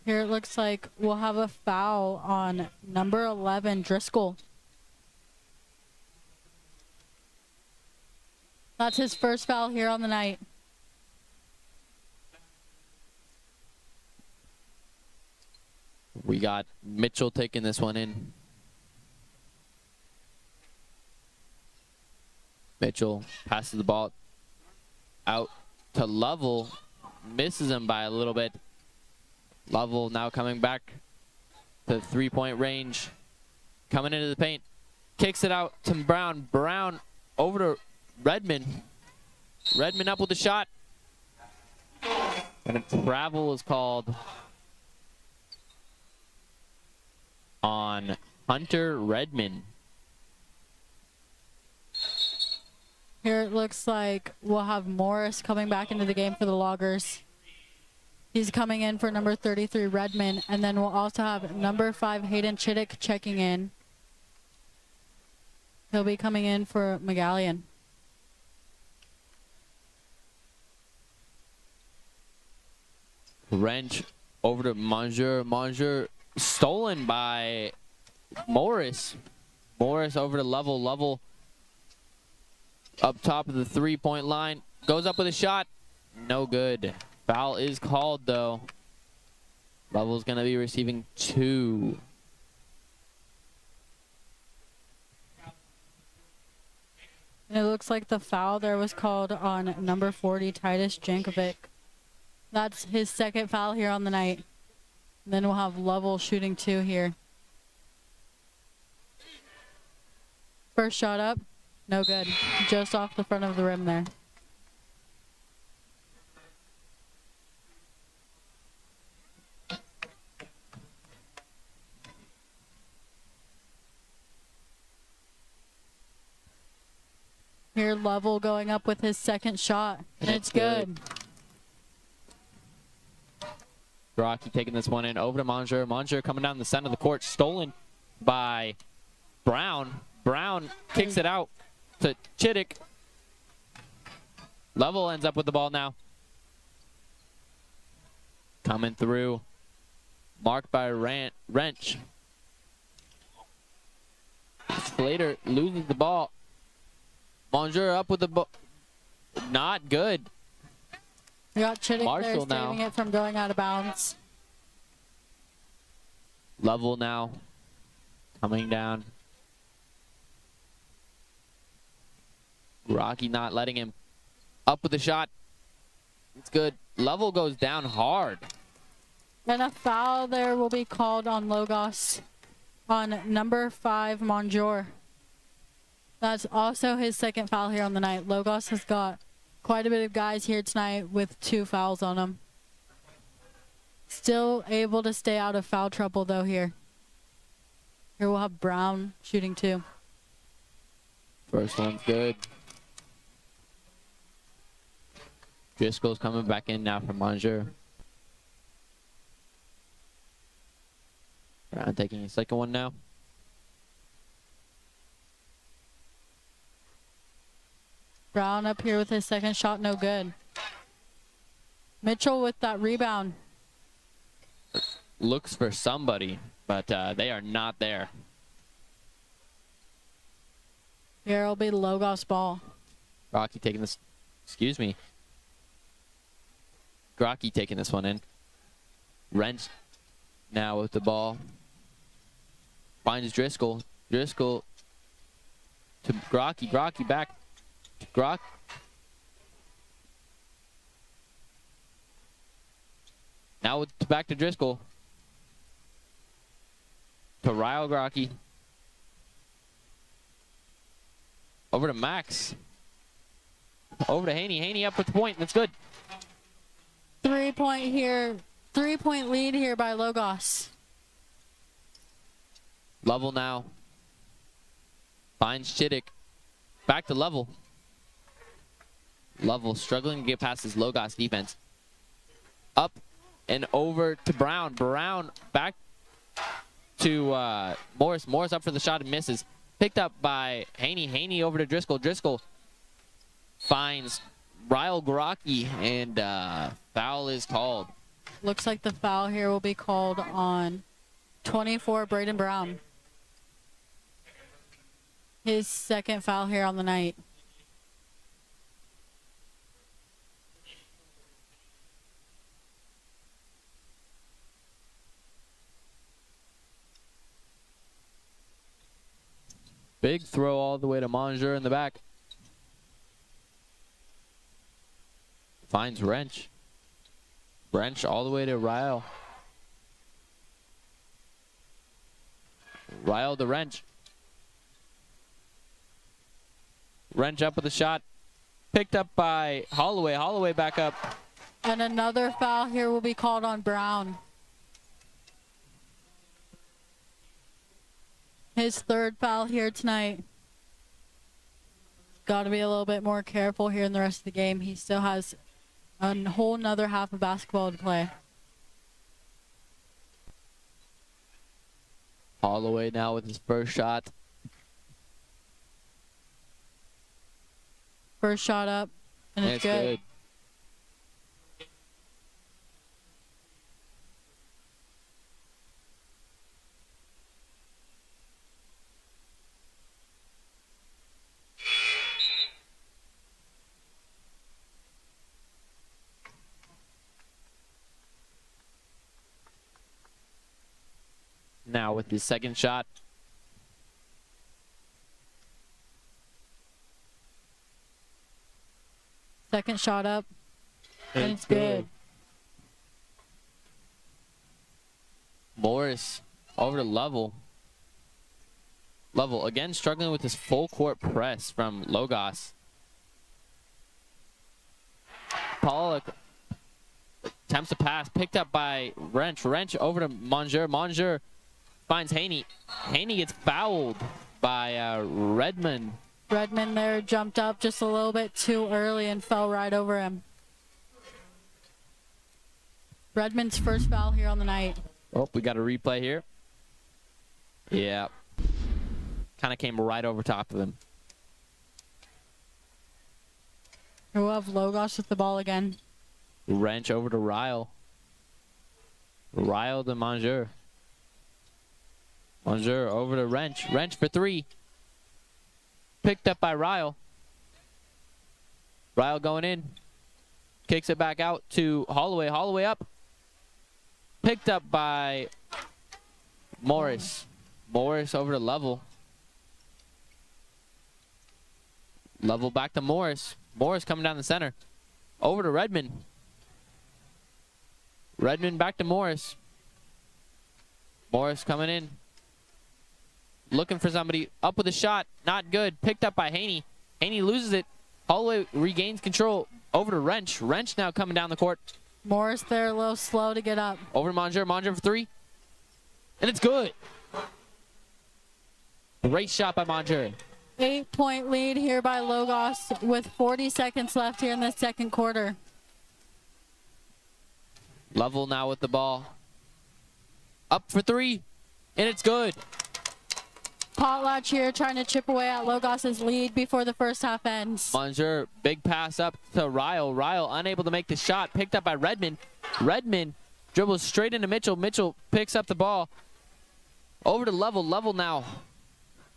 Here it looks like we'll have a foul on number 11, Driscoll. That's his first foul here on the night. We got Mitchell taking this one in. Mitchell passes the ball out to Lovell. Misses him by a little bit. Lovell now coming back to 3-point range. Coming into the paint. Kicks it out to Brown. Brown over to Redmond. Redmond up with the shot. And a travel is called on Hunter Redmond. Here it looks like we'll have Morris coming back into the game for the Loggers. He's coming in for number 33, Redmond. And then we'll also have number 5, Hayden Chittick checking in. He'll be coming in for McGallion. Wrench over to Monsieur. Monsieur stolen by Morris. Morris over to Lovell. Lovell up top of the 3-point line. Goes up with a shot. No good. Foul is called, though. Lovell's going to be receiving 2. And it looks like the foul there was called on number 40, Titus Jankovic. That's his second foul here on the night. And then we'll have Lovell shooting 2 here. First shot up, no good. Just off the front of the rim there. Here Lovell going up with his second shot, and it's good. Rocky taking this one in over to Monsieur. Monsieur coming down the center of the court, stolen by Brown. Brown kicks it out to Chittick. Lovell ends up with the ball now. Coming through, marked by Wrench. Slater loses the ball. Monsieur up with the ball. Not good. We got Chittick Marshall there saving it from going out of bounds. Lovell now coming down. Rocky not letting him. Up with the shot. It's good. Lovell goes down hard. And a foul there will be called on Logos on number 5, Monsieur. That's also his second foul here on the night. Logos has got quite a bit of guys here tonight with 2 fouls on them. Still able to stay out of foul trouble, though, here. Here we'll have Brown shooting 2. First one's good. Driscoll's coming back in now for Monsieur. Brown taking his second one now. Brown up here with his second shot, no good. Mitchell with that rebound. Looks for somebody, but they are not there. Here will be Logos ball. Grocky taking this, excuse me. Grocky taking this one in. Wrench now with the ball. Finds Driscoll. Driscoll to Grocky. Grocky back to Grock. Now back to Driscoll. To Ryle Grocky. Over to Max. Over to Haney. Haney up with the point. That's good. 3-point here. 3-point lead here by Logos. Level now. Finds Chittick. Back to Level. Level struggling to get past his Logos defense. Up and over to Brown. Brown back to Morris. Morris up for the shot and misses. Picked up by Haney. Haney over to Driscoll. Driscoll finds Ryle Grocky, and foul is called. Looks like the foul here will be called on 24, Braden Brown. His second foul here on the night. Big throw all the way to Monjeur in the back. Finds Wrench. Wrench all the way to Ryle. Ryle to Wrench. Wrench up with a shot. Picked up by Holloway. Holloway back up. And another foul here will be called on Brown. His third foul here tonight. Got to be a little bit more careful here in the rest of the game. He still has a whole nother half of basketball to play. Holloway now with his first shot. First shot up, and it's good. Now with his second shot. Second shot up, and it's good. Morris over to Level. Level again struggling with this full court press from Logos. Pollock attempts a pass, picked up by Wrench. Wrench over to Monjeur. Monjeur finds Haney. Haney gets fouled by Redmond. Redmond there jumped up just a little bit too early and fell right over him. Redmond's first foul here on the night. Oh, we got a replay here. Yeah. Kind of came right over top of him. We'll have Logos with the ball again. Wrench over to Ryle. Ryle to Monjeur. Monjeur over to Wrench. Wrench for three. Picked up by Ryle. Ryle going in. Kicks it back out to Holloway. Holloway up. Picked up by Morris. Morris over to Level. Level back to Morris. Morris coming down the center. Over to Redmond. Redmond back to Morris. Morris coming in. Looking for somebody. Up with a shot. Not good. Picked up by Haney. Haney loses it. Holloway regains control. Over to Wrench. Wrench now coming down the court. Morris there a little slow to get up. Over to Monjeur. Monjeur for three. And it's good. Great shot by Monjeur. 8-point lead here by Logos with 40 seconds left here in the second quarter. Level now with the ball. Up for three. And it's good. Potlatch here trying to chip away at Logos' lead before the first half ends. Monjeur, big pass up to Ryle. Ryle unable to make the shot. Picked up by Redmond. Redmond dribbles straight into Mitchell. Mitchell picks up the ball. Over to Level. Level now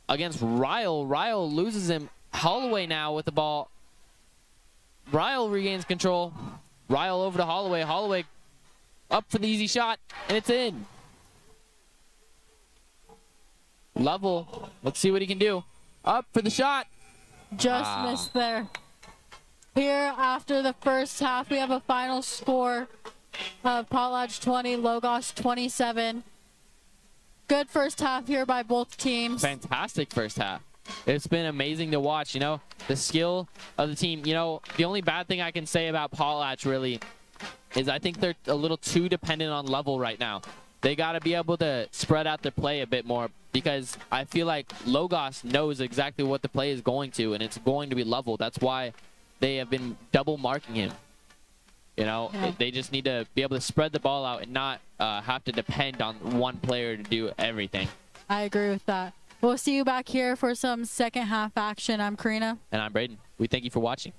against Ryle. Ryle loses him. Holloway now with the ball. Ryle regains control. Ryle over to Holloway. Holloway up for the easy shot, and it's in. Level. Let's see what he can do. Up for the shot. Just missed there. Here, after the first half, we have a final score of Potlatch 20, Logos 27. Good first half here by both teams. Fantastic first half. It's been amazing to watch, you know, the skill of the team. You know, the only bad thing I can say about Potlatch really is I think they're a little too dependent on level right now. They got to be able to spread out their play a bit more, because I feel like Logos knows exactly what the play is going to, and it's going to be level. That's why they have been double marking him. You know, they just need to be able to spread the ball out and not have to depend on one player to do everything. I agree with that. We'll see you back here for some second half action. I'm Karina. And I'm Braden. We thank you for watching.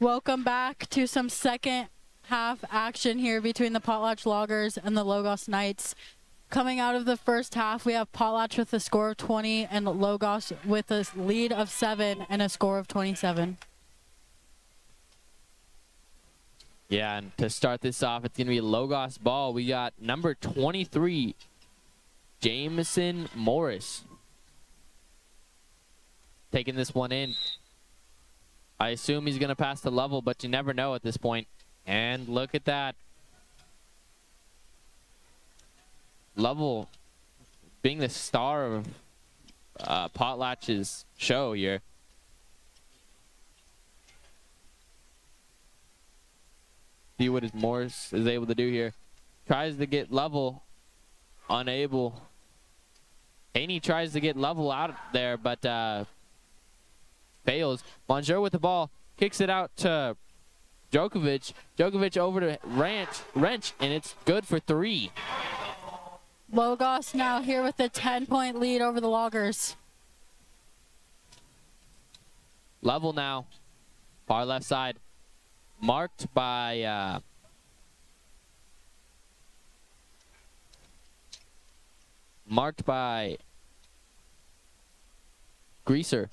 Welcome back to some second half action here between the Potlatch Loggers and the Logos Knights. Coming out of the first half, we have Potlatch with a score of 20 and Logos with a lead of 7 and a score of 27. Yeah, and to start this off, it's going to be Logos ball. We got number 23, Jameson Morris, taking this one in. I assume he's going to pass the level, but you never know at this point. And look at that. Level being the star of Potlatch's show here. See what Morris is able to do here. Tries to get level. Unable. Haney tries to get level out there, but fails. Monjur with the ball. Kicks it out to Djokovic. Djokovic over to Wrench, and it's good for 3. Logos now here with a 10-point lead over the Loggers. Level now. Far left side. Marked by Greaser.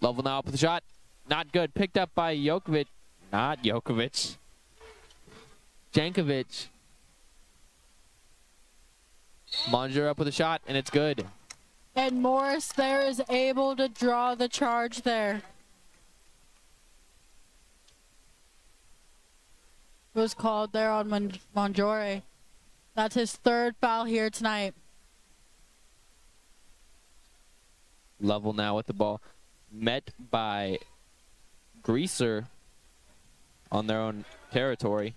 Level now up with the shot. Not good. Picked up by Jokovic. Not Jokovic. Jankovic. Monjur up with a shot, and it's good. And Morris there is able to draw the charge there. It was called there on Monjore. That's his 3rd foul here tonight. Level now with the ball. Met by Greaser on their own territory.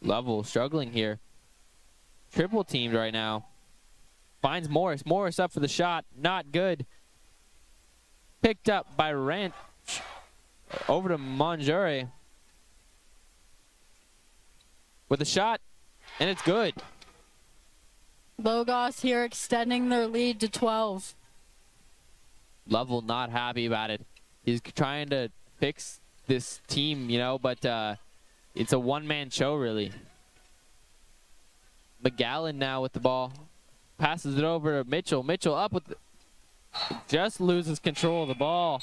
Level struggling here. Triple teamed right now. Finds Morris. Morris up for the shot. Not good. Picked up by Wrench. Over to Monjure. With a shot. And it's good. Logos here extending their lead to 12. Level not happy about it. He's trying to fix this team, you know, but it's a one-man show, really. McGallen now with the ball. Passes it over to Mitchell. Mitchell up with just loses control of the ball.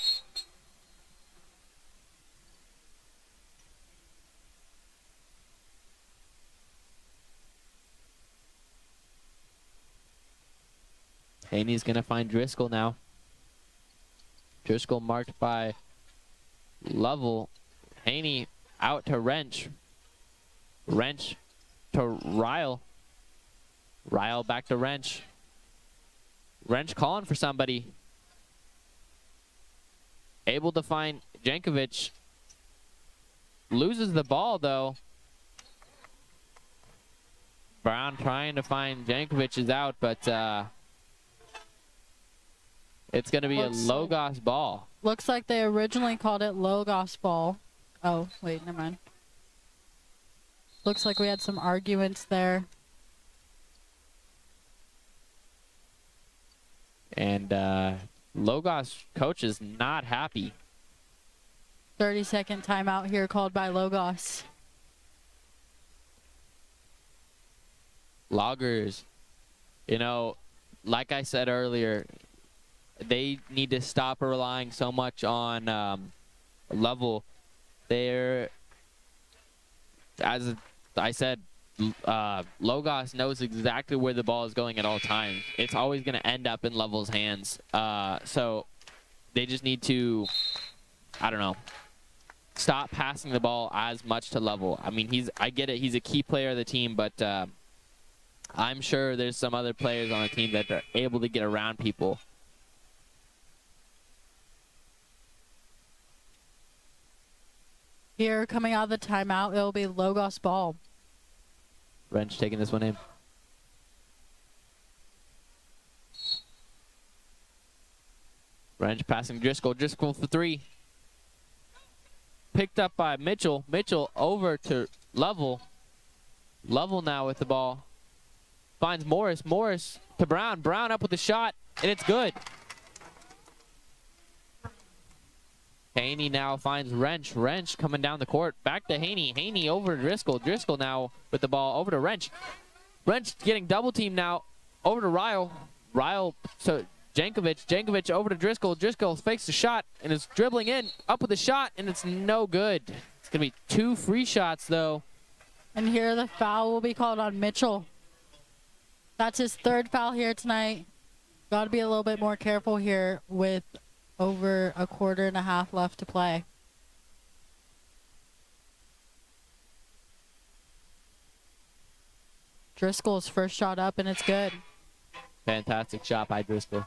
Haney's going to find Driscoll now. Driscoll marked by Level. Haney out to Wrench. Wrench to Ryle. Ryle back to Wrench. Wrench calling for somebody. Able to find Jankovic. Loses the ball, though. Brown trying to find Jankovic is out, but it's going to be a Logos ball. Looks like they originally called it Logos ball. Oh, wait, never mind. Looks like we had some arguments there. And Logos coach is not happy. 30-second timeout here called by Logos. Loggers, you know, like I said earlier, they need to stop relying so much on Level. They're, as I said, Logos knows exactly where the ball is going at all times. It's always going to end up in Level's hands. So they just need to, I don't know, stop passing the ball as much to Level. I mean, I get it, he's a key player of the team, but I'm sure there's some other players on the team that are able to get around people. Here, coming out of the timeout, it'll be Logos ball. Wrench taking this one in. Wrench passing Driscoll. Driscoll for 3. Picked up by Mitchell. Mitchell over to Level. Level now with the ball. Finds Morris. Morris to Brown. Brown up with the shot, and it's good. Haney now finds Wrench. Wrench coming down the court. Back to Haney. Haney over to Driscoll. Driscoll now with the ball over to Wrench. Wrench getting double teamed now. Over to Ryle. Ryle to Jankovic. Jankovic over to Driscoll. Driscoll fakes the shot and is dribbling in. Up with the shot, and it's no good. It's going to be 2 free shots, though. And here the foul will be called on Mitchell. That's his 3rd foul here tonight. Got to be a little bit more careful here with over a quarter and a half left to play. Driscoll's first shot up, and it's good. Fantastic shot by Driscoll.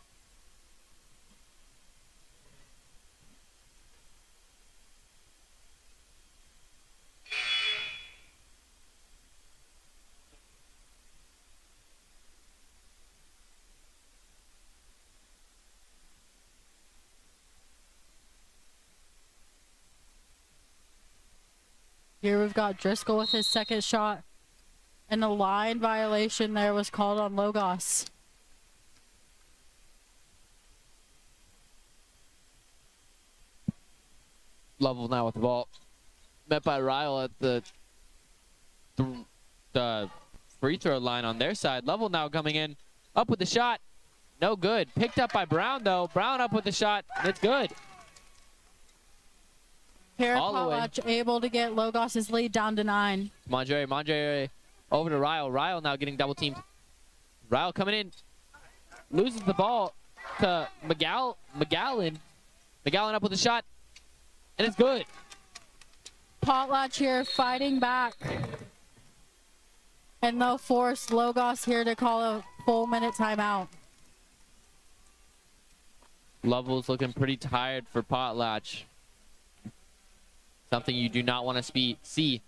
Here we've got Driscoll with his 2nd shot. And a line violation there was called on Logos. Level now with the ball. Met by Ryle at the free throw line on their side. Level now coming in. Up with the shot. No good. Picked up by Brown, though. Brown up with the shot. It's good. Here, All the way. Potlatch able to get Logos' lead down to 9. Mondre over to Ryle. Ryle now getting double teamed. Ryle coming in. Loses the ball to McGowan. McGowan up with the shot. And it's good. Potlatch here fighting back. And they'll force Logos here to call a full minute timeout. Lovell's looking pretty tired for Potlatch. Something you do not want to see,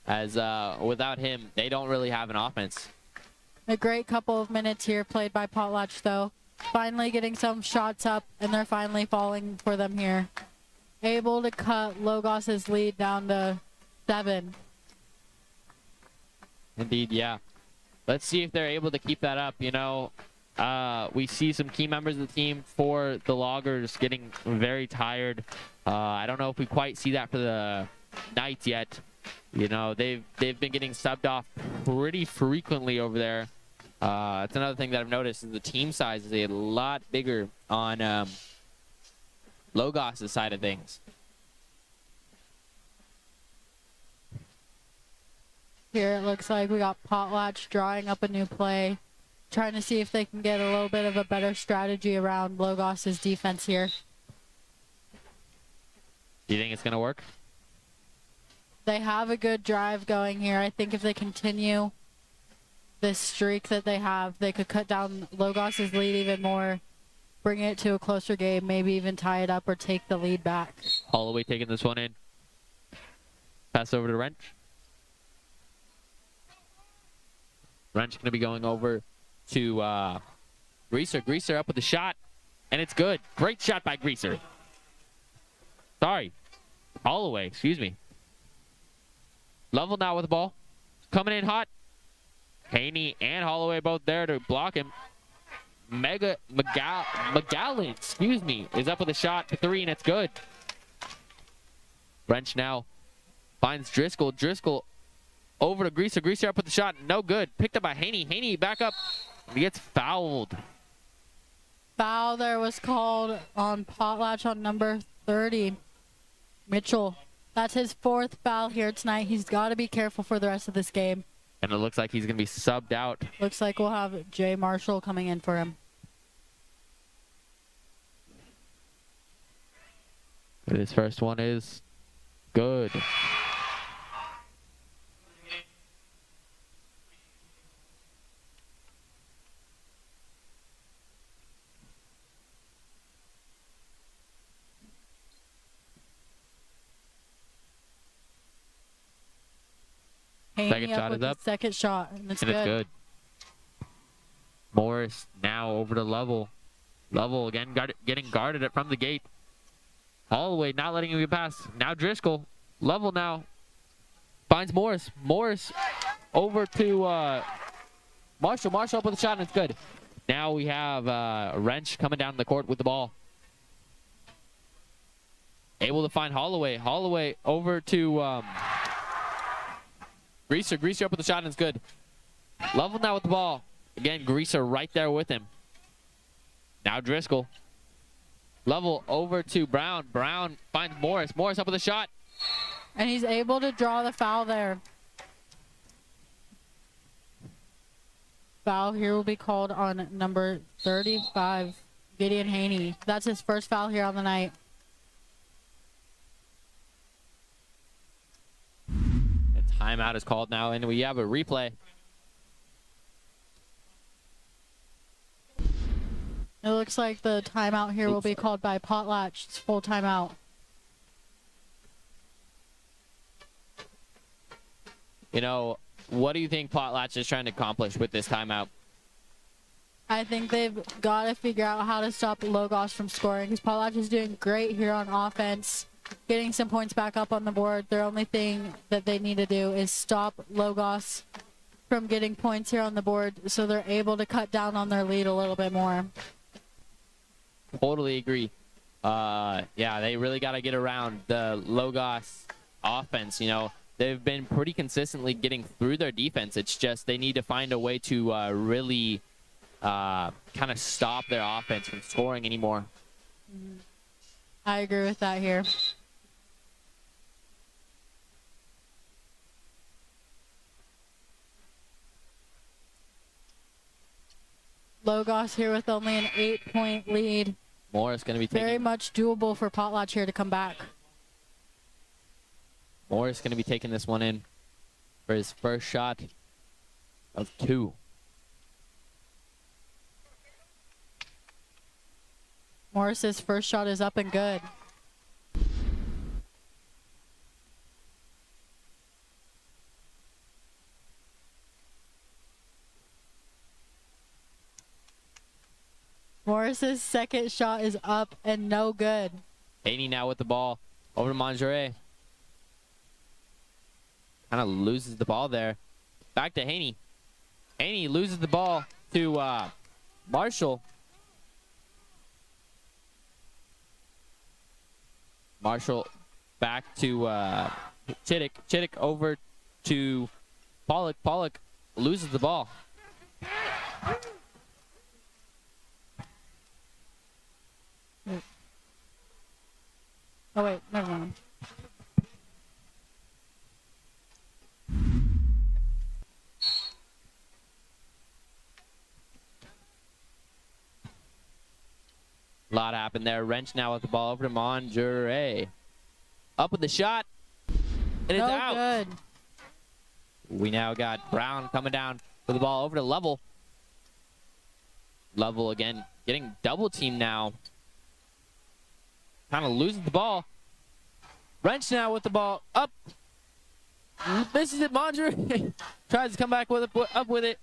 as without him, they don't really have an offense. A great couple of minutes here played by Potlatch, though. Finally getting some shots up, and they're finally falling for them here. Able to cut Logos' lead down to 7. Indeed, yeah. Let's see if they're able to keep that up. You know, we see some key members of the team for the Loggers getting very tired. I don't know if we quite see that for the Knights yet. You know, they've been getting subbed off pretty frequently over there. That's another thing that I've noticed is the team size is a lot bigger on Logos' side of things. Here it looks like we got Potlatch drawing up a new play, trying to see if they can get a little bit of a better strategy around Logos' defense here. Do you think it's going to work? They have a good drive going here. I think if they continue this streak that they have, they could cut down Logos' lead even more, bring it to a closer game, maybe even tie it up or take the lead back. Holloway taking this one in. Pass over to Wrench. Wrench going to be going over to Greaser. Greaser up with the shot, and it's good. Great shot by Greaser. Sorry. Holloway, excuse me. Level now with the ball. Coming in hot. Haney and Holloway both there to block him. McGowan, excuse me, is up with a shot to 3, and it's good. Wrench now finds Driscoll. Driscoll over to Greaser. Greaser up with the shot. No good. Picked up by Haney. Haney back up. He gets fouled. Foul there was called on Potlatch on number 30. Mitchell. That's his 4th foul here tonight. He's got to be careful for the rest of this game. And it looks like he's going to be subbed out. Looks like we'll have Jay Marshall coming in for him. His first one is good. Second shot is up. Second shot, and it's good. Morris now over to Level. Level again getting guarded it from the gate. Holloway not letting him get past. Now Driscoll. Level now. Finds Morris. Morris over to Marshall. Marshall up with a shot, and it's good. Now we have Wrench coming down the court with the ball. able to find Holloway. Holloway over to Greaser. Greaser up with the shot, and it's good. Level now with the ball. Again, Greaser right there with him. Now Driscoll. Level over to Brown. Brown finds Morris. Morris up with a shot. And he's able to draw the foul there. Foul here will be called on number 35, Gideon Haney. That's his first foul here on the night. A timeout is called now, and we have a replay. It looks like the timeout here will be called by Potlatch. It's full timeout. You know, what do you think Potlatch is trying to accomplish with this timeout? I think they've got to figure out how to stop Logos from scoring, because Potlatch is doing great here on offense, getting some points back up on the board. Their only thing that they need to do is stop Logos from getting points here on the board so they're able to cut down on their lead a little bit more. Totally agree. Yeah, they really got to get around the Logos offense. You know, they've been pretty consistently getting through their defense. It's just they need to find a way to really kind of stop their offense from scoring anymore. I agree with that here. Logos here with only an 8-point lead. Morris going to be taking... Very much doable for Potlatch here to come back. Morris going to be taking this one in for his first shot of 2. Morris's first shot is up and good. Morris's second shot is up and no good. Haney now with the ball over to Mongeray. Kind of loses the ball there. Back to Haney. Haney loses the ball to Marshall. Marshall back to Chittick. Chittick over to Pollock. Pollock loses the ball. Oh, wait, never mind. A lot happened there. Wrench now with the ball over to Mongeray. Up with the shot. And it's out. Good. We now got Brown coming down with the ball over to Level. Level again getting double teamed now. Kind of loses the ball. Wrench now with the ball up. Misses it. Mongeray tries to come back with it, up with it.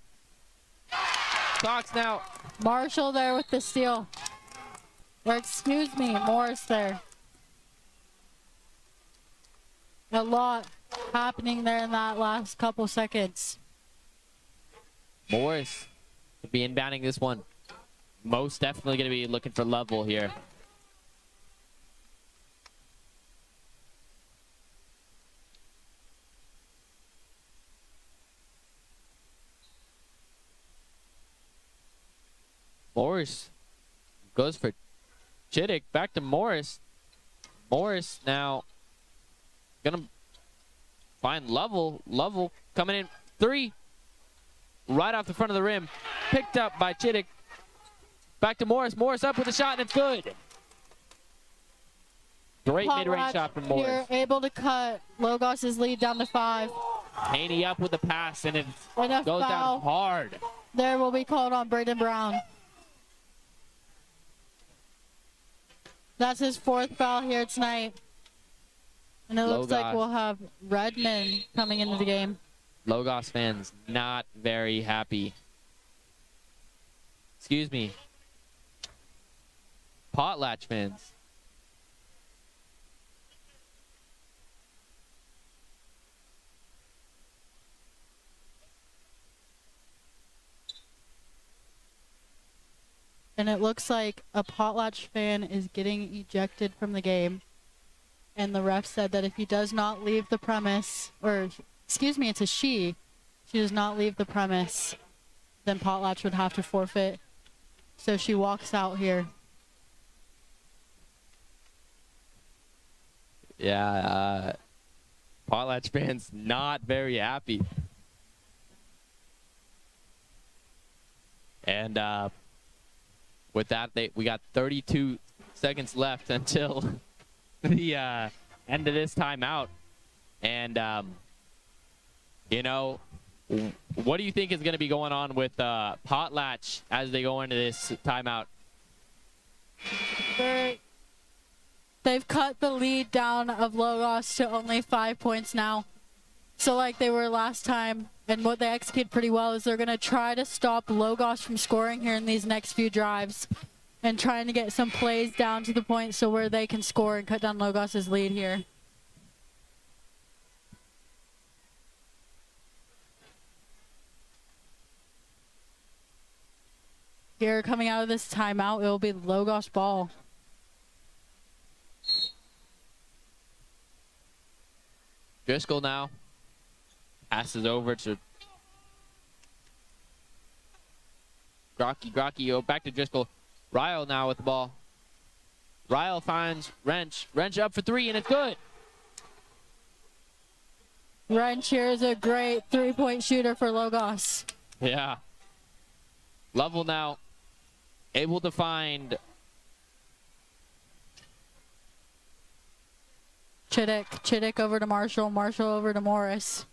Cox now. Marshall there with the steal. Or excuse me, Morris there. A lot happening there in that last couple seconds. Morris will be inbounding this one. Most definitely going to be looking for Level here. Morris goes for Chittick. Back to Morris. Morris now gonna find Level. Level coming in. 3. Right off the front of the rim. Picked up by Chittick. Back to Morris. Morris up with a shot, and it's good. Great mid-range shot from Morris. Here, able to cut Logos' lead down to 5. Haney up with the pass, and it And a goes foul down hard. there will be called on Braden Brown. That's his 4th foul here tonight. And it looks like we'll have Redmond coming into the game. Logos fans not very happy. Excuse me. Potlatch fans. And it looks like a Potlatch fan is getting ejected from the game. and the ref said that if he does not leave the premise, or excuse me, it's a she does not leave the premise, then Potlatch would have to forfeit. So she walks out here. Yeah, Potlatch fans not very happy. And with that, we got 32 seconds left until the end of this timeout. And, you know, what do you think is going to be going on with Potlatch as they go into this timeout? They've cut the lead down of Logos to only 5 points now. So like they were last time, and what they execute pretty well is they're going to try to stop Logos from scoring here in these next few drives and trying to get some plays down to the point so where they can score and cut down Logos's lead here. Here coming out of this timeout, it will be Logos ball. Driscoll now passes over to Grocky, oh, back to Driscoll. Ryle now with the ball. Ryle finds Wrench. Wrench up for three, and it's good. Wrench here is a great three-point shooter for Logos. Yeah. Level now able to find Chittick over to Marshall. Marshall over to Morris.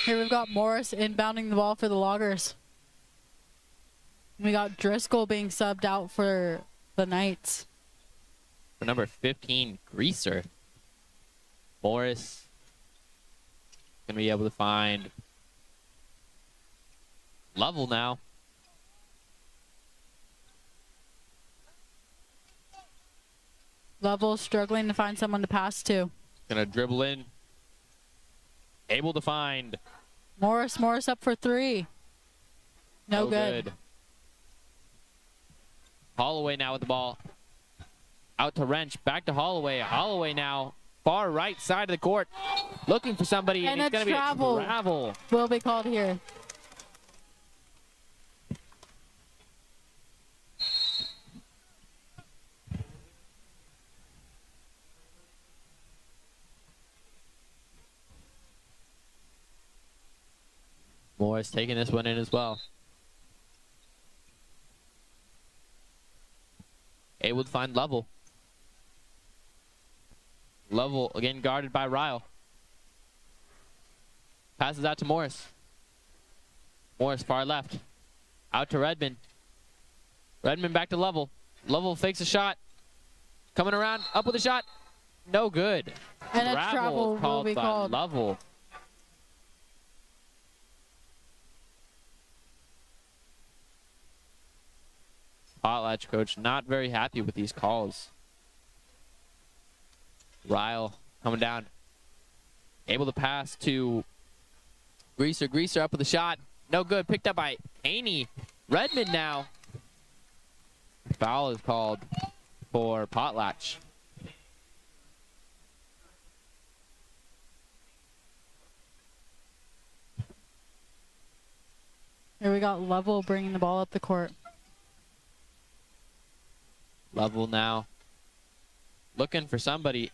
Here we've got Morris inbounding the ball for the Loggers. We got Driscoll being subbed out for the Knights. For number 15, Greaser. Morris going to be able to find Level now. Level struggling to find someone to pass to. Going to dribble in. Able to find Morris up for three. No good. Holloway now with the ball. Out to Wrench. Back to Holloway. Holloway now. Far right side of the court. Looking for somebody. And it's going to be a travel. Will be called here. Morris taking this one in as well. Able to find Level. Level again guarded by Ryle. Passes out to Morris. Morris far left. Out to Redmond. Redmond back to Level. Level fakes a shot. Coming around, up with a shot. No good. And a travel will be called. Level. Potlatch coach not very happy with these calls. Ryle coming down. Able to pass to Greaser. Greaser up with a shot. No good. Picked up by Haney. Redmond now. Foul is called for Potlatch. Here we got Level bringing the ball up the court. Level now. Looking for somebody.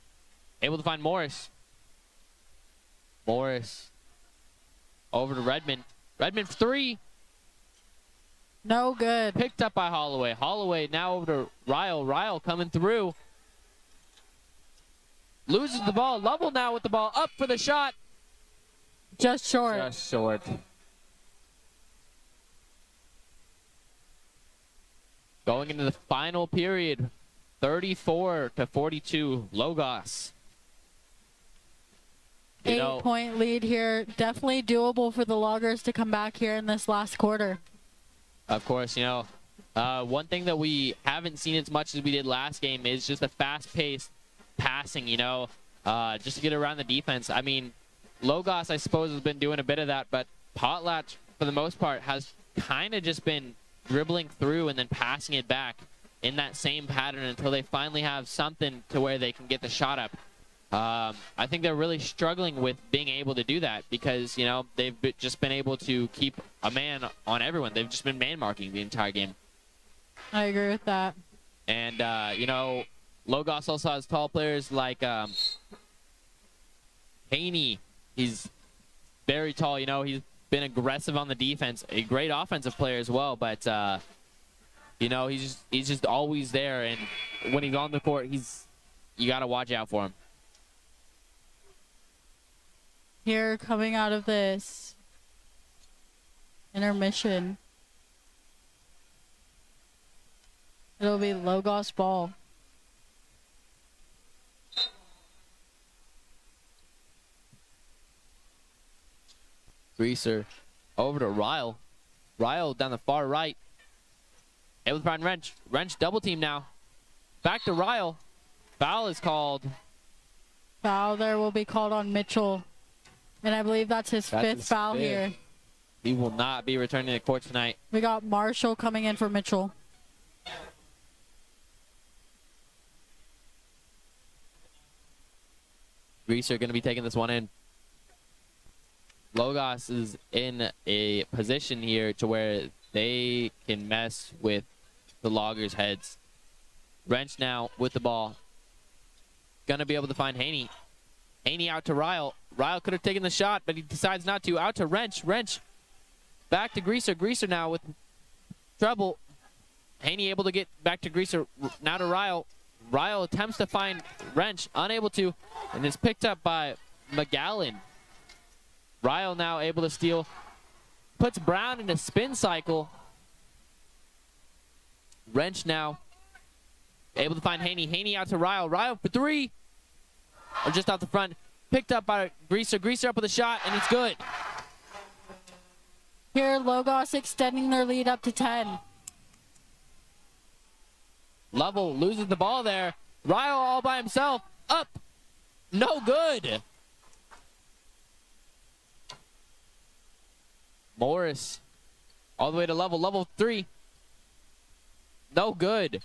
Able to find Morris. Morris. Over to Redmond. Redmond for three. No good. Picked up by Holloway. Holloway now over to Ryle. Ryle coming through. Loses the ball. Level now with the ball. Up for the shot. Just short. Just short. Going into the final period. 34-42. Logos. 8-point lead here. Definitely doable for the Loggers to come back here in this last quarter. Of course, One thing that we haven't seen as much as we did last game is just a fast-paced passing, you know, just to get around the defense. I mean, Logos, I suppose, has been doing a bit of that, but Potlatch, for the most part, has kind of just been dribbling through and then passing it back in that same pattern until they finally have something to where they can get the shot up. I think they're really struggling with being able to do that because, you know, they've just been able to keep a man on everyone. They've just been man-marking the entire game. I agree with that. And, you know, Logos also has tall players like Haney. He's very tall. You know, he's been aggressive on the defense. A great offensive player as well, but, you know, he's just always there. And when he's on the court, you got to watch out for him. Here, coming out of this intermission, it'll be Logos ball. Greaser over to Ryle. Ryle down the far right. Able to find Wrench. Wrench double team now. Back to Ryle. Foul is called. Foul there will be called on Mitchell. And I believe that's his fifth foul here. He will not be returning to court tonight. We got Marshall coming in for Mitchell. Greaser going to be taking this one in. Logos is in a position here to where they can mess with the Loggers' heads. Wrench now with the ball. Gonna be able to find Haney. Haney out to Ryle. Ryle could have taken the shot, but he decides not to. Out to Wrench. Wrench back to Greaser. Greaser now with trouble. Haney able to get back to Greaser. Now to Ryle. Ryle attempts to find Wrench. Unable to. And is picked up by McGowan. Ryle now able to steal. Puts Brown in a spin cycle. Wrench now able to find Haney. Haney out to Ryle. Ryle for three. Or just out the front. Picked up by Greaser. Greaser up with a shot, and it's good. Here, Logos extending their lead up to 10. Lovell loses the ball there. Ryle all by himself. Up. No good. Morris all the way to Lovell. Lovell three. No good.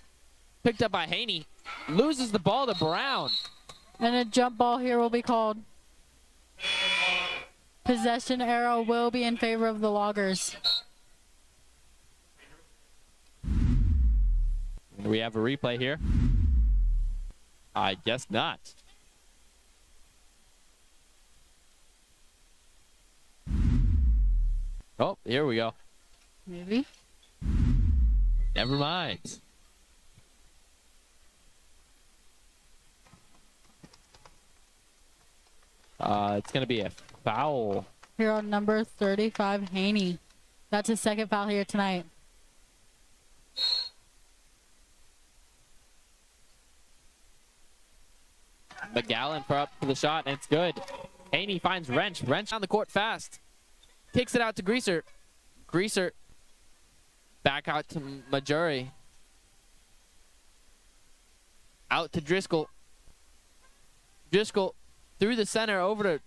Picked up by Haney. Loses the ball to Brown. And a jump ball here will be called. Possession arrow will be in favor of the Loggers. Do we have a replay here? I guess not. Oh, here we go. Maybe. Never mind. It's going to be a foul. Here on number 35, Haney. That's his second foul here tonight. McGowan for up for the shot, and it's good. Haney finds Wrench. Wrench on the court fast. Kicks it out to Greaser. Greaser back out to Majuri. Out to Driscoll. Driscoll through the center over to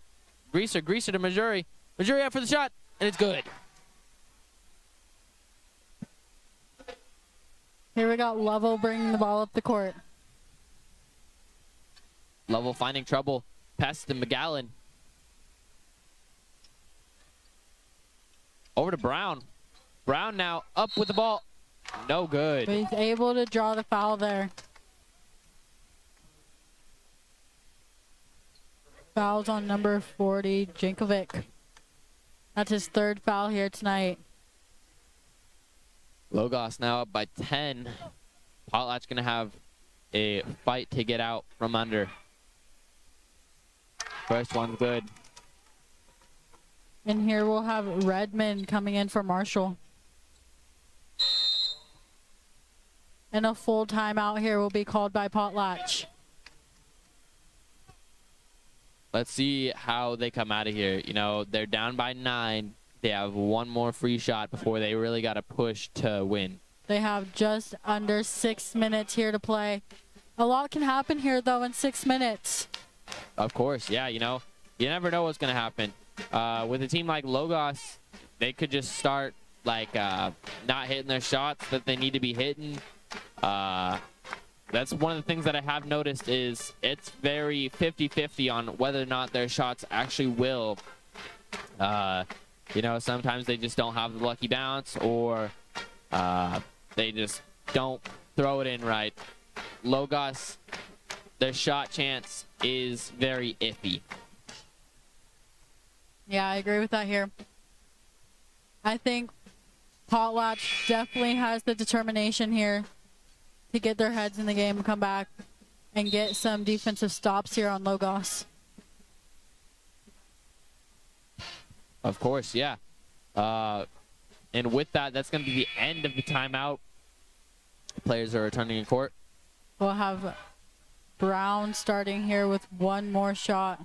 Greaser. Greaser to Majuri. Majuri out for the shot, and it's good. Here we got Lovell bringing the ball up the court. Lovell finding trouble. Pass to McGowan. Over to Brown. Brown now up with the ball. No good. But he's able to draw the foul there. Fouls on number 40, Jankovic. That's his third foul here tonight. Logos now up by 10. Potlatch gonna have a fight to get out from under. First one's good. And here we'll have Redmond coming in for Marshall. And a full timeout here will be called by Potlatch. Let's see how they come out of here. You know, they're down by 9. They have one more free shot before they really got to push to win. They have just under 6 minutes here to play. A lot can happen here, though, in 6 minutes. Of course, yeah, you know, you never know what's going to happen. With a team like Logos, they could just start, like, not hitting their shots that they need to be hitting. That's one of the things that I have noticed is it's very 50-50 on whether or not their shots actually will. You know, sometimes they just don't have the lucky bounce, or they just don't throw it in right. Logos, their shot chance is very iffy. Yeah, I agree with that here. I think Potlatch definitely has the determination here to get their heads in the game and come back and get some defensive stops here on Logos. Of course, yeah. And with that, that's going to be the end of the timeout. Players are returning in court. We'll have Brown starting here with one more shot.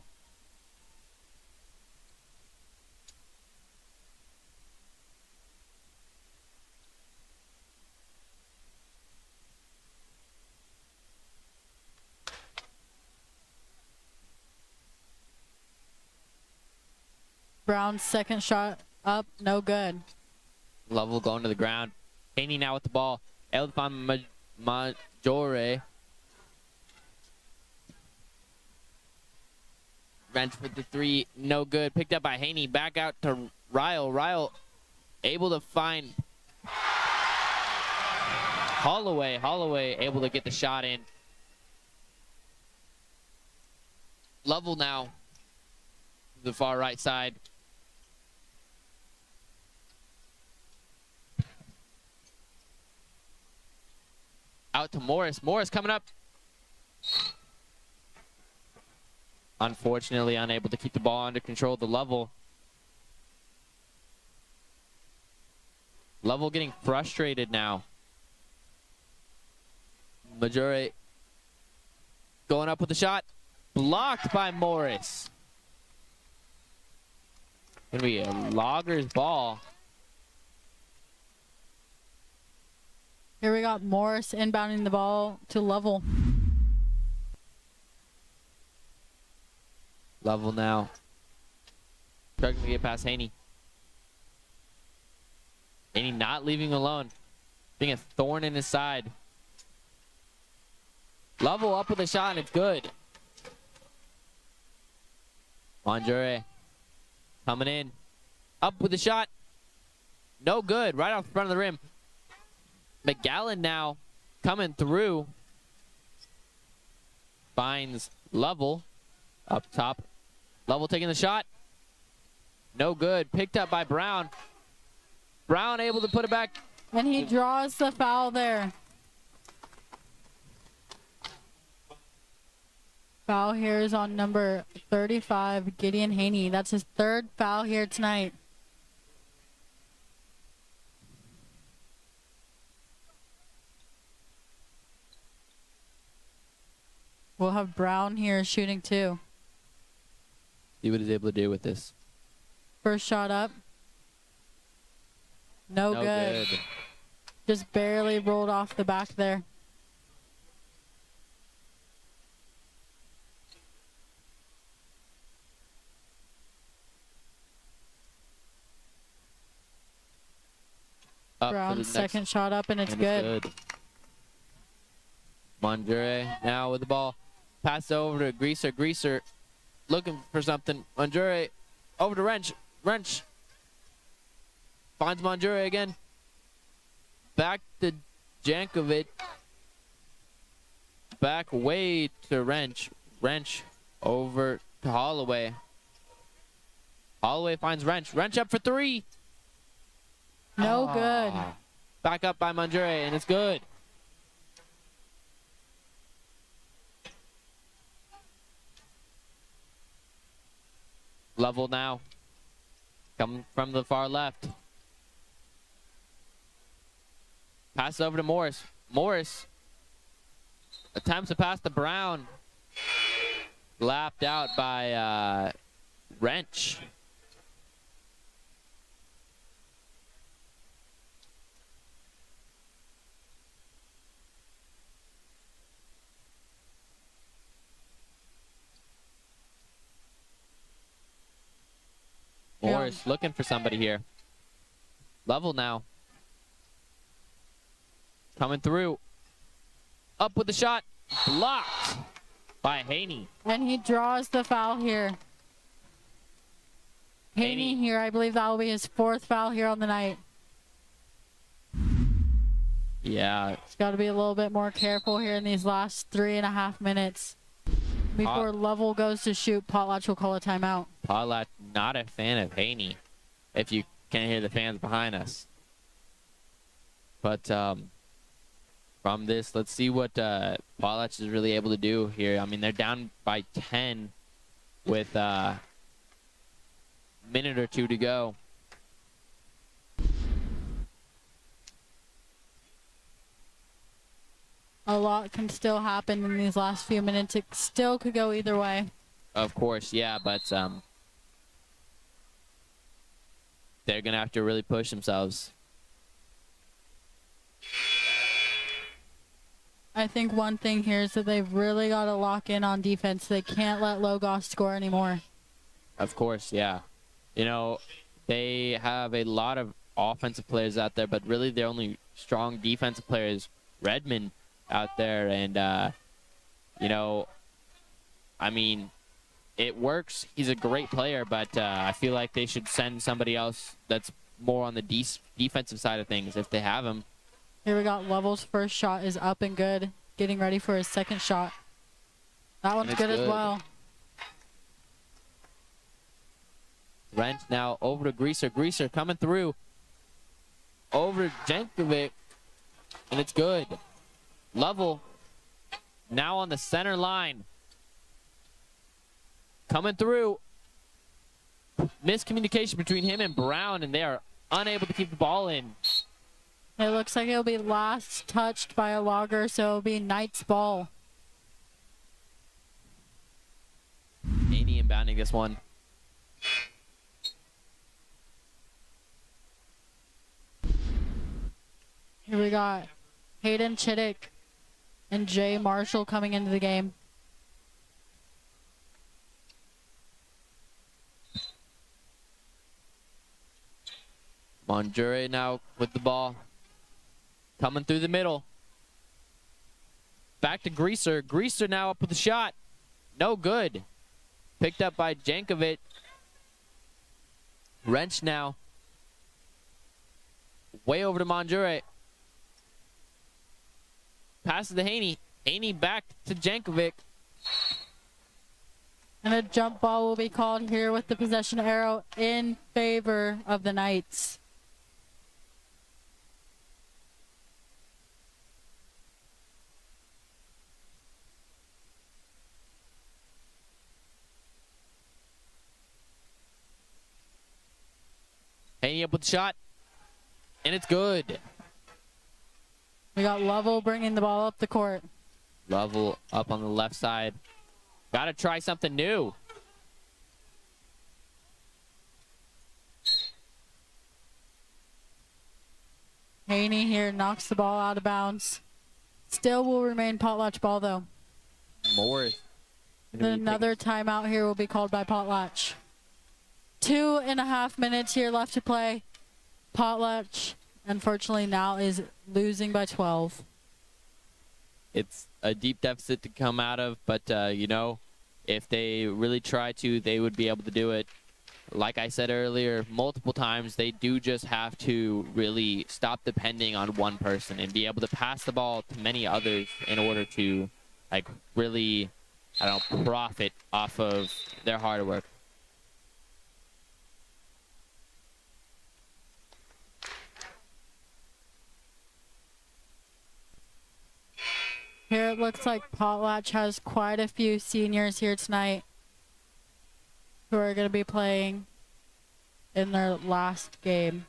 Brown's second shot up, no good. Level going to the ground. Haney now with the ball. Elfan Majore. Wrench with the three, no good. Picked up by Haney. Back out to Ryle. Ryle able to find Holloway. Holloway able to get the shot in. Level now. The far right side. Out to Morris. Morris coming up. Unfortunately, unable to keep the ball under control of the Level. Level getting frustrated now. Majore going up with the shot. Blocked by Morris. Gonna be a Loggers ball. Here we got Morris inbounding the ball to Level. Level now. Struggling to get past Haney. Haney not leaving alone. Being a thorn in his side. Level up with a shot and it's good. Manjure coming in. Up with a shot. No good. Right off the front of the rim. McGallen now coming through. Finds Level up top. Level taking the shot. No good. Picked up by Brown. Brown able to put it back. And he draws the foul there. Foul here is on number 35, Gideon Haney. That's his third foul here tonight. We'll have Brown here shooting too. See what he's able to do with this. First shot up. No good. Just barely rolled off the back there. Brown's second shot up, and it's good. Manjure now with the ball. Pass over to Greaser. Greaser looking for something. Manjure over to Wrench. Wrench finds Manjure again. Back to Jankovic. Back way to Wrench. Wrench over to Holloway. Holloway finds Wrench. Wrench up for three. No good. Back up by Manjure, and it's good. Level now. Coming from the far left. Pass over to Morris. Morris attempts to pass to Brown. Lapped out by Wrench. Morris looking for somebody here. Level now. Coming through. Up with the shot. Blocked by Haney. And he draws the foul here. Haney here, I believe that will be his 4th foul here on the night. Yeah. He's got to be a little bit more careful here in these last 3.5 minutes. Before Level goes to shoot, Potlatch will call a timeout. Potlatch not a fan of Haney, if you can't hear the fans behind us. But from this, let's see what Potlatch is really able to do here. I mean, they're down by 10 with a minute or two to go. A lot can still happen in these last few minutes. It still could go either way. Of course, yeah, but they're going to have to really push themselves. I think one thing here is that they've really got to lock in on defense. They can't let Logos score anymore. Of course, yeah. You know, they have a lot of offensive players out there, but really their only strong defensive player is Redmond out there. And, you know, I mean, it works. He's a great player, but I feel like they should send somebody else that's more on the defensive side of things if they have him. Here we got Level's first shot is up and good. Getting ready for his second shot. That one's good as well. Wrench now over to Greaser. Greaser coming through. Over to Jankovic. And it's good. Level now on the center line. Coming through. Miscommunication between him and Brown, and they are unable to keep the ball in. It looks like it'll be last touched by a Logger, so it'll be Knight's ball. Haney inbounding this one. Here we got Hayden Chittick and Jay Marshall coming into the game. Monjure now with the ball. Coming through the middle. Back to Greaser. Greaser now up with the shot. No good. Picked up by Jankovic. Wrench now. Way over to Monjure. Passes to Haney. Haney back to Jankovic. And a jump ball will be called here with the possession arrow in favor of the Knights. Haney up with the shot. And it's good. We got Level bringing the ball up the court. Level up on the left side. Got to try something new. Haney here knocks the ball out of bounds. Still will remain Potlatch ball, though. Morris. Then another timeout here will be called by Potlatch. 2.5 minutes here left to play. Potlatch, unfortunately, now is losing by 12. It's a deep deficit to come out of, but, you know, if they really try to, they would be able to do it. Like I said earlier, multiple times, they do just have to really stop depending on one person and be able to pass the ball to many others in order to, like, really, I don't know, profit off of their hard work. Here it looks like Potlatch has quite a few seniors here tonight who are going to be playing in their last game.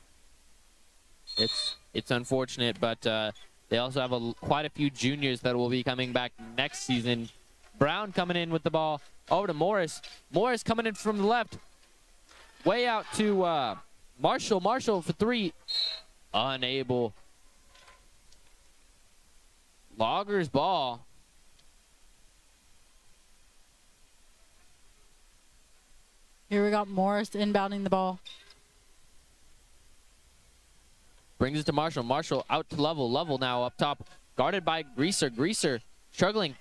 It's unfortunate, but they also have quite a few juniors that will be coming back next season. Brown coming in with the ball over to Morris. Morris coming in from the left. Way out to Marshall. Marshall for three. Unable. Logger's ball. Here we got Morris inbounding the ball. Brings it to Marshall. Marshall out to Level. Level now up top. Guarded by Greaser. Greaser struggling.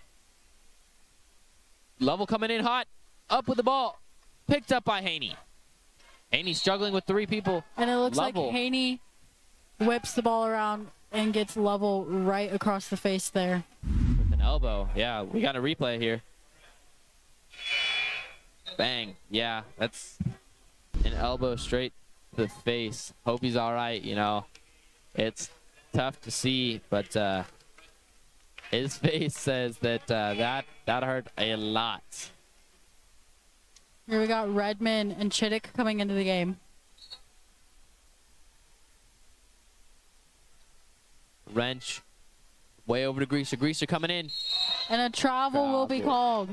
Level coming in hot. Up with the ball. Picked up by Haney. Haney struggling with 3 people. And it looks Level. like Haney whips the ball around and gets Level right across the face there. With an elbow. Yeah, we got a replay here. Bang. Yeah, that's an elbow straight to the face. Hope he's all right, you know. It's tough to see, but his face says that that hurt a lot. Here we got Redmond and Chittick coming into the game. Wrench. Way over to Greaser. Greaser coming in. And a travel will be called.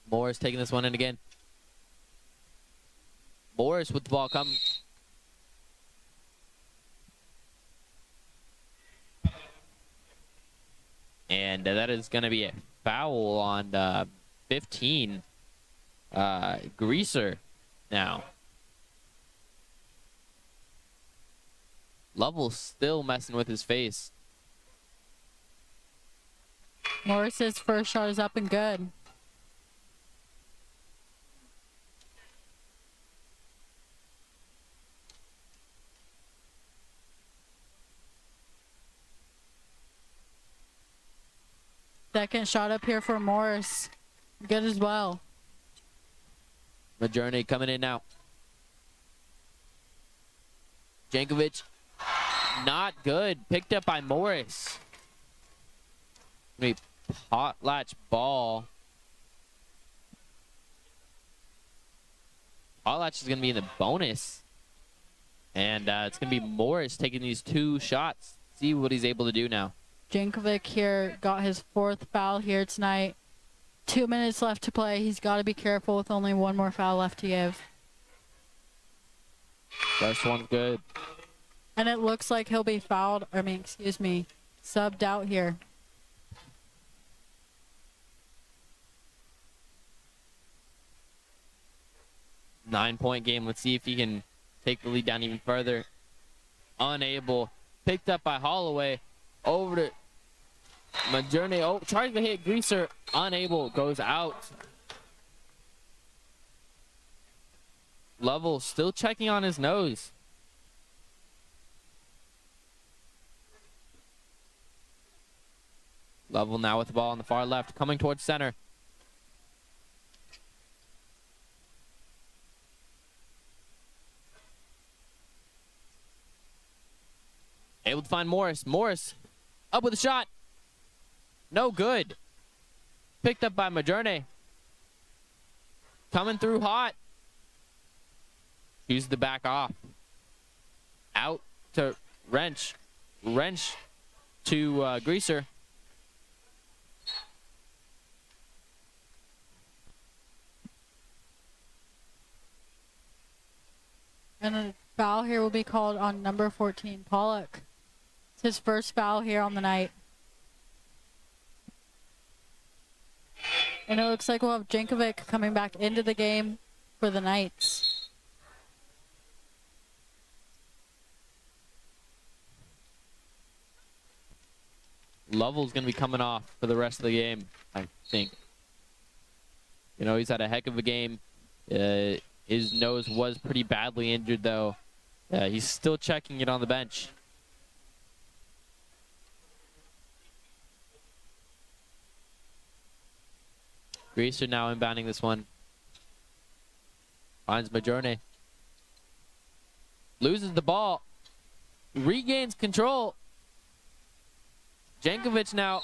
Morris taking this one in again. Morris with the ball coming. And that is going to be a foul on 15. Greaser now. Lovell still messing with his face. Morris's first shot is up and good. Second shot up here for Morris. Good as well. Majerny coming in now. Jankovic, not good. Picked up by Morris. Potlatch ball. Potlatch is going to be in the bonus. And it's going to be Morris taking these 2 shots. See what he's able to do now. Jankovic here got his 4th foul here tonight. 2 minutes left to play. He's got to be careful with only 1 more foul left to give. First one's good. And it looks like he'll be fouled, subbed out here. Nine-point game. Let's see if he can take the lead down even further. Unable. Picked up by Holloway. Over to Majerny. Oh, tries to hit Greaser. Unable. Goes out. Lovell still checking on his nose. Lovell now with the ball on the far left. Coming towards center. Able to find Morris. Morris up with a shot. No good. Picked up by Majerny. Coming through hot. Chooses to back off. Out to Wrench. Wrench to Greaser. And a foul here will be called on number 14, Pollock. It's his first foul here on the night. And it looks like we'll have Jankovic coming back into the game for the Knights. Lovell's going to be coming off for the rest of the game, I think. You know, he's had a heck of a game. His nose was pretty badly injured, though. He's still checking it on the bench. Greaser now inbounding this one. Finds Majerny. Loses the ball. Regains control. Jankovic now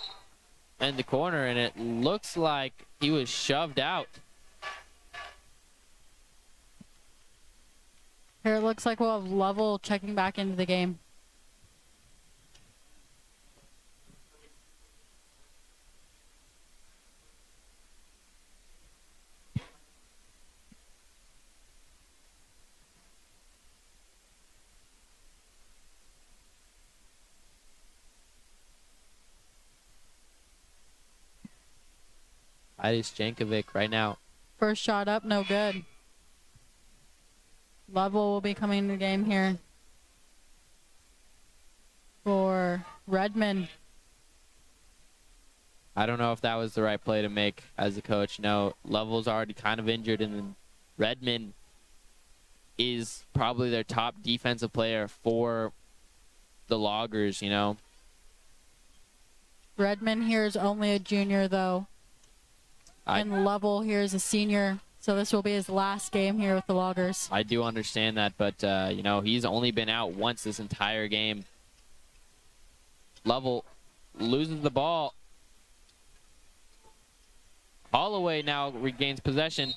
in the corner, and it looks like he was shoved out. Here it looks like we'll have Lovell checking back into the game. Titus Jankovic right now. First shot up, no good. Level will be coming in the game here for Redmond. I don't know if that was the right play to make as a coach. No, Level's already kind of injured, and then Redmond is probably their top defensive player for the Loggers, you know. Redmond here is only a junior, though. And Level here is a senior. So this will be his last game here with the Loggers. I do understand that, but, you know, he's only been out once this entire game. Level loses the ball. Holloway now regains possession.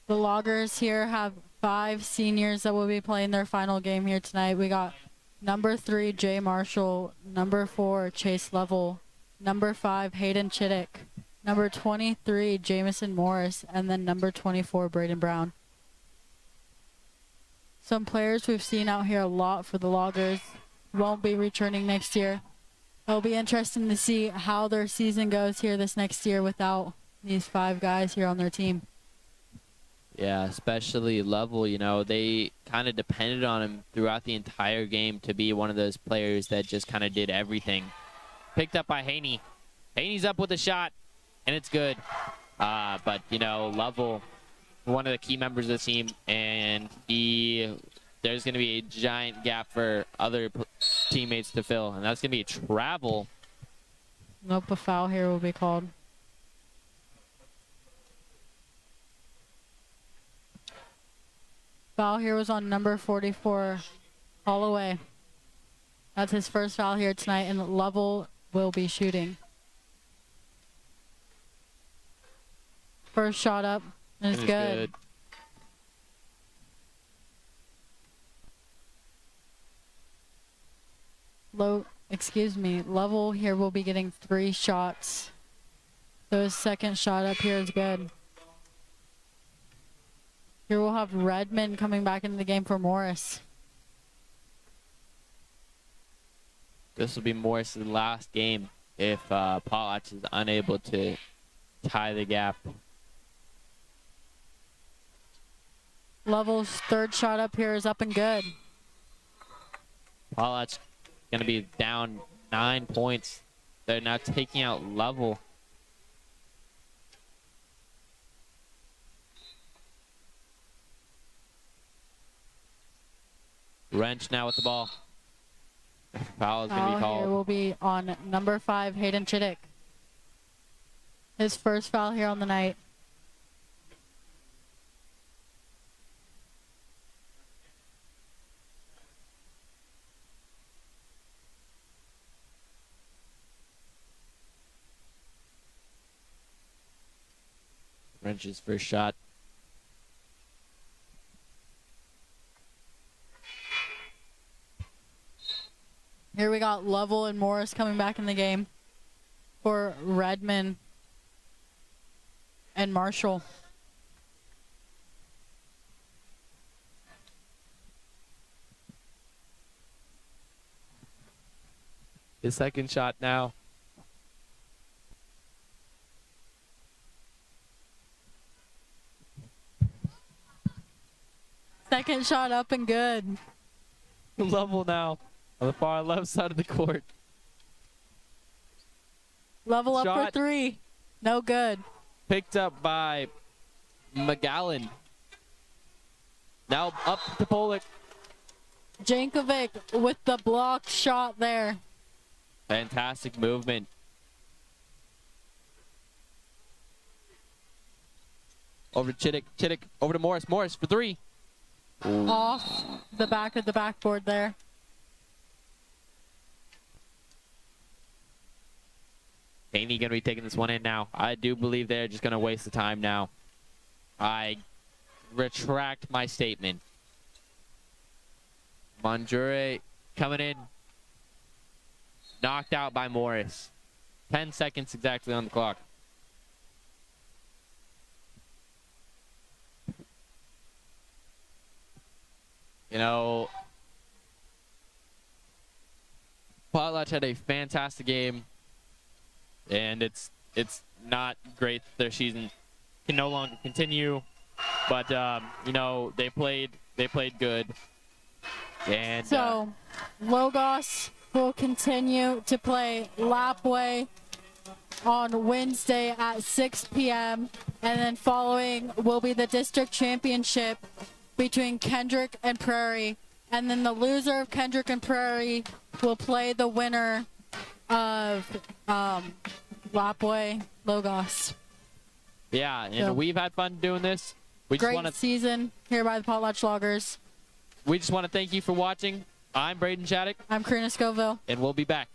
The Loggers here have 5 seniors that will be playing their final game here tonight. We got number 3, Jay Marshall, number 4, Chase Level, number 5, Hayden Chittick, number 23, Jamison Morris, and then number 24, Braden Brown. Some players we've seen out here a lot for the Loggers won't be returning next year. It'll be interesting to see how their season goes here this next year without these 5 guys here on their team. Yeah, especially Level, you know, they kind of depended on him throughout the entire game to be one of those players that just kind of did everything. Picked up by Haney. Haney's up with a shot, and it's good. But, you know, Level, one of the key members of the team, and there's going to be a giant gap for other teammates to fill, and that's going to be a travel. Nope, a foul here will be called. Foul here was on number 44, Holloway. That's his first foul here tonight, and Level will be shooting. First shot up, and it's good. Level here will be getting 3 shots. So his second shot up here is good. Here we'll have Redmond coming back into the game for Morris. This will be Morris' last game if Potlatch is unable to tie the gap. Level's third shot up here is up and good. Potlatch going to be down 9 points. They're now taking out Level. Wrench now with the ball. Foul is going to be called. Here will be on number 5, Hayden Chittick. His first foul here on the night. Wrench's first shot. Here we got Level and Morris coming back in the game for Redmond and Marshall. His second shot now. Second shot up and good. Level now on the far left side of the court. Level up Shot. for 3. No good. Picked up by McGowan. Now up to Pollock. Jankovic with the block shot there. Fantastic movement. Over to Chittick. Chittick over to Morris. Morris for 3. Ooh. Off the back of the backboard there. Haney going to be taking this one in now. I do believe they're just going to waste the time now. I retract my statement. Monjure coming in. Knocked out by Morris. 10 seconds exactly on the clock. You know, Potlatch had a fantastic game, and it's not great that their season can no longer continue, but you know, they played good. And So Logos will continue to play Lapway on Wednesday at 6 p.m. and then following will be the district championship between Kendrick and Prairie, and then the loser of Kendrick and Prairie will play the winner of Lapway Logos. yeah, and So, we've had fun doing this. We just want great to season here by the Potlatch Loggers. thank you for watching. I'm Braden Shattuck, I'm Karina Scoville. and we'll be back.